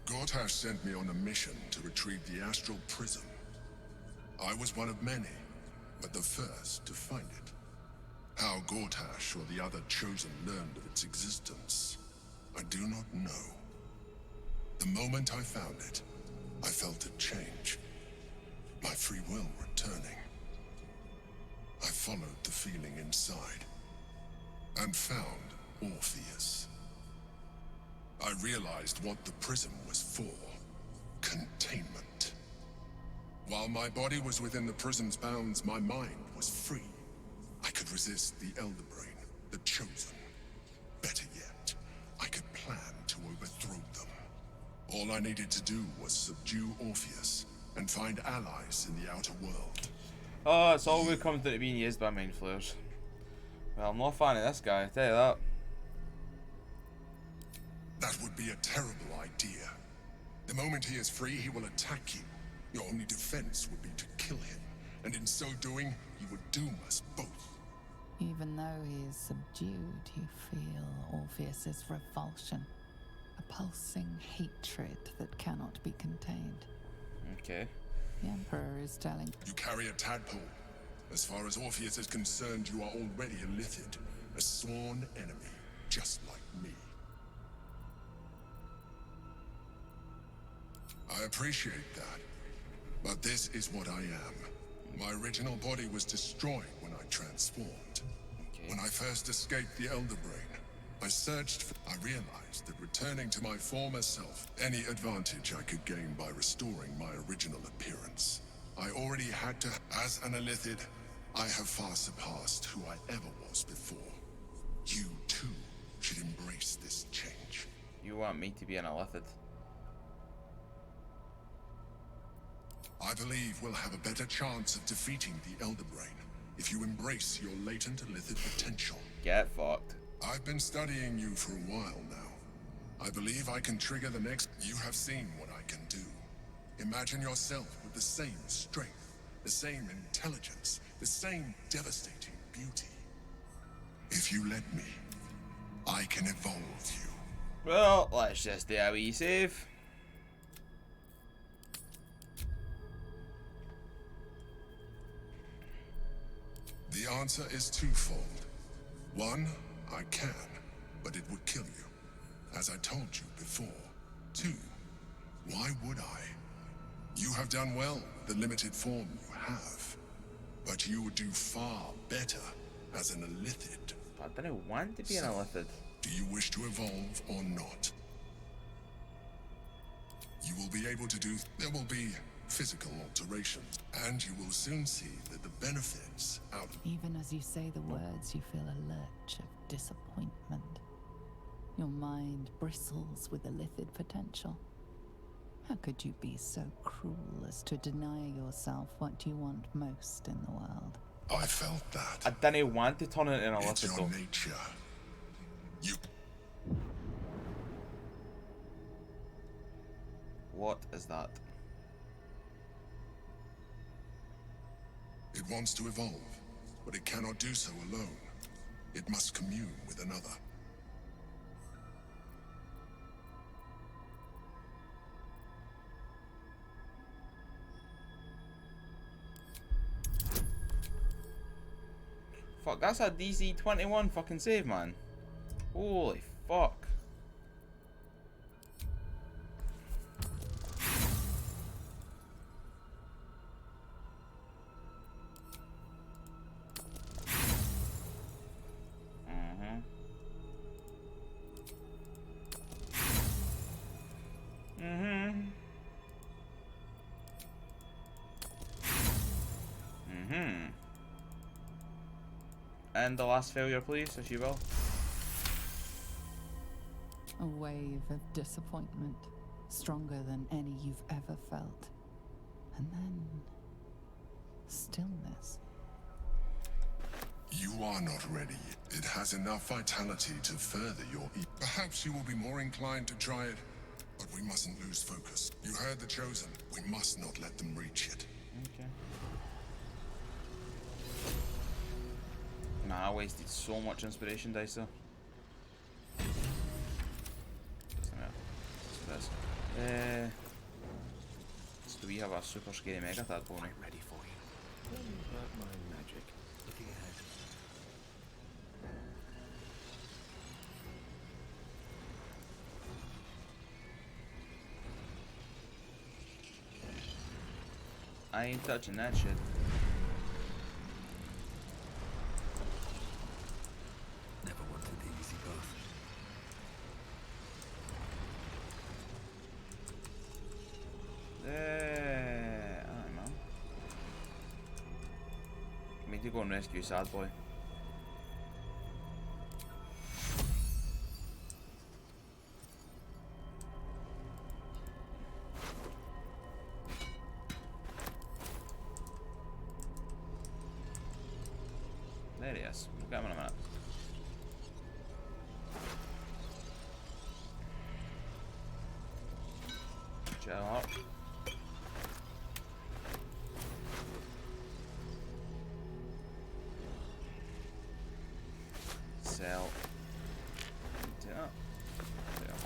Gortash sent me on a mission to retrieve the astral prism. I was one of many, but the first to find it. How Gortash or the other chosen learned of its existence, I do not know. The moment I found it, I felt a change. My free will returning. I followed the feeling inside and found Orpheus. I realized what the prism was for. Containment. While my body was within the prism's bounds, my mind was free. I could resist the Elderbrain, the Chosen. Better yet, I could plan to overthrow them. All I needed to do was subdue Orpheus and find allies in the outer world. Oh, it's all we come to being used by mind flayers. Well, I'm not a fan of this guy, I tell you that. That would be a terrible idea. The moment he is free, he will attack you. Your only defense would be to kill him, and in so doing, he would doom us both. Even though he is subdued, you feel Orpheus's revulsion. A pulsing hatred that cannot be contained. Okay. The Emperor is telling... You carry a tadpole. As far as Orpheus is concerned, you are already a Lithid, a sworn enemy, just like me. I appreciate that, but this is what I am. My original body was destroyed when I transformed. Okay. When I first escaped the Elderbrain, I searched for... I realized that returning to my former self, any advantage I could gain by restoring my original appearance. I already had to... As an Elithid, I have far surpassed who I ever was before. You, too, should embrace this change. You want me to be an Elithid? I believe we'll have a better chance of defeating the Elderbrain if you embrace your latent Elithid potential. Get fucked. I've been studying you for a while now. I believe I can trigger the next... You have seen what I can do. Imagine yourself with the same strength, the same intelligence, the same devastating beauty. If you let me, I can evolve you. Well, let's just do a wee save. The answer is twofold. One, I can, but it would kill you, as I told you before. Two, why would I? You have done well with the limited form you have, but you would do far better as an Elithid. I don't want to be an Elithid. Do you wish to evolve or not? You will be able to do... There will be physical alterations, and you will soon see that the benefits out... Even as you say the words, you feel a lurch of disappointment. Your mind bristles with Elithid potential. How could you be so cruel as to deny yourself what you want most in the world? I felt that. I didn't want to turn it in a It's Elithid your though. nature. You... What is that? It wants to evolve, but it cannot do so alone. It must commune with another. Fuck, that's a DC 21 fucking save, man. Holy fuck. And the last failure, please, if you will. A wave of disappointment, stronger than any you've ever felt. And then stillness. You are not ready. It has enough vitality to further your Perhaps you will be more inclined to try it, but we mustn't lose focus. You heard the Chosen. We must not let them reach it. Okay. Man, I wasted so much inspiration dice though. Doesn't matter. That's what it is. So do we have a super scary Megathad pony? Ready for you. About my magic. Looking ahead. I ain't touching that shit. Never wanted the easy path. I don't know. I need to go and rescue Sad Boy. There he is. We'll get him in a minute. Chill out. Sell.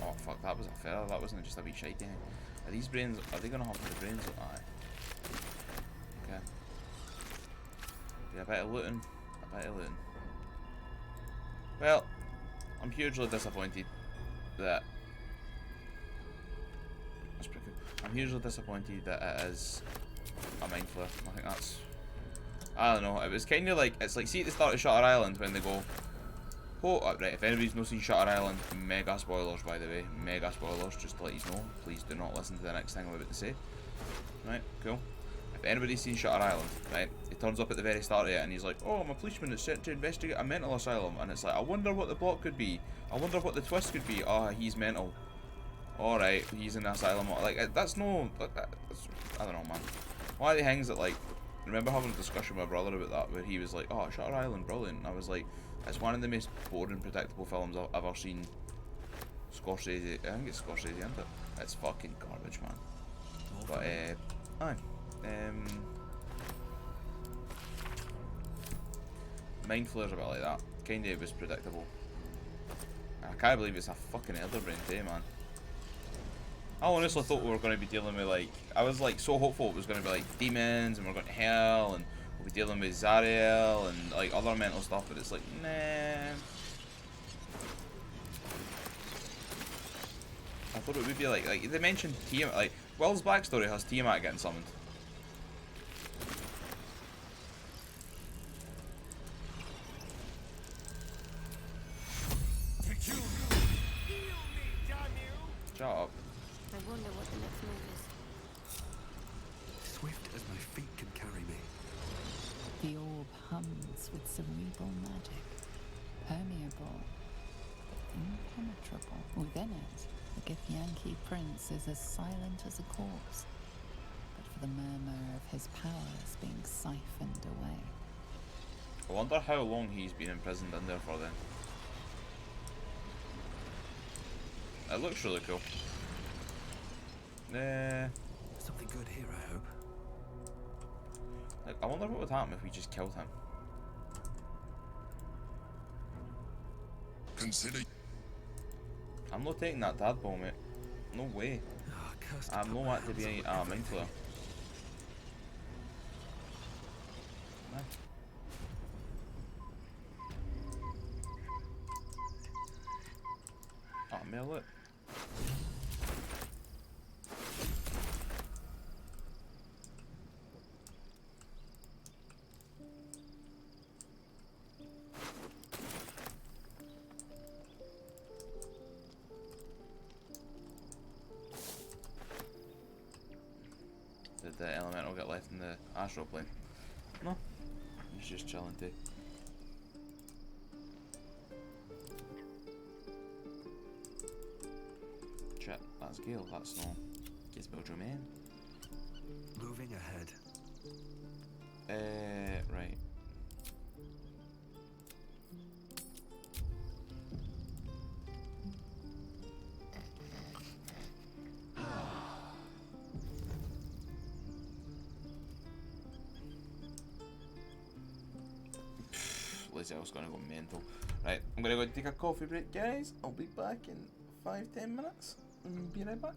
Oh fuck, that was a fail. That wasn't just a wee shite thing. Are these brains, are they gonna have the brains? Aye. Okay. Yeah, a bit of looting. Well, I'm hugely disappointed that that's pretty cool. I'm hugely disappointed that it is a mind flare. I think that's, I don't know. It was kind of like, it's like, see at the start of Shutter Island when they go, oh, right. If anybody's not seen Shutter Island, mega spoilers by the way, mega spoilers. Just to let you know, please do not listen to the next thing I'm about to say. Right, cool. If anybody's seen Shutter Island, right, he turns up at the very start of it and he's like, oh, I'm a policeman that's sent to investigate a mental asylum. And it's like, I wonder what the plot could be. I wonder what the twist could be. Oh, he's mental. Alright, he's in the asylum. Like, that's no... That's, I don't know, man. One of the things that, like... I remember having a discussion with my brother about that, where he was like, oh, Shutter Island, brilliant. And I was like, it's one of the most boring, predictable films I've ever seen. Scorsese... I think it's Scorsese, isn't it? It's fucking garbage, man. But, aye. Mind flares a bit like that. Kinda was predictable. I can't believe it's a fucking Elderbrain day, man. I honestly thought we were going to be dealing with, like, I was like so hopeful it was going to be like demons and we're going to hell and we'll be dealing with Zariel and like other mental stuff, but it's like, nah. I thought it would be like they mentioned Tiamat, like Will's backstory has Tiamat getting summoned. Shut up. I wonder what the next move is. Swift as my feet can carry me. The orb hums with cerebral magic, permeable, but impenetrable. Within it, the Githyanki prince is as silent as a corpse, but for the murmur of his powers being siphoned away. I wonder how long he's been imprisoned in there for then. It looks really cool. Something good here, I hope. Like, I wonder what would happen if we just killed him. Consider. I'm not taking that tadpole, mate. No way. I'm not want to be a mind flayer. Nah. Oh, mill it. Did the elemental get left in the astral plane? No. He's just chilling too. Shit, that's Gale, that's no Gizmo-Germain. Moving ahead. Right. Lizelle's gonna go mental. Right, I'm gonna go take a coffee break, guys. I'll be back in 5-10 minutes. Be right back.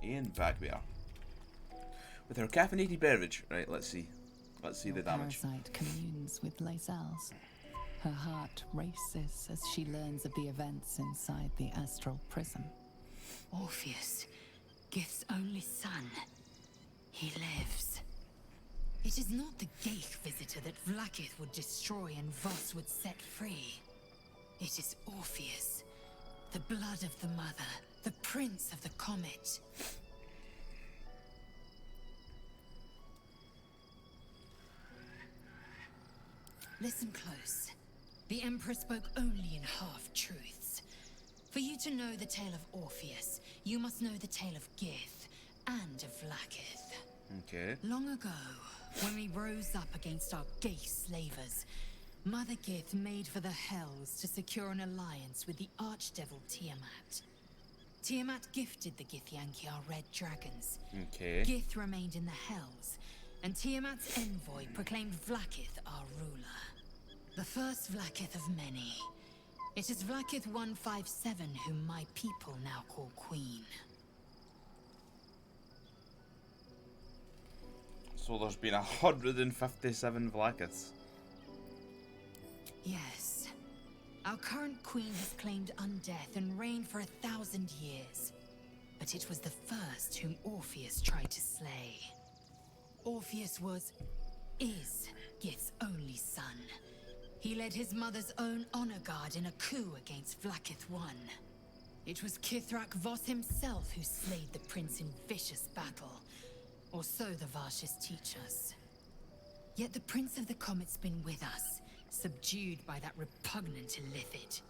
And back we are. With her caffeinated beverage. Right, let's see. Let's see the damage. Parasite communes with Lae'zel's. Her heart races as she learns of the events inside the astral prism. Orpheus, Gith's only son. He lives. It is not the Geich visitor that Vlaakith would destroy and Voss would set free. It is Orpheus, the blood of the mother, the prince of the comet. Listen close. The Emperor spoke only in half-truths. For you to know the tale of Orpheus, you must know the tale of Gith and of Vlaakith. Okay. Long ago, when we rose up against our Geich slavers, Mother Gith made for the Hells to secure an alliance with the Archdevil Tiamat. Tiamat gifted the Githyanki our red dragons. Okay. Gith remained in the Hells, and Tiamat's envoy proclaimed Vlaakith our ruler. The first Vlaakith of many. It is Vlaakith 157 whom my people now call Queen. So there's been 157 Vlaakiths. Yes. Our current queen has claimed undeath and reigned for 1,000 years. But it was the first whom Orpheus tried to slay. Orpheus is Gith's only son. He led his mother's own honor guard in a coup against Vlaakith I. It was Kethric Voss himself who slayed the prince in vicious battle. Or so the Varshis teach us. Yet the Prince of the Comet's been with us, subdued by that repugnant Illithid.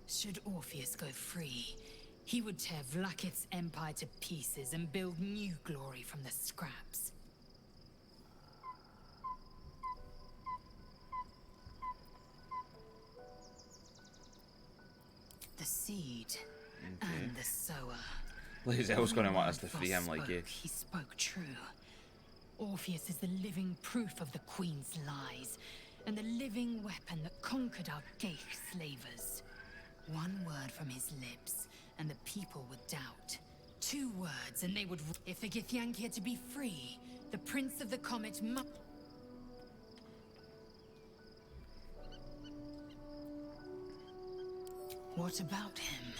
Should Orpheus go free, he would tear Vlaakith's empire to pieces and build new glory from the scraps. The seed and the sower. Lae'zel's gonna want us to free him like you. He spoke true. Orpheus is the living proof of the Queen's lies, and the living weapon that conquered our Geich slavers. One word from his lips, and the people would doubt. 2 words, and they would. If the Githyanki are to be free, the Prince of the Comet must. What about him?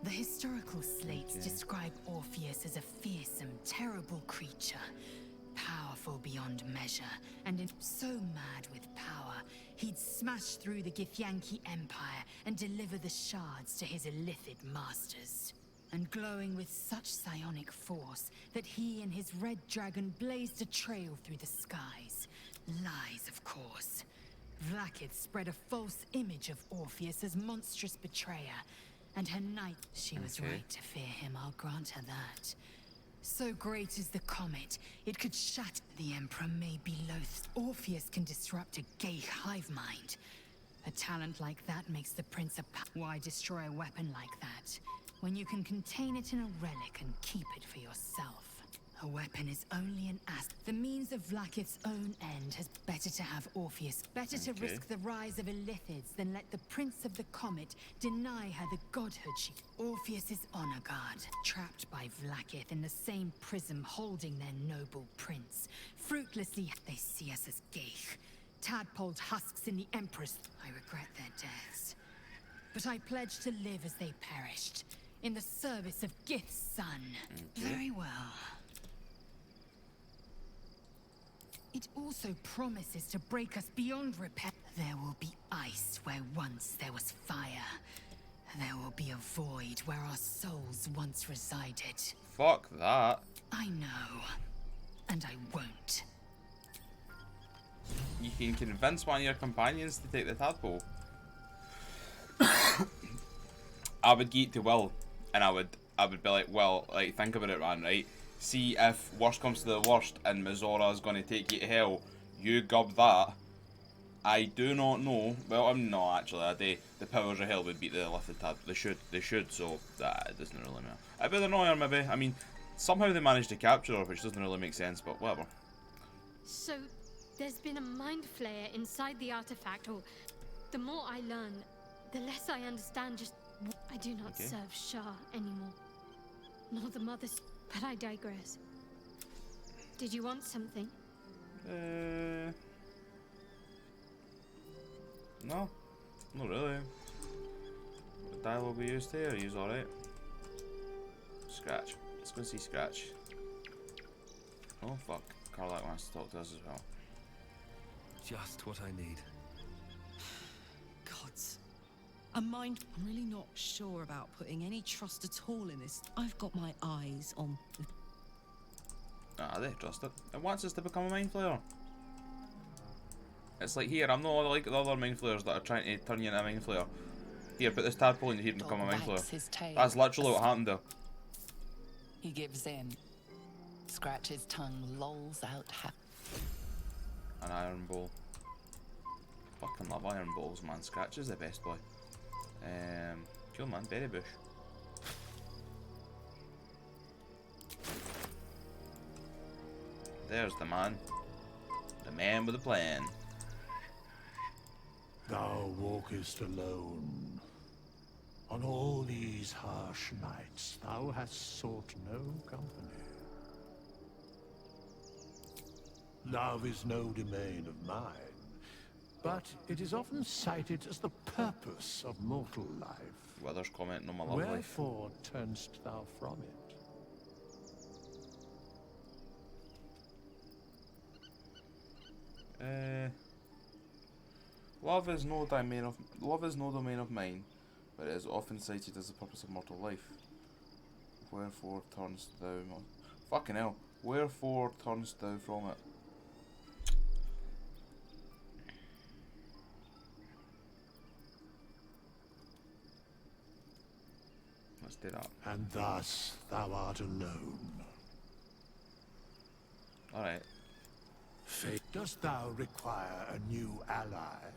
The historical slates describe Orpheus as a fearsome, terrible creature. Powerful beyond measure, and so mad with power, he'd smash through the Githyanki Empire and deliver the shards to his Illithid masters. And glowing with such psionic force that he and his red dragon blazed a trail through the skies. Lies, of course. Vlaakith spread a false image of Orpheus as monstrous betrayer, and her knight, she was right to fear him, I'll grant her that. So great is the comet, it could shatter. The Emperor may be loath. Orpheus can disrupt a Geich hive mind. A talent like that makes the Prince a Why destroy a weapon like that, when you can contain it in a relic and keep it for yourself? A weapon is only an asset. The means of Vlaakith's own end has better to have Orpheus. Better to risk the rise of Illithids than let the Prince of the Comet deny her the godhood she... Orpheus's honor guard, trapped by Vlaakith in the same prism holding their noble prince. Fruitlessly, they see us as Geich. Tadpoled husks in the Emperor's... I regret their deaths. But I pledge to live as they perished, in the service of Gith's son. Very well. It also promises to break us beyond repair. There will be ice where once there was fire. There will be a void where our souls once resided. Fuck that. I know. And I won't. You can convince one of your companions to take the tadpole. I would get to Will, and I would be like, well, like, think about it, man, right? See if worst comes to the worst and Mazora's gonna take you to hell, you gub that. I do not know. Well, I'm not actually. I do. The powers of hell would beat the lifted tab. They should. So that it doesn't really matter. A bit annoying, maybe. I mean, somehow they managed to capture her, which doesn't really make sense. But whatever. So, there's been a mind flayer inside the artifact, or the more I learn, the less I understand just I do not serve Shah anymore. Nor the mothers. But I digress. Did you want something? No, not really. The dialogue we used here, he's alright. Scratch. Let's go see Scratch. Oh fuck, Carlac wants to talk to us as well. Just what I need. Gods. I'm really not sure about putting any trust at all in this. I've got my eyes on... Ah, they trust it. It wants us to become a mind flayer. It's like, here, I'm not like the other mind flayers that are trying to turn you into a mind flayer. Here, put this tadpole in here and become a mind flayer. That's literally what happened there. He gives in. Scratch's tongue lolls out An iron ball. Fucking love iron balls, man. Scratch is the best boy. Cool, man. Berry bush. There's the man. The man with a plan. Thou walkest alone. On all these harsh nights, thou hast sought no company. Love is no domain of mine, but it is often cited as the purpose of mortal life. Weather's commenting on my love life. Wherefore turnst thou from it? Love is no domain of mine, but it is often cited as the purpose of mortal life. Wherefore turnst thou... Fucking hell. Wherefore turnst thou from it? Let's do that. And thus thou art alone. Alright. Fate, dost thou require a new ally?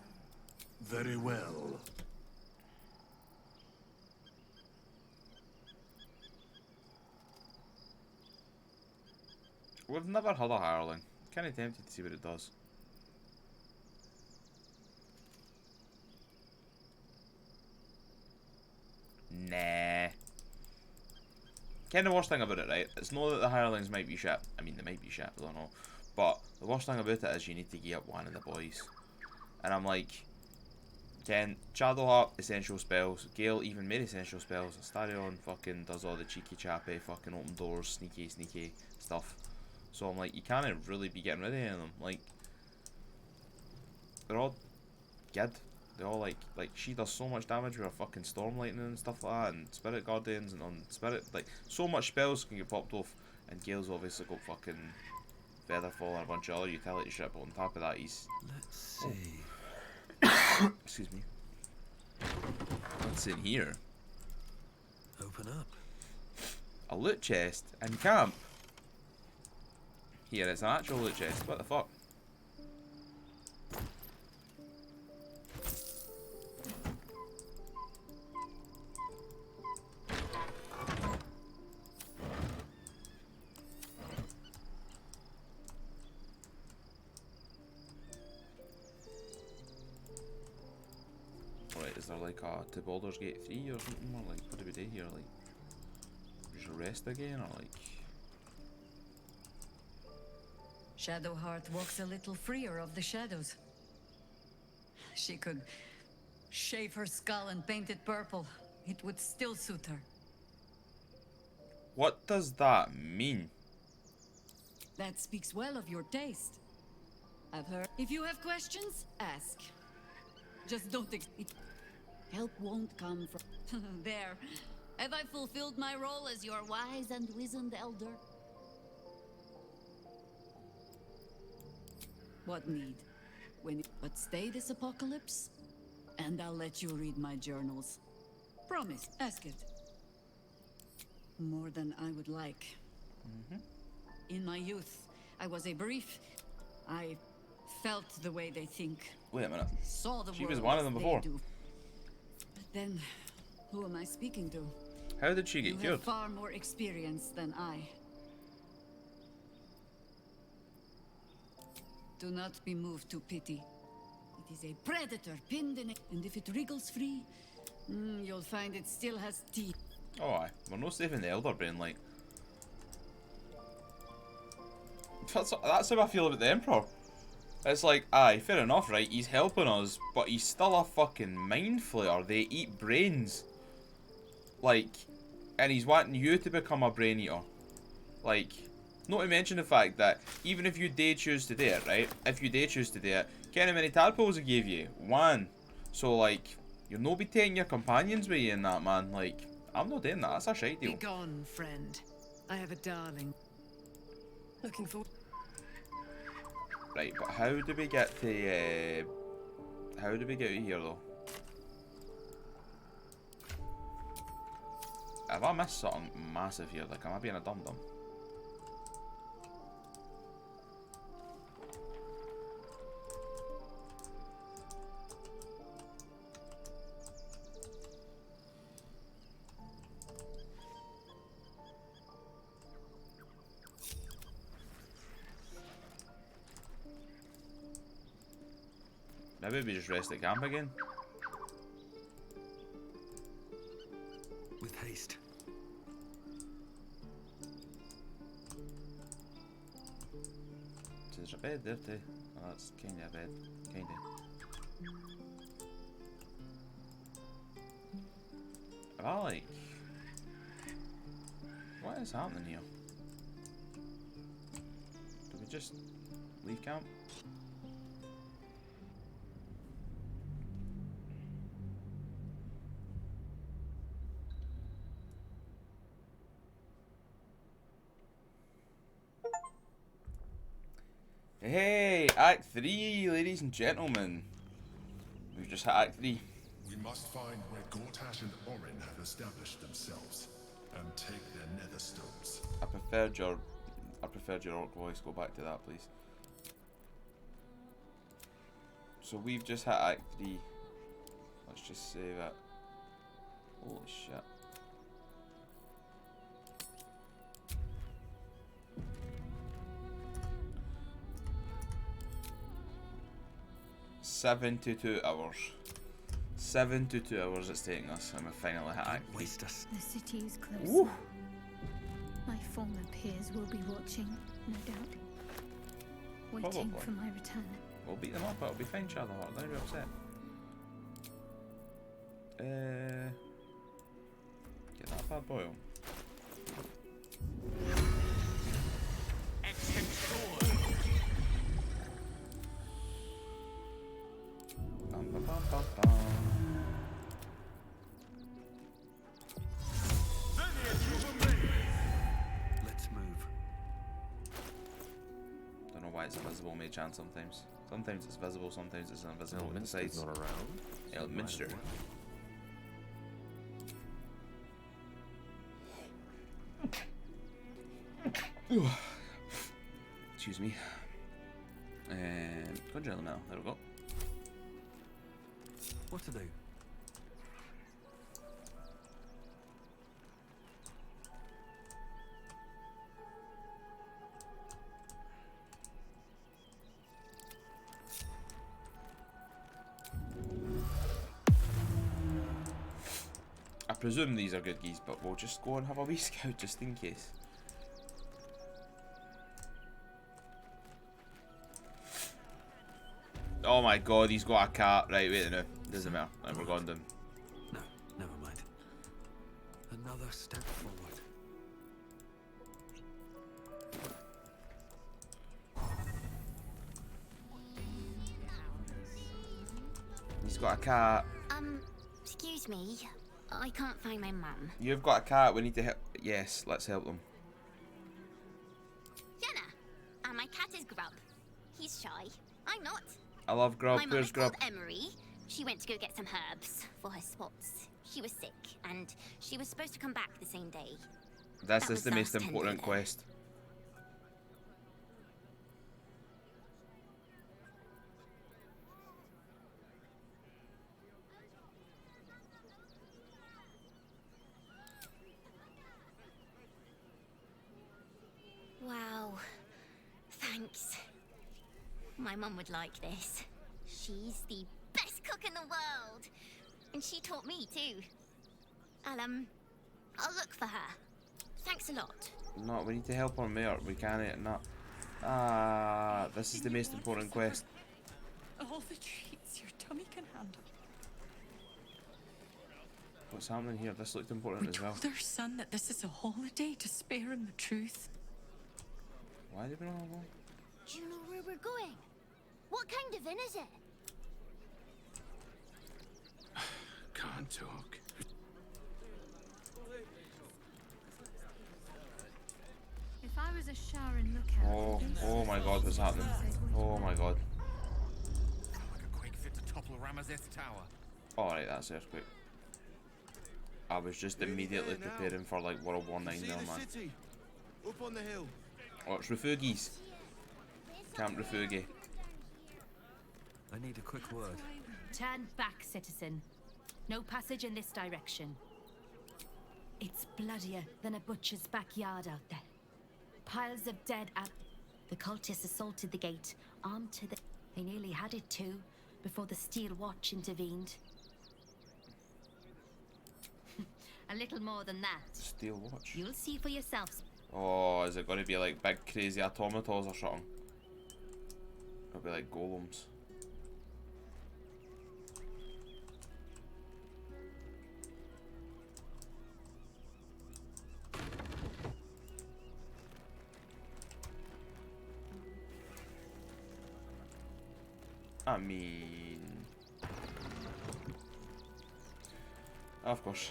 Very well. We've never had a hireling. Kinda tempted to see what it does. Nah. Kinda worst thing about it, right? It's not that the hirelings might be shit. I mean, they might be shit, I don't know. But the worst thing about it is you need to gear up one of the boys. And I'm like, Kent, Shadowheart, essential spells. Gale, even made essential spells. Astarion fucking does all the cheeky chappy, fucking open doors, sneaky stuff. So I'm like, you can't really be getting rid of any of them. Like, they're all good. They all like she does so much damage with her fucking storm lightning and stuff like that, and spirit guardians and on spirit, like so much spells can get popped off. And Gale's obviously got fucking Featherfall and a bunch of other utility shit, but on top of that he's... Let's see. Oh. Excuse me. What's in here? Open up. A loot chest and camp. Here, it's an actual loot chest. What the fuck? Right, is there like a to Baldur's Gate 3 or something? Or like, what do we do here? Like, just rest again, or like... Shadowheart walks a little freer of the shadows. She could shave her skull and paint it purple. It would still suit her. What does that mean? That speaks well of your taste. I've heard. If you have questions, ask. Just don't help won't come from... There. Have I fulfilled my role as your wise and wizened elder? What need? But stay this apocalypse, and I'll let you read my journals. Promise, ask it. More than I would like. In my youth, I was a brief. I felt the way they think. Wait a minute. Saw the She world was one of them as before. they do. But then, who am I speaking to? How did she get You killed? have far more experience than I. Do not be moved to pity. It is a predator pinned in it, and if it wriggles free, You'll find it still has teeth. Oh aye, we're not saving the Elderbrain, like. That's how I feel about the Emperor. It's like, aye, fair enough, right? He's helping us, but he's still a fucking mind flayer. They eat brains. Like, and he's wanting you to become a brain eater. Like, not to mention the fact that even if you did choose to do it, right? If you did choose to do it, how many tadpoles he gave you? 1. So, like, you'll not be taking your companions with you in that, man. Like, I'm not doing that. That's a shite deal. Be gone, friend. I have a darling. Looking forward. Right, but how do we get to, how do we get out of here, though? Have I missed something massive here? Like, am I being a dum-dum? Maybe we just rest at camp again. With haste. Is there a bed there too? Oh, that's kinda a bed. Kinda. Am I like... What is happening here? Do we just leave camp? Hey, Act 3, ladies and gentlemen. We've just hit Act 3. We must find where Gortash and Orin have established themselves and take their nether stones. I preferred your orc voice. Go back to that, please. So we've just hit Act 3. Let's just save it. Holy shit. Seven to 2 hours. 7 to 2 hours it's taking us, and we finally hit Act 3. Waste us. The city is close. Woo. My former peers will be watching, no doubt. Waiting Probably. for my return. We'll beat them up, it'll be fine, Shadowheart. Don't be upset. Get that bad boy on. Bum, bum, bum, bum. Let's move. Don't know why it's invisible mage hand sometimes. Sometimes it's visible, sometimes it's invisible. Elminster's not around. Elminster. Excuse me. Conjure now. There we go. What to do? I presume these are good geese, but we'll just go and have a wee scout just in case. Oh my god, he's got a cat. Right, wait a minute. Doesn't matter. Right, we're going down. No, never mind. Another step forward. He's got a cat. Excuse me. I can't find my mum. You've got a cat. We need to help. Yes, let's help them. Jenna! And my cat is Grub. He's shy. I'm not. I love Grub. My mum Where's is Grub? called Emery. She went to go get some herbs for her spots. She was sick, and she was supposed to come back the same day. This That is was the most last important Tender. quest. Wow. Thanks. My mum would like this. She's the best cook in the world. And she taught me too. I'll look for her. Thanks a lot. No, we need to help our mayor. We can't. No. This is the most important quest. All the treats your tummy can handle. What's happening here? This looked important as well. Their son that this is a holiday to spare him the truth. Why did we not go? Do you know where we're going? What kind of inn is it? Can't talk. If I was a Sharon lookout. Oh my god, what's happening? Oh my god. Like a quake fit to topple Ramazeth's tower. Alright, that's earthquake. I was just immediately preparing for like World War 9 there, man. Up on the hill. Oh, it's refugees. Camp Refugi. I need a quick word. Turn back, citizen. No passage in this direction. It's bloodier than a butcher's backyard out there. Piles of dead The cultists assaulted the gate, armed to the... They nearly had it too, before the Steel Watch intervened. A little more than that. Steel Watch? You'll see for yourselves. Oh, is it going to be like big crazy automatons or something? It'll be like golems. I mean... Of course.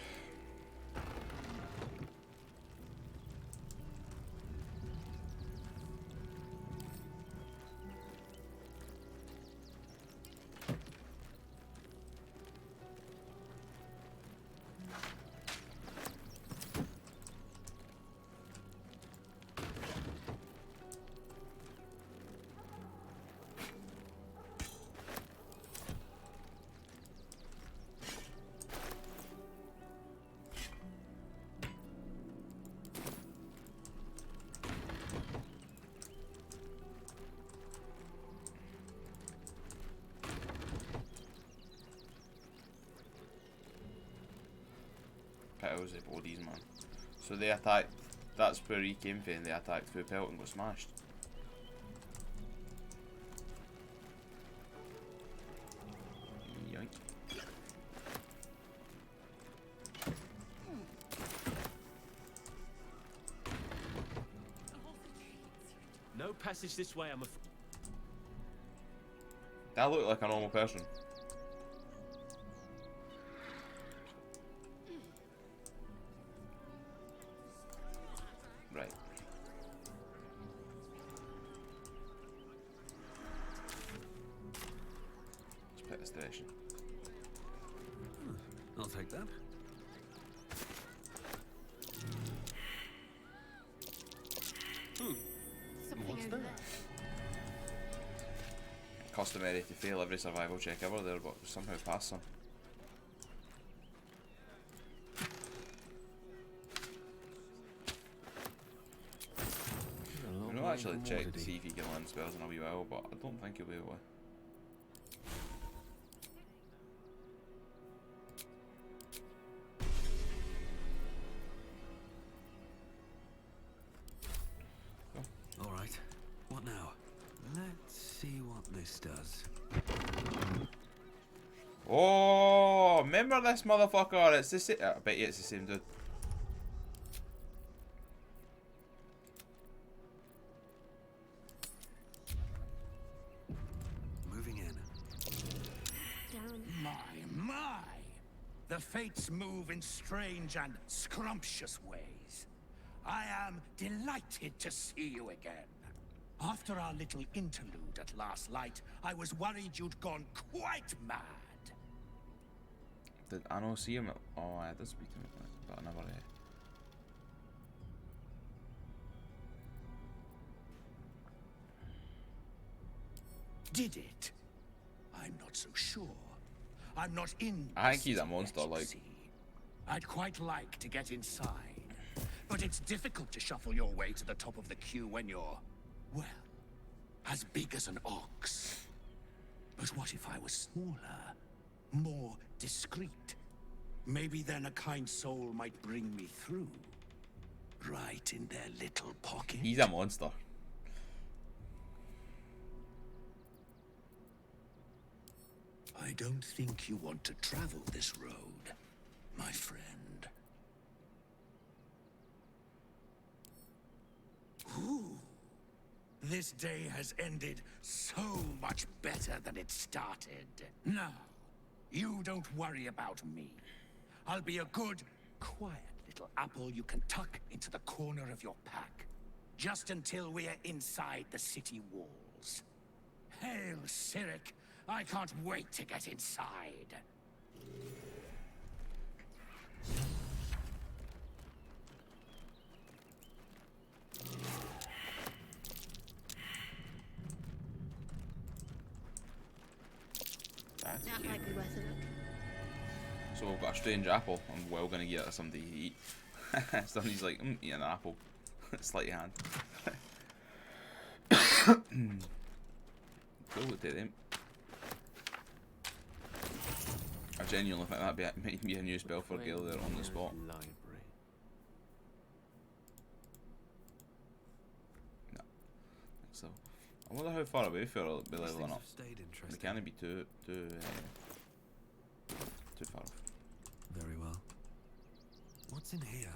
Petals of bodies, man. So they attacked, that's where he came from, and they attacked through Pelt and got smashed. Yoink. No passage this way, I'm afraid. That looked like a normal person. Right. Let's pick this direction. I'll take that. Something over there. Customary to fail every survival check ever there, but somehow pass some. We'll not actually check to see if he can land spells in a wee while, but I don't think he'll be able to. All right. What now? Let's see what this does. Oh, remember this motherfucker? It's the same. I bet you it's the same dude. Moving in. My! The fates move in strange and scrumptious ways. I am delighted to see you again. After our little interlude at last light, I was worried you'd gone quite mad. Did I not see him? Oh, I did speak to him, but I never. Did it? I'm not so sure. I'm not in. I think he's a monster, like. I'd quite like to get inside, but it's difficult to shuffle your way to the top of the queue when you're, well, as big as an ox. But what if I was smaller, more discreet. Maybe then a kind soul might bring me through. Right in their little pocket. He's a monster. I don't think you want to travel this road, my friend. Ooh. This day has ended so much better than it started. Now, you don't worry about me. I'll be a good, quiet little apple you can tuck into the corner of your pack. Just until we are inside the city walls. Hail, Cyric! I can't wait to get inside. That might be worth a look. So we've got a strange apple. I'm well gonna get it to somebody to eat. Somebody's like, eat an apple. Sleight of hand. Cool, we'll take them. I genuinely think that might be a new spell for Gale there on the spot. No. So, I wonder how far away we'll be leveling up. We can't be too far off. Very well. What's in here?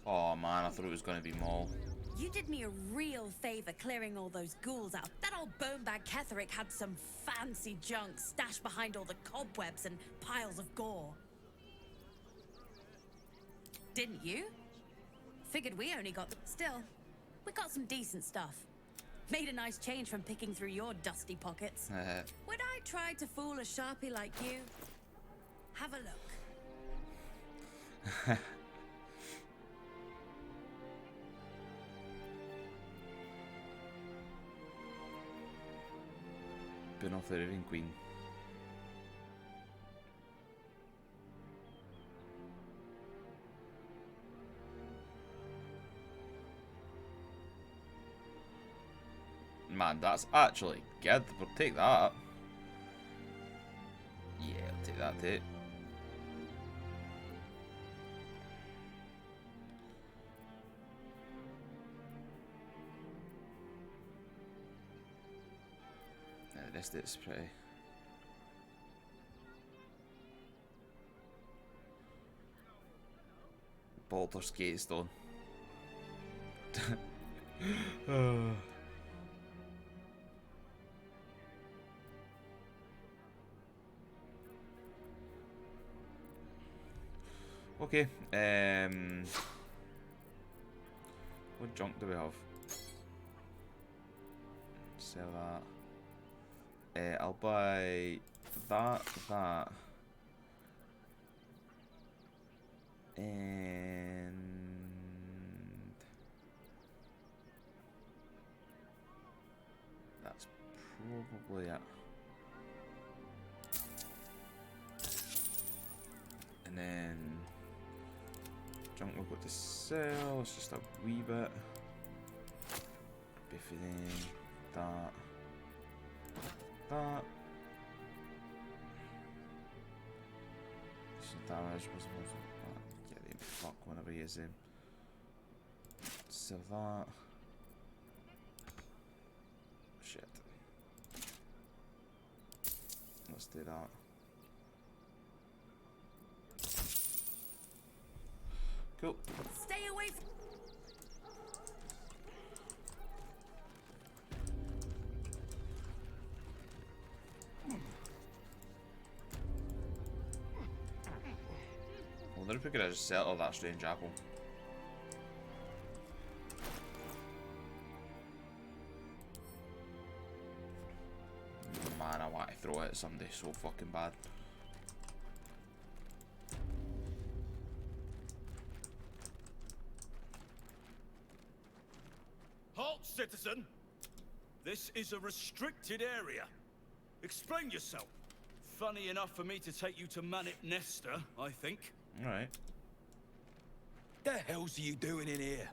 Oh man, I thought it was going to be Maul. You did me a real favor clearing all those ghouls out. That old bonebag Kethric had some fancy junk stashed behind all the cobwebs and piles of gore. Didn't you? Figured we only got... Still, we got some decent stuff. Made a nice change from picking through your dusty pockets. Would I try to fool a sharpie like you? Have a look. Been off the Raven Queen. Man, that's actually good. We'll take that. Yeah, I'll take that too. The rest of it's pretty. Baldur skate stone. Okay. What junk do we have? Sell that. I'll buy that, and that's probably it. And then junk we've got to sell, it's just a wee bit. Biffy then, that. That. Some damage was get him fuck whenever he is him. Sell that. Shit. Let's do that. Cool. Stay away from... I wonder if we could have just settled that strange apple. Man, I want to throw it at somebody so fucking bad. Halt, citizen! This is a restricted area. Explain yourself. funny enough for me to take you to Manip Nesta, I think. Alright. The hell's you doing in here?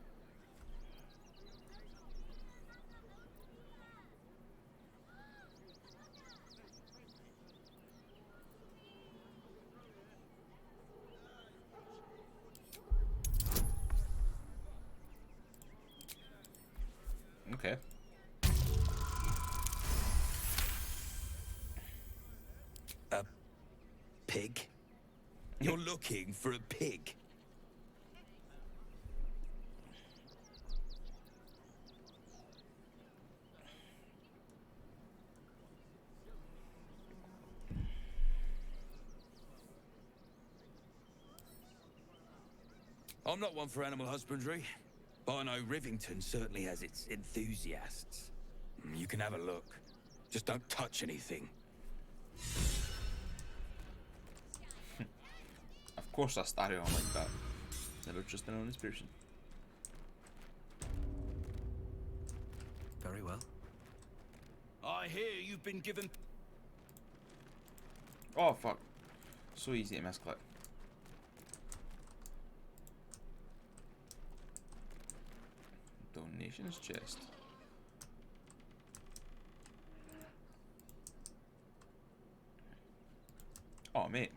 Okay. A pig? You're looking for a pig? I'm not one for animal husbandry, but I know Rivington certainly has its enthusiasts. You can have a look. Just don't touch anything. Of course I started on like that. Never trust an honest person. Very well. I hear you've been given... Oh fuck. So easy to misclick. Donations chest. Oh mate.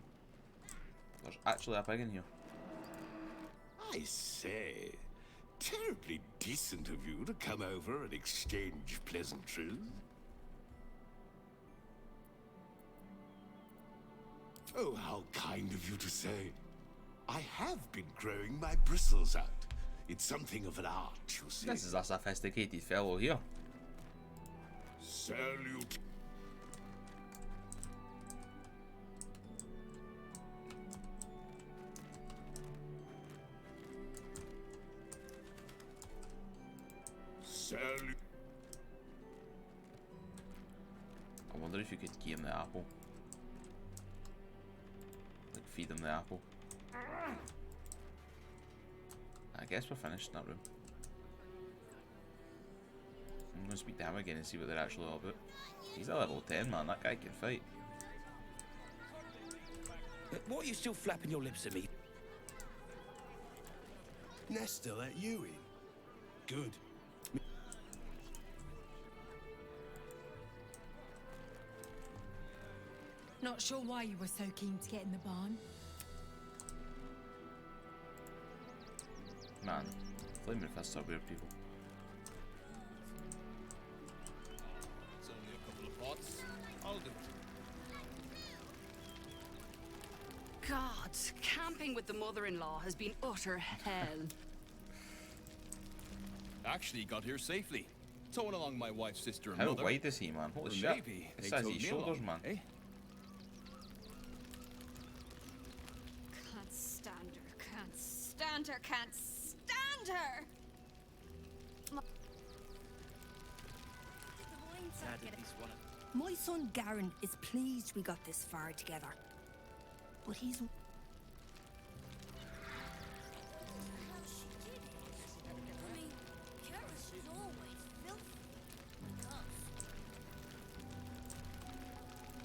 There's actually a pig in here. I say, terribly decent of you to come over and exchange pleasantries. Oh, how kind of you to say. I have been growing my bristles out. It's something of an art, you see. This is a sophisticated fellow here. Salute. Salute. I wonder if you could give him the apple. Like feed him the apple. I guess we're finished in that room. I'm gonna speak to him again and see what they're actually all about. He's a level 10 man, that guy can fight. What are you still flapping your lips at me? Nesta let you in. Good. Not sure why you were so keen to get in the barn. Man, flaming fists are weird people. It's only a couple of pots. I'll do it. God, camping with the mother-in-law has been utter hell. Actually got here safely. Towing along my wife's sister and How mother. wide is he, man? Holy Or shit. maybe It they says towed his me shoulders, along, man. eh? Can't stand her, can't stand her, can't stand her! My son Garen is pleased we got this far together. But he's...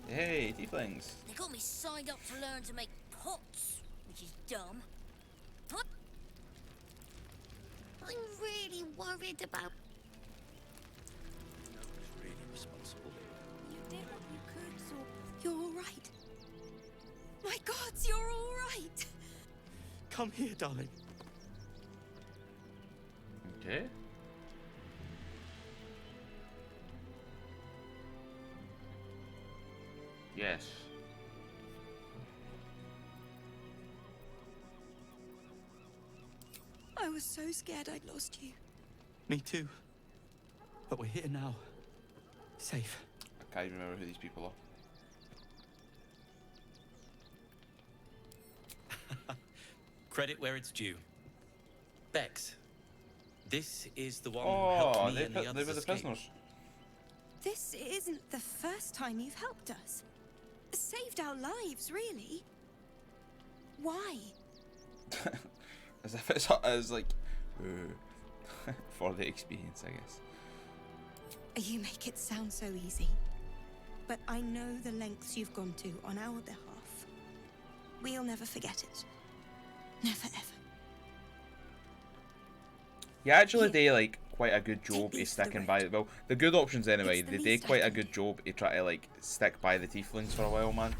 Hey, tieflings. They got me signed up to learn to make pots, which is dumb. What? I'm really worried about... Really responsible. You did what you could, so... You're all right. My God, you're all right. Come here, darling. Okay. Yes. I was so scared I'd lost you. Me too. But we're here now. Safe. I can't even remember who these people are. Credit where it's due. Bex, this is the one who Oh, helped me they and the were others the escape. prisoners. This isn't the first time you've helped us. Saved our lives, really. Why? As if it's as like for the experience, I guess. You make it sound so easy. but I know the lengths you've gone to on our behalf. We'll never forget it. Never ever. You actually do like quite a good job of sticking by. Well, the good options anyway. They do quite a good job of trying to like stick by the tieflings for a while, man.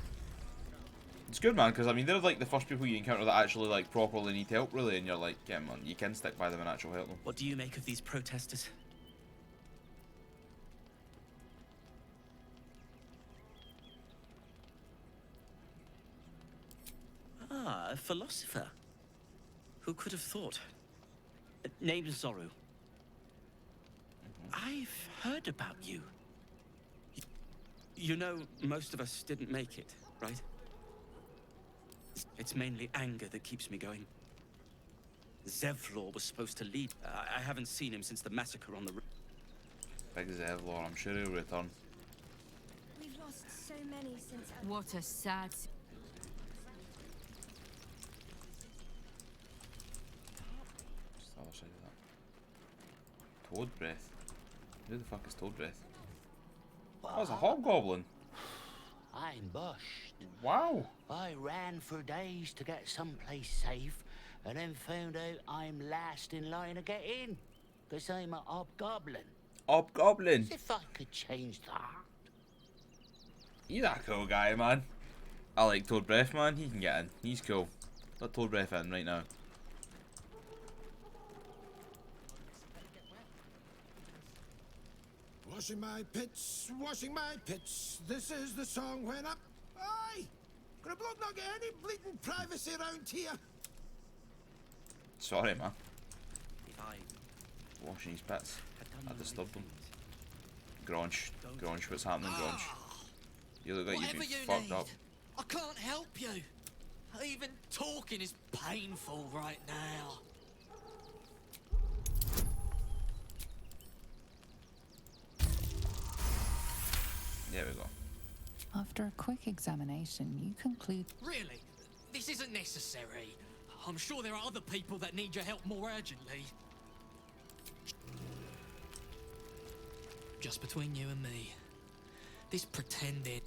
It's good, man, because I mean they're like the first people you encounter that actually like properly need help, really, and you're like, yeah, man, you can stick by them and actually help them. What do you make of these protesters? Ah, a philosopher. Who could have thought? Name's Zoru. I've heard about you. You know, most of us didn't make it, right? It's mainly anger that keeps me going. Zevlor was supposed to lead. I haven't seen him since the massacre on the river. Big Zevlor, I'm sure he'll return. We've lost so many since. What a sad. Just the other side of that. Toad breath. Who the fuck is Toad breath? Oh, it's a hobgoblin. I'm bushed. Wow. I ran for days to get someplace safe, and then found out I'm last in line to get in, because I'm a hobgoblin. Hobgoblin. As if I could change that. He's a cool guy, man. I like Toad Breath, man. He can get in. He's cool. Let Toad Breath in right now. Washing my pits, washing my pits. This is the song when up. Aye! Could a bloke not get any bleeding privacy around here? Sorry, man. If I Washing his pits. I disturbed him. Grunch. Grunch, what's happening, Grunch? You look like you've been fucked up. I can't help you. Even talking is painful right now. There we go. After a quick examination, you conclude... Really? This isn't necessary. I'm sure there are other people that need your help more urgently. Just between you and me, this pretending...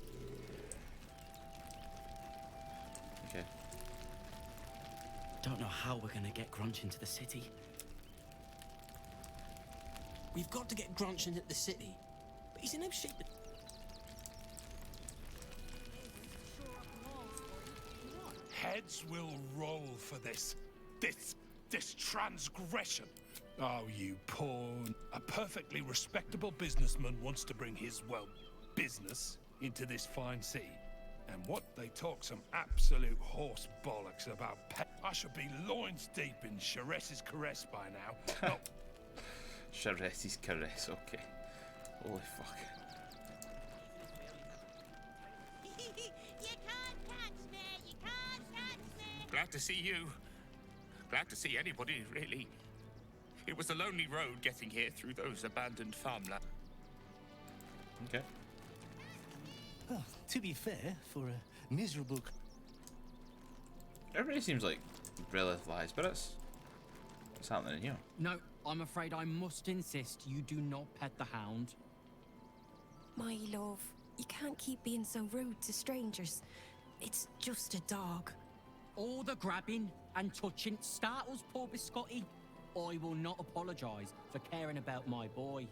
Okay. don't know how we're gonna get Grunch into the city. We've got to get Grunch into the city, but he's in no shape. Heads will roll for this transgression. Oh, you pawn. A perfectly respectable businessman wants to bring his, well, business into this fine city. And what they talk some absolute horse bollocks about I should be loins deep in Shares's caress by now. Not Shares's caress, okay. Holy fuck. Glad to see you. Glad to see anybody, really. It was a lonely road getting here through those abandoned farmlands. Okay. Well, to be fair, for a miserable... Everybody seems like relatively high spirits. What's happening in here? No, I'm afraid I must insist you do not pet the hound. My love, you can't keep being so rude to strangers. It's just a dog. All the grabbing and touching startles poor Biscotti. I will not apologise for caring about my boy.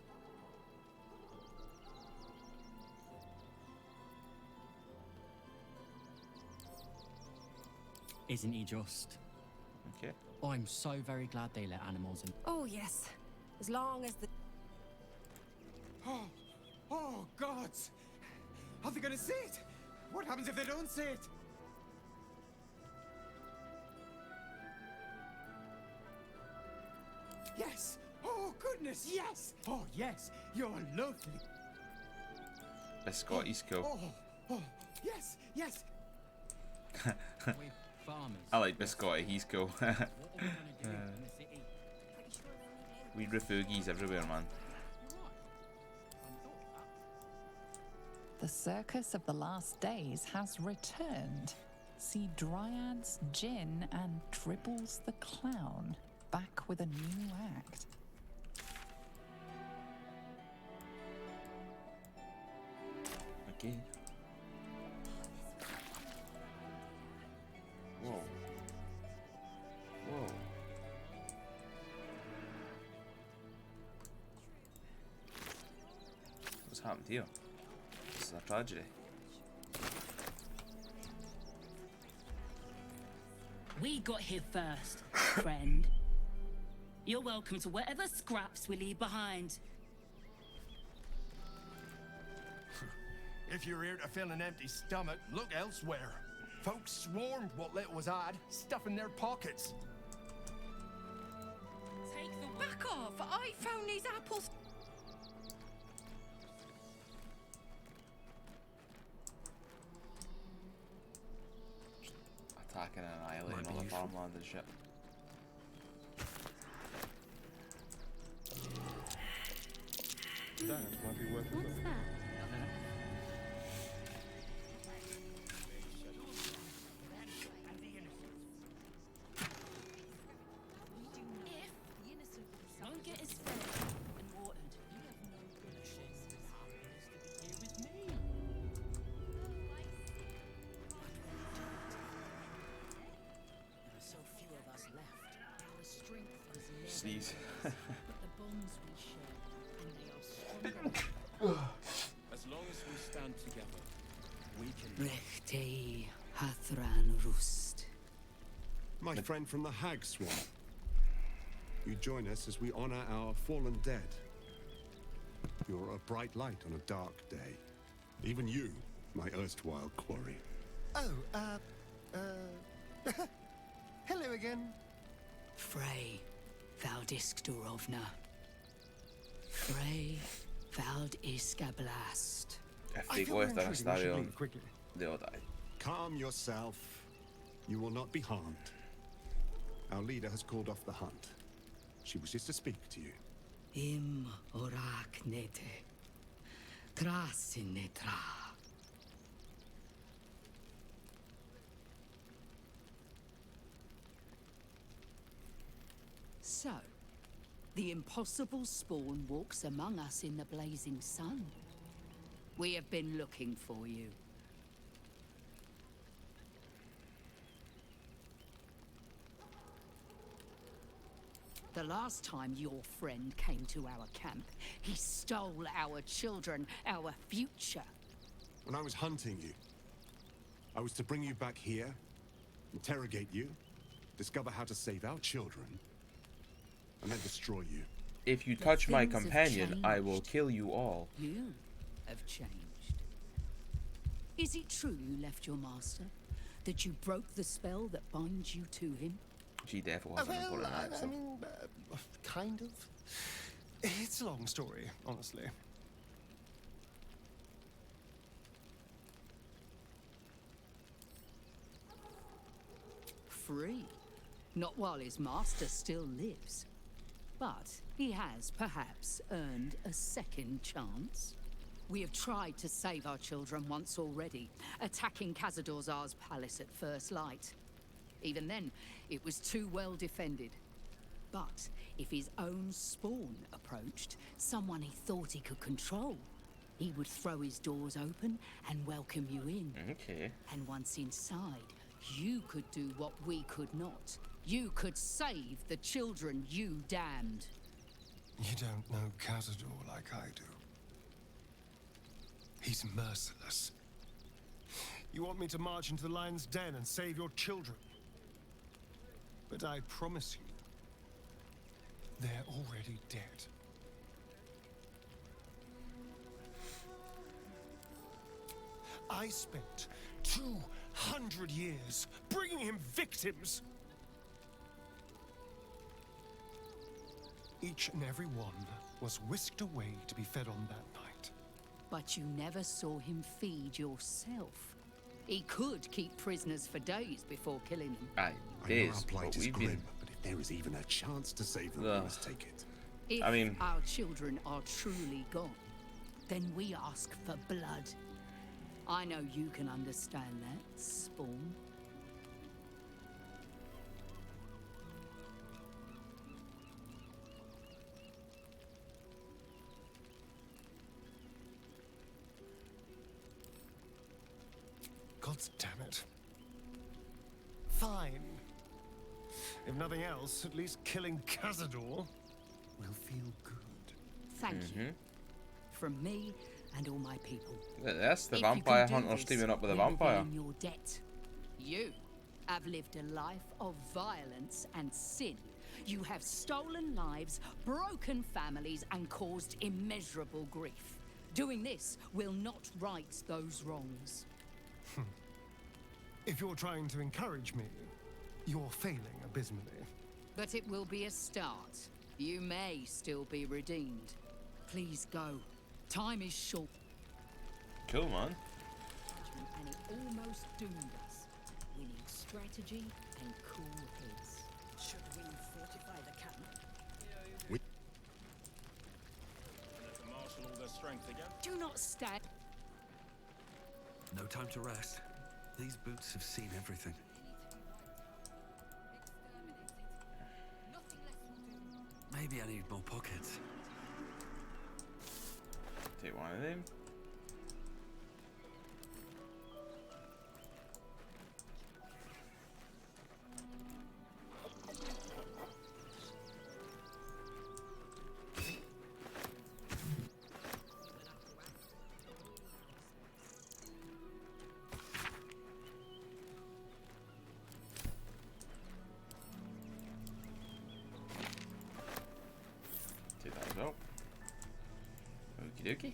Isn't he just? Okay. I'm so very glad they let animals in. Oh, yes. As long as the... Oh, gods! Are they gonna see it? What happens if they don't see it? Yes! Oh, goodness, yes! Oh, yes! You're lovely! Biscotti's cool. Oh, yes, yes! I like Biscotti, he's cool. Weed refugees everywhere, man. The circus of the last days has returned. See Dryads, Jinn, and Dribbles the Clown back with a new act. again. Whoa. Whoa. What's happened here? This is a tragedy. We got here first, friend. You're welcome to whatever scraps we leave behind. If you're here to fill an empty stomach, look elsewhere. Folks swarmed what little was odd, stuffing their pockets. Take the back off! I found these apples. Attacking and annihilating all the farmland and shit. That might be worth a look. What's that? Won't get as fed and watered. You have no good chances to be here with me. There are so few of us left. Our strength is never Sneeze. but the bonds we share, and they are stronger. As long as we stand together, we can. Rechtei Hathran Rust. My friend from the Hag Swamp. You join us as we honor our fallen dead. You're a bright light on a dark day. Even you, my erstwhile quarry. Oh, hello again. Frey Valdiskdurovna. Frey Valdiskablast. feel we're intruding. We should leave quickly. They'll die. Calm yourself. You will not be harmed. Our leader has called off the hunt. She wishes to speak to you. Im orak nete. Krasinetra. So, the impossible spawn walks among us in the blazing sun. We have been looking for you. The last time your friend came to our camp, he stole our children, our future. When I was hunting you, I was to bring you back here, interrogate you, discover how to save our children, and then destroy you. If you touch my companion, I will kill you all. You have changed. Is it true you left your master? That you broke the spell that binds you to him? She definitely wasn't important I accent. mean, kind of. It's a long story, honestly. Free. Not while his master still lives. But he has perhaps earned a second chance. We have tried to save our children once already, attacking Khazad-dûr's palace at first light. Even then, it was too well defended. But if his own spawn approached, someone he thought he could control, he would throw his doors open and welcome you in. Okay. And once inside, you could do what we could not. You could save the children you damned. You don't know Khazad-dûr like I do. He's merciless. You want me to march into the lion's den and save your children? But I promise you, they're already dead. I spent 200 years bringing him victims. Each and every one was whisked away to be fed on that night. But you never saw him feed yourself. He could keep prisoners for days before killing them. Aye, I know our plight is grim, but if there is even a chance to save them, we must take it. If I mean, our children are truly gone, then we ask for blood. I know you can understand that, Spawn. God damn it. Fine. If nothing else, at least killing Cazador will feel good. Thank you. From me and all my people. Look at this, the If vampire you can do hunter's this, teaming up with a we'll vampire. regain your debt. You have lived a life of violence and sin. You have stolen lives, broken families, and caused immeasurable grief. Doing this will not right those wrongs. If you're trying to encourage me, you're failing abysmally. But it will be a start. You may still be redeemed. Please go. Time is short. Cool, man. And it almost doomed us. We need strategy and cool heads. Should we fortify the camp? Let them marshal all their strength again. Do not stand. No time to rest. These boots have seen everything. Maybe I need more pockets. Take one of them. Take that as well. Okie dokie.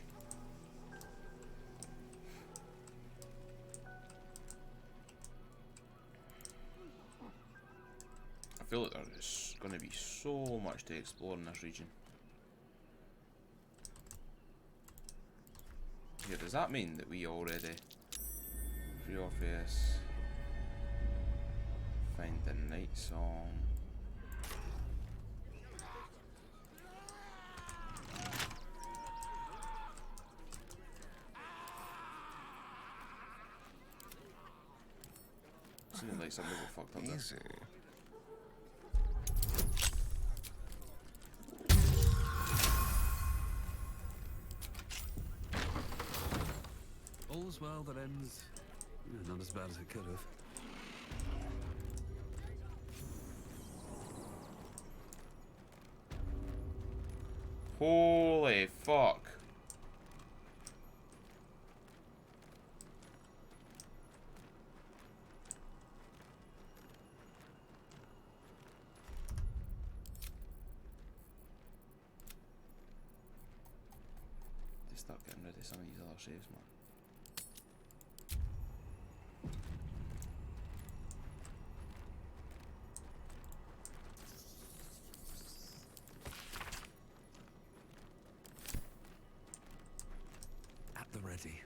I feel like there's going to be so much to explore in this region. Yeah, does that mean that we already free office find the night song? Seems like some people fucked up this. All's well that ends. Not as bad as it could have. Holy fuck. They start getting rid of some of these other saves, man. At the ready.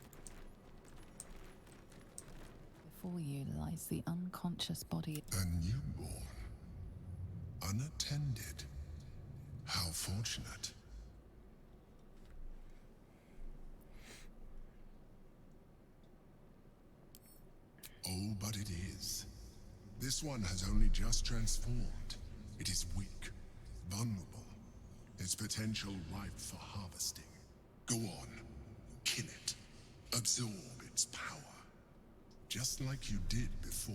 Before you lies the unconscious body. A newborn. Unattended. How fortunate. Oh, but it is. This one has only just transformed. It is weak, vulnerable. Its potential ripe for harvesting. Go on, kill it. Absorb its power. Just like you did before.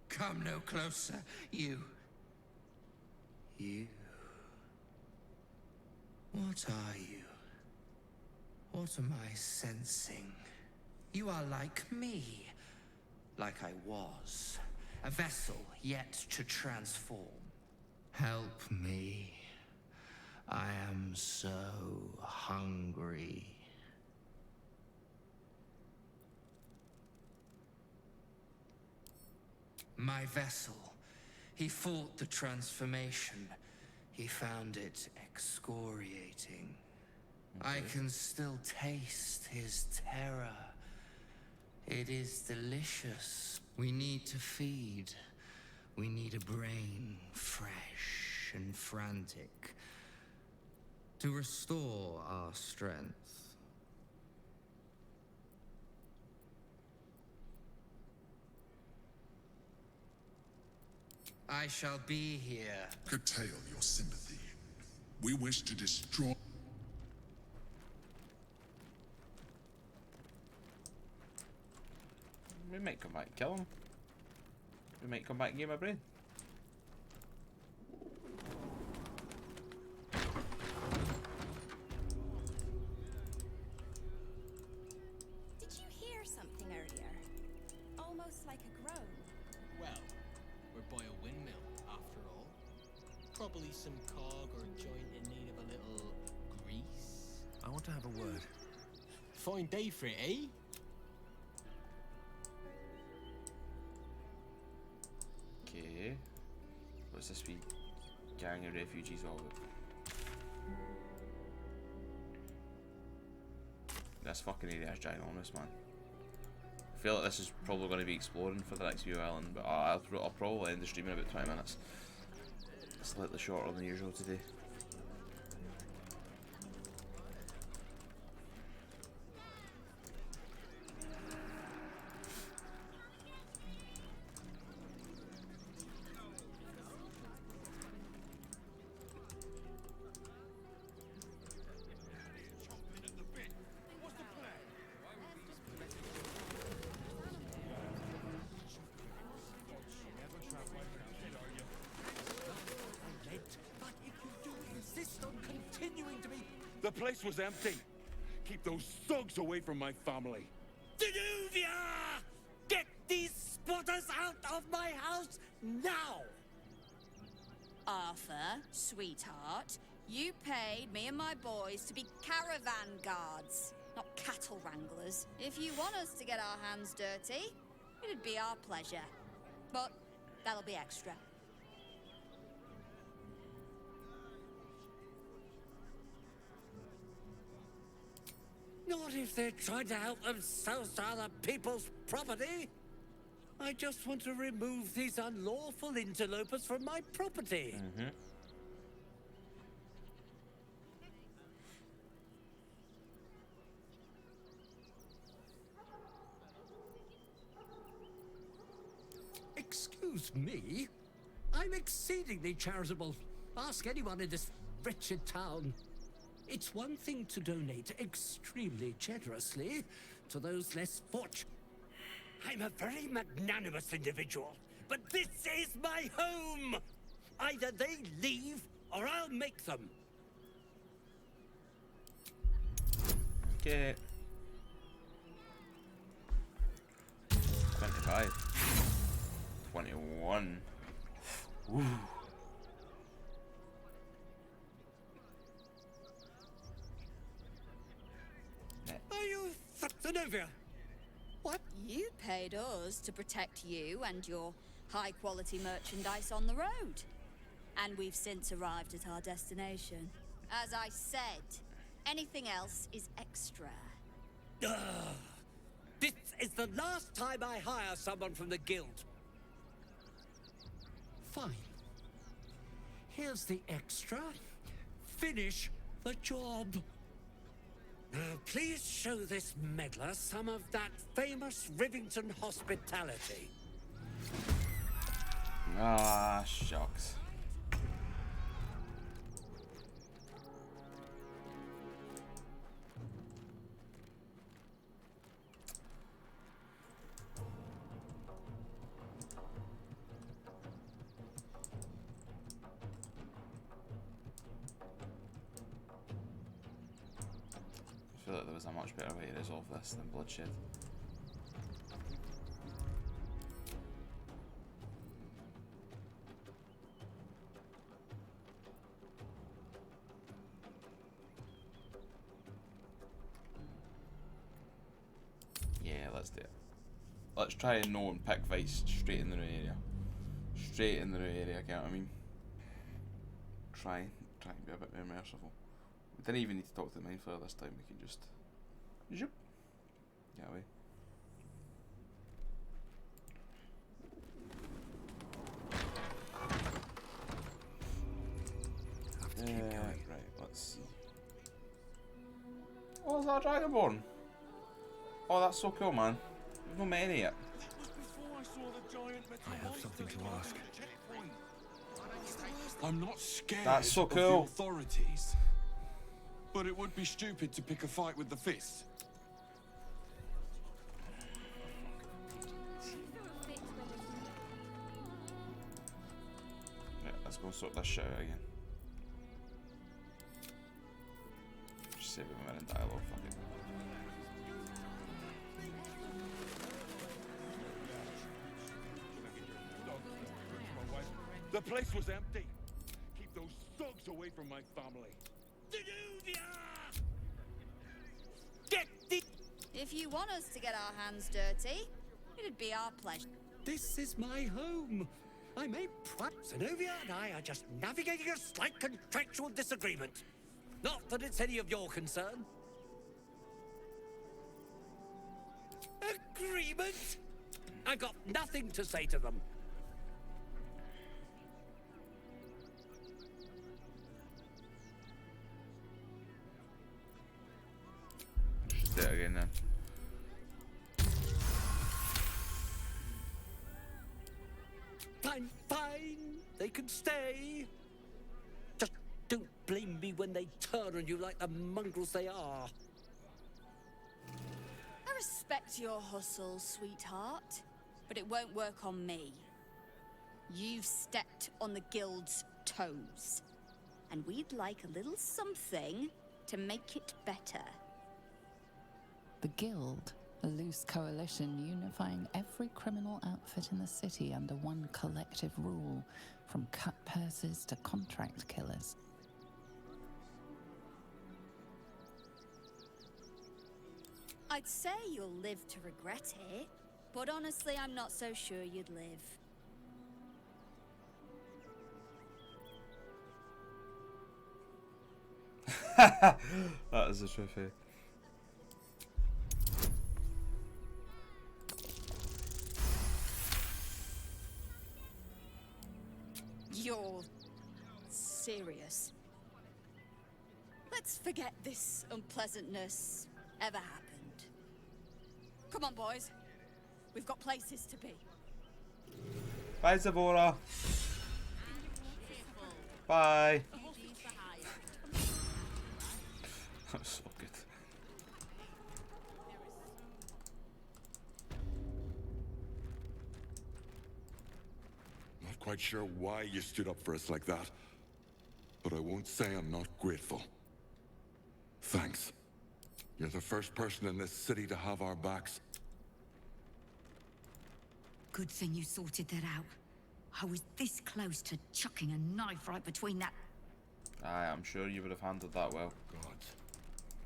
Come no closer, you. You. What are you? What am I sensing? You are like me. Like I was. A vessel yet to transform. Help me. I am so hungry. My vessel. He fought the transformation. He found it excoriating. I can still taste his terror. It is delicious. We need to feed. We need a brain fresh and frantic to restore our strength. I shall be here. Curtail your sympathy. We wish to destroy... We might come back and kill him. We might come back and give him a brain. Did you hear something earlier? Almost like a groan. Well, we're by a windmill, after all. Probably some cog or joint in need of a little grease. I want to have a word. Fine day for it, eh? Okay. What's this wee gang of refugees all about? This fucking area is ginormous, man. I feel like this is probably going to be exploring for the next few island, but I'll probably end the stream in about 20 minutes. Slightly shorter than usual today. The place was empty. Keep those thugs away from my family. Danuvia! Get these spotters out of my house now! Arthur, sweetheart, you paid me and my boys to be caravan guards, not cattle wranglers. If you want us to get our hands dirty, it'd be our pleasure. But that'll be extra. Not if they're trying to help themselves to other people's property. I just want to remove these unlawful interlopers from my property. Excuse me? I'm exceedingly charitable. Ask anyone in this wretched town. It's one thing to donate extremely generously to those less fortunate. I'm a very magnanimous individual, but this is my home! Either they leave, or I'll make them. Okay. 25. 21. Woo. Are you Zenobia? What? You paid us to protect you and your high-quality merchandise on the road. And we've since arrived at our destination. As I said, anything else is extra. This is the last time I hire someone from the guild. Fine. Here's the extra. Finish the job. Now, please show this meddler some of that famous Rivington hospitality. Ah, shucks. I feel like there was a much better way to resolve this than bloodshed. Yeah, let's do it. Let's try and know and pick fights straight in the new area. Straight in the new area, get what I mean? Try and be a bit more merciful. We didn't even need to talk to the Mind Flayer this time, we can just zoop, get away. Right, let's see. Oh, is that a Dragonborn? Oh, that's so cool, man. We've not met any yet. I have something to ask. I'm not scared That's so of the cool. authorities. But it would be stupid to pick a fight with the fist. Yeah, let's go sort this shit out again. Just save it when we're in dialogue, fuck it. The place was empty. Keep those thugs away from my family. If you want us to get our hands dirty, it'd be our pleasure. This is my home. I may Zenobia and I are just navigating a slight contractual disagreement. Not that it's any of your concern. Agreement? I've got nothing to say to them. Just do it again then. Fine, fine. They can stay. Just don't blame me when they turn on you like the mongrels they are. I respect your hustle, sweetheart, but it won't work on me. You've stepped on the guild's toes, and we'd like a little something to make it better. The Guild, a loose coalition unifying every criminal outfit in the city under one collective rule, from cut purses to contract killers. I'd say you'll live to regret it, but honestly, I'm not so sure you'd live. That is a trophy. You're serious? Let's forget this unpleasantness ever happened. Come on, boys. We've got places to be. Bye, Zabora. Bye. That was so good. Not quite sure why you stood up for us like that. But I won't say I'm not grateful. Thanks. You're the first person in this city to have our backs. Good thing you sorted that out. I was this close to chucking a knife right between that. Aye, I'm sure you would have handled that well. God,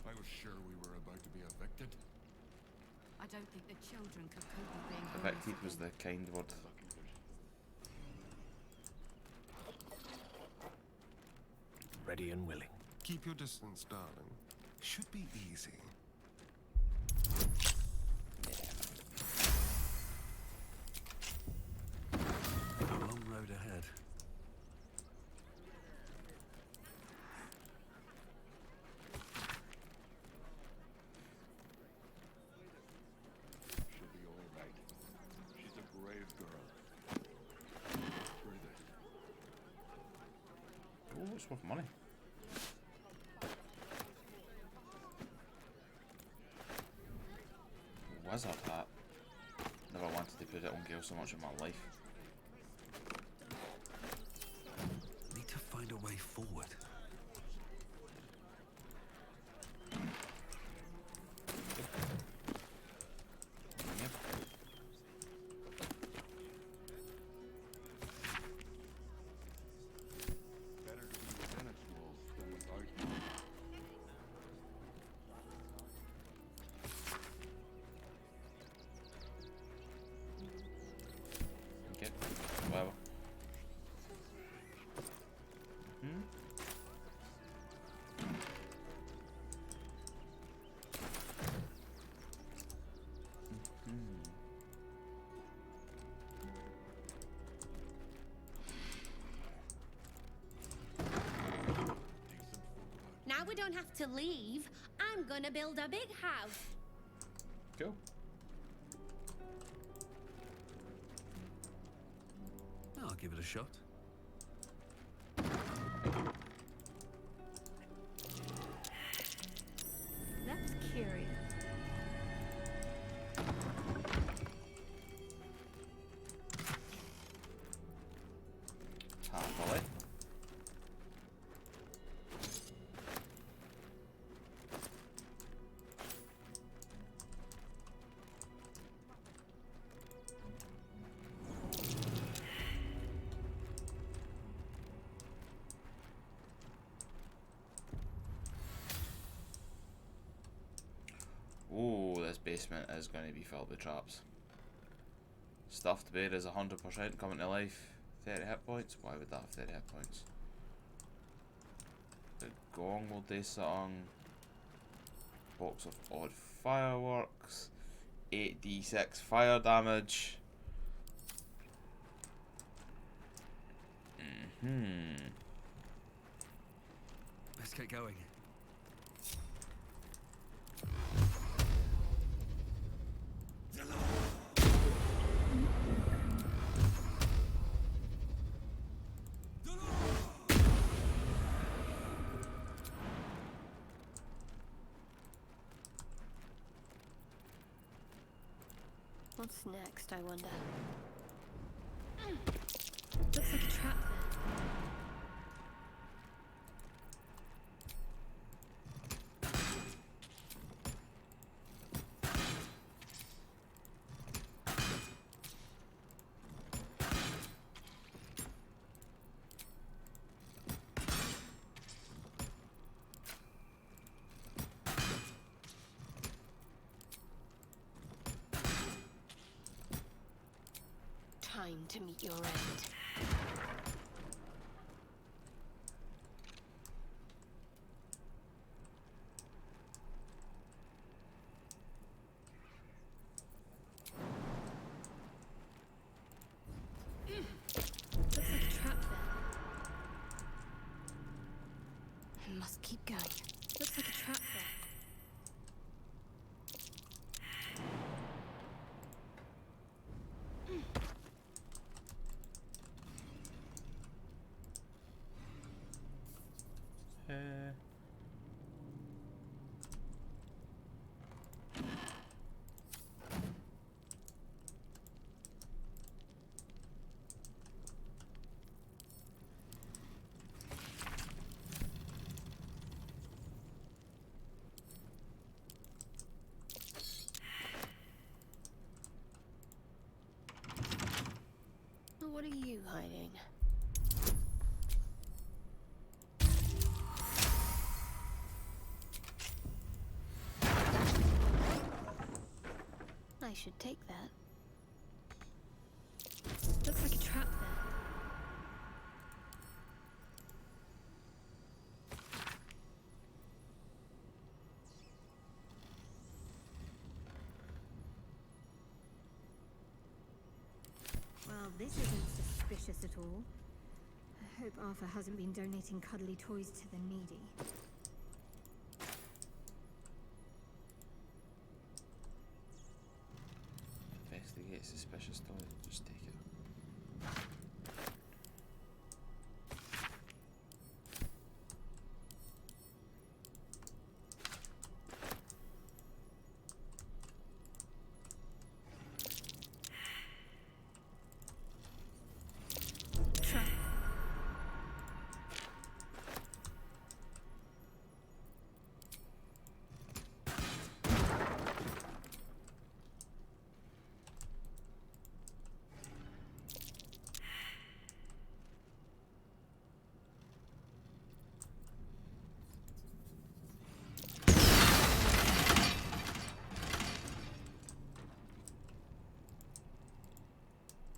I was sure we were about to be evicted. I don't think the children could cope with being Evicted was the kind word. Ready and willing. Keep your distance, darling. Should be easy. A long road ahead. She'll be all right. She's a brave girl. Through this. Oh, it's worth money. Wizard hat. Never wanted to put it on Gale so much in my life. Need to find a way forward. Better to be within its walls than without. Okay, whatever. Hmm? Now we don't have to leave. I'm gonna build a big house. Cool. I'll give it a shot. basement is going to be filled with traps. Stuffed bear is 100% coming to life. 30 hit points? Why would that have 30 hit points? The gong will do something. Box of odd fireworks. 8d6 fire damage. Let's get going. What's next, I wonder? Looks like a trap there. Time to meet your end. Looks like a trap there. I must keep going. Looks like a trap there. What are you hiding? I should take that. Looks like a trap there. Well, this isn't suspicious at all. I hope Arthur hasn't been donating cuddly toys to the needy. Investigate suspicious toy. Just take it.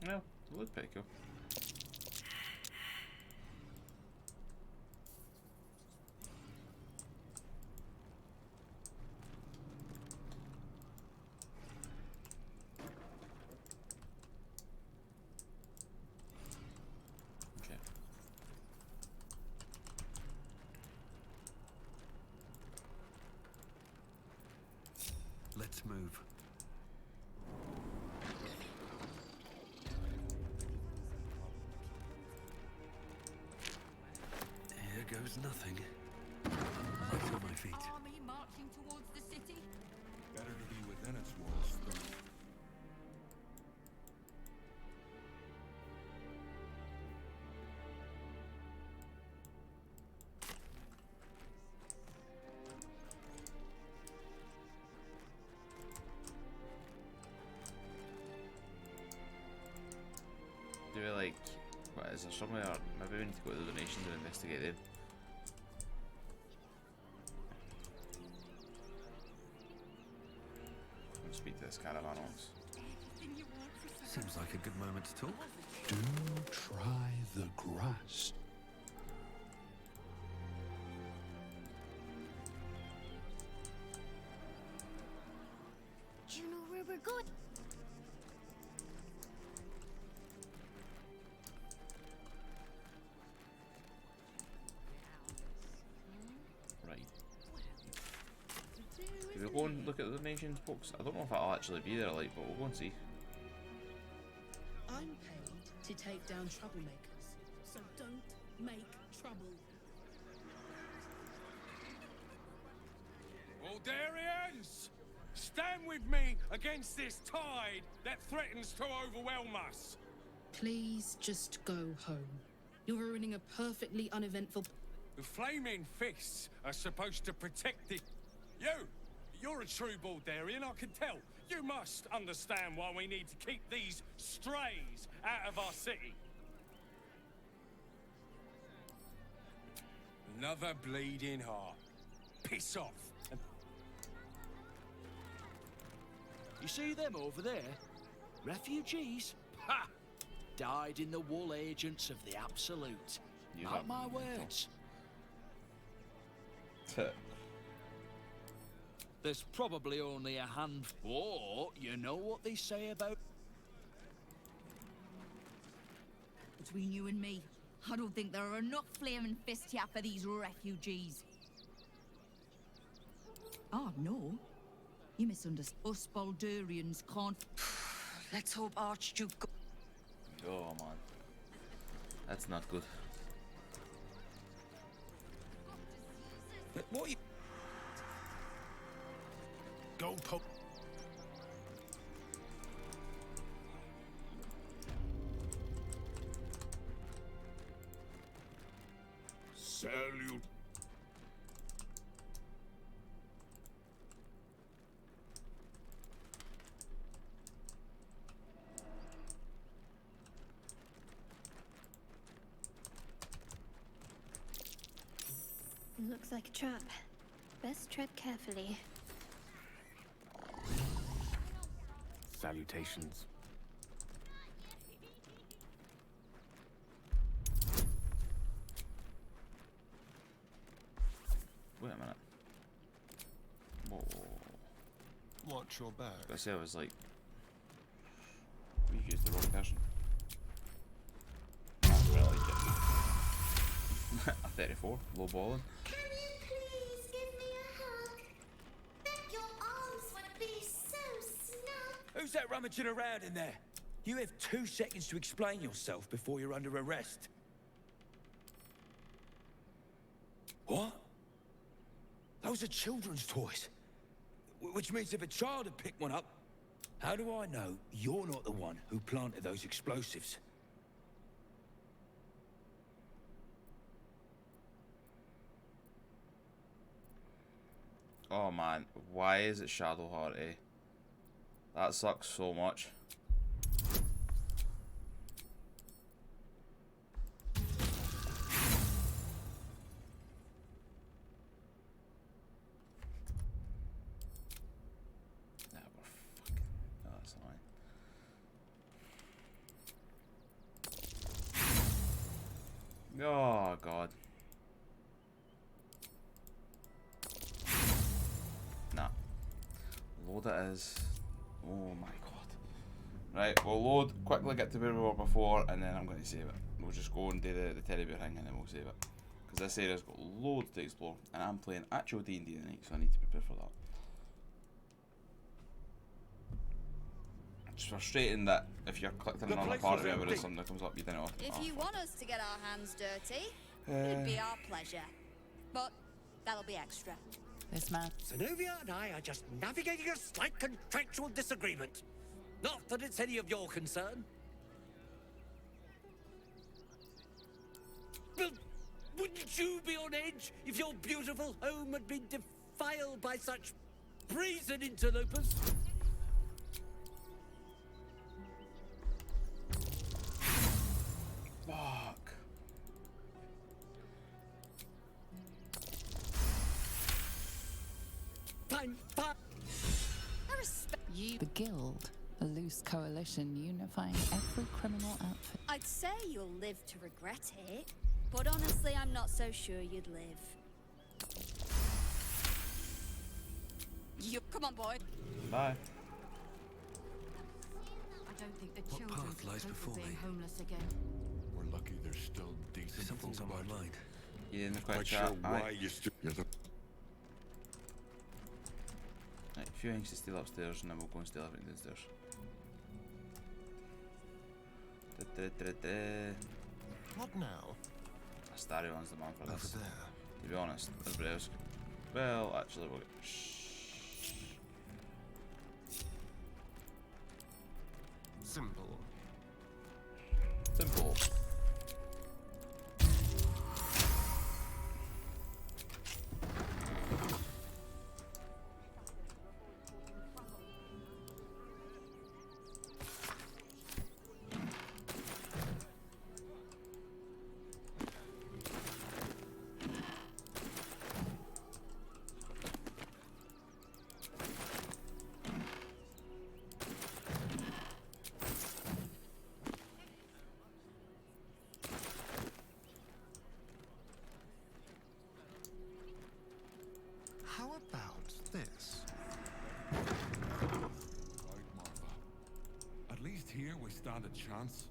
Yeah, it looked pretty cool. Okay. Let's move. Here goes nothing. Right on my feet. Army marching towards the city? Better to be within its walls, though. Do we like, what is there somewhere, maybe we need to go to the donations and investigate them. Let's speak to this caravan ox. Seems like a good moment to talk. Do try the grass. Do you know where we're going? Right. Can we go and look at the nation's books? I don't know if I'll actually be there, like, but we'll go and see. I'm paid to take down troublemakers, so don't make trouble. Aldarians! Stand with me against this tide that threatens to overwhelm us! Please just go home. You're ruining a perfectly uneventful... The flaming fists are supposed to protect the... You're a true Baldarian, I can tell. You must understand why we need to keep these strays out of our city. Another bleeding heart. Piss off. You see them over there? Refugees? Ha! Died in the wool agents of the Absolute. Mark my words. There's probably only a handful. You know what they say about... Between you and me, I don't think there are enough flaming fists here for these refugees. Oh, no. You misunderstood. Us Baldurians can't... Let's hope Archduke... Oh, man. That's not good. But what you... Go poke. Salute. Looks like a trap. Best tread carefully. Salutations. Wait a minute. Whoa. Watch your back. I say I was like... We used the wrong person. That's really a 34, low balling. Can you please give me a hug? Bet your arms would be so snug. Who's that rummaging around in there? You have 2 seconds to explain yourself before you're under arrest. What? Those are children's toys. Which means if a child had picked one up, how do I know you're not the one who planted those explosives? Oh man, why is it Shadowheart, eh? That sucks so much. Yeah, we're fucking... Oh, that's annoying. Oh god. Nah. Load it is. Oh my god. Right, we'll load, quickly get to where we were before, and then I'm going to save it. We'll just go and do the teddy bear thing, and then we'll save it. Because this area's got loads to explore, and I'm playing actual D&D tonight, so I need to prepare for that. It's frustrating that if you're clicking on a party member or something that comes up, you don't know. If you want us to get our hands dirty, it'd be our pleasure. But that'll be extra. This man. Zenobia and I are just navigating a slight contractual disagreement. Not that it's any of your concern. But wouldn't you be on edge if your beautiful home had been defiled by such brazen interlopers? Fuck. Fine. A respect you. The Guild, a loose coalition unifying every criminal outfit. I'd say you'll live to regret it, but honestly, I'm not so sure you'd live. You come on, boy. Bye. I don't think the What children path could lies cope before with being me? homeless again. We're lucky there's still decent Something's on food my about. mind. You didn't Not quite quite chat. sure why Aye. you stood. You're the Right, a few things to steal upstairs and then we'll go and steal everything downstairs. What now? Astarion's the man for this. Over there. To be honest, everybody else. Well, actually, we'll get. Simple. Simple. How about this? right, Marva. At least here we stand a chance.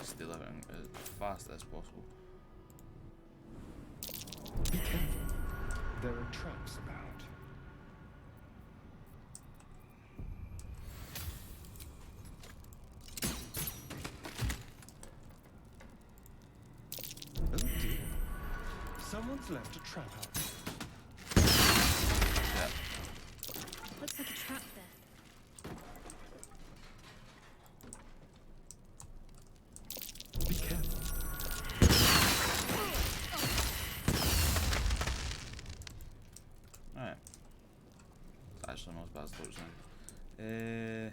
Steal everything as fast as possible. Be careful. There are traps about. Oh dear. Someone's left a trap out. Yeah. Looks like a trap there. Be careful. Alright. It's actually not as bad as I thought it was going.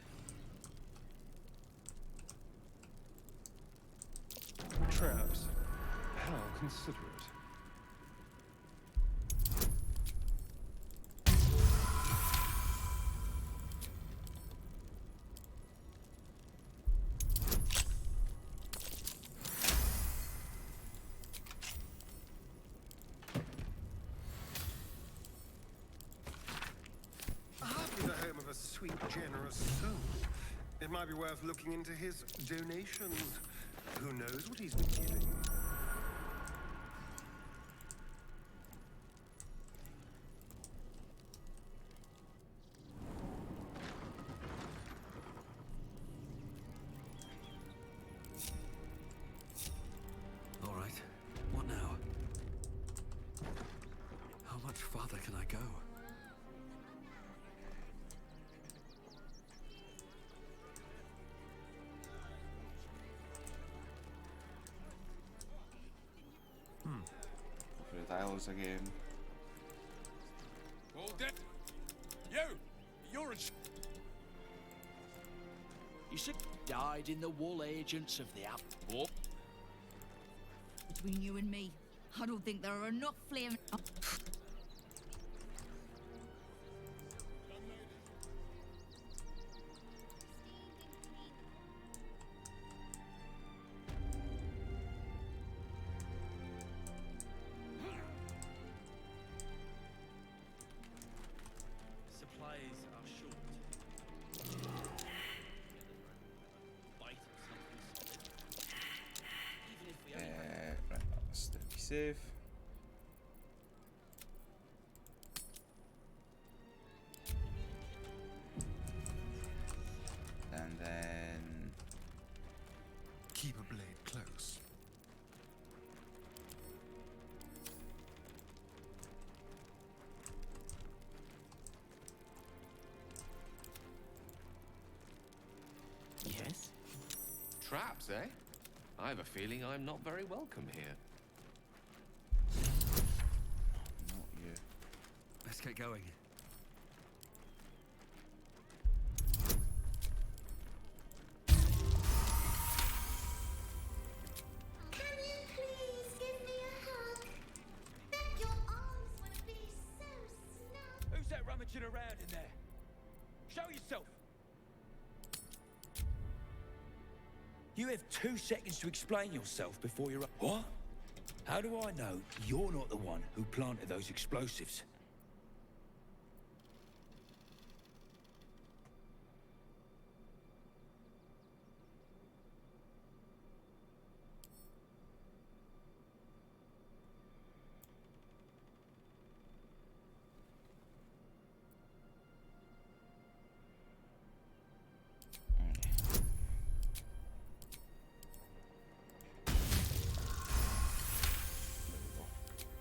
Traps. How considerate. Hardly the home of a sweet, generous soul. It might be worth looking into his donations. Who knows what he's been giving? All right. What now? How much farther can I go? For the dialogues again. All dead. You're a. You said died in the wool agents of the app. Oh. Between you and me, I don't think there are enough flame. Supplies are short. Bite of something solid. Even if we only Right, that's to be safe. And then Keep a blade close. Yes? Traps, eh? I have a feeling I'm not very welcome here. not you. Let's get going. around in there? Show yourself! You have 2 seconds to explain yourself before you're... What? How do I know you're not the one who planted those explosives?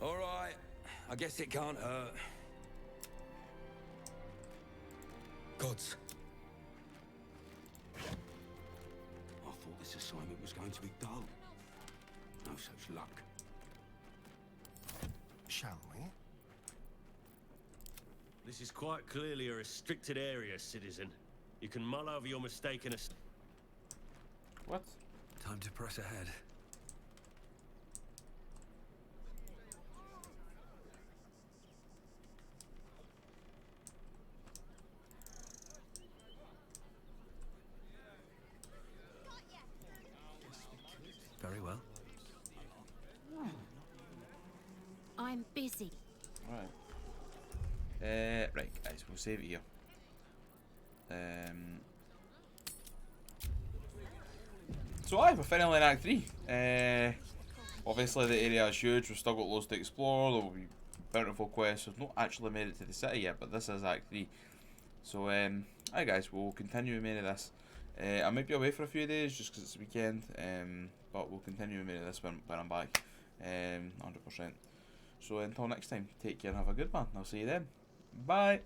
All right, I guess it can't hurt. Gods. I thought this assignment was going to be dull. No such luck. Shall we? This is quite clearly a restricted area, citizen. You can mull over your mistaken What? Time to press ahead. Very well. I'm busy. Right. Right, guys, we'll save it here. So we're finally in Act 3. Obviously the area is huge, we've still got loads to explore, there will be bountiful quests. We've not actually made it to the city yet, but this is Act 3. So, hi guys, we'll continue with many of this. I might be away for a few days just because it's a weekend, but we'll continue with many of this when I'm back, 100%. So until next time, take care and have a good one. I'll see you then. Bye!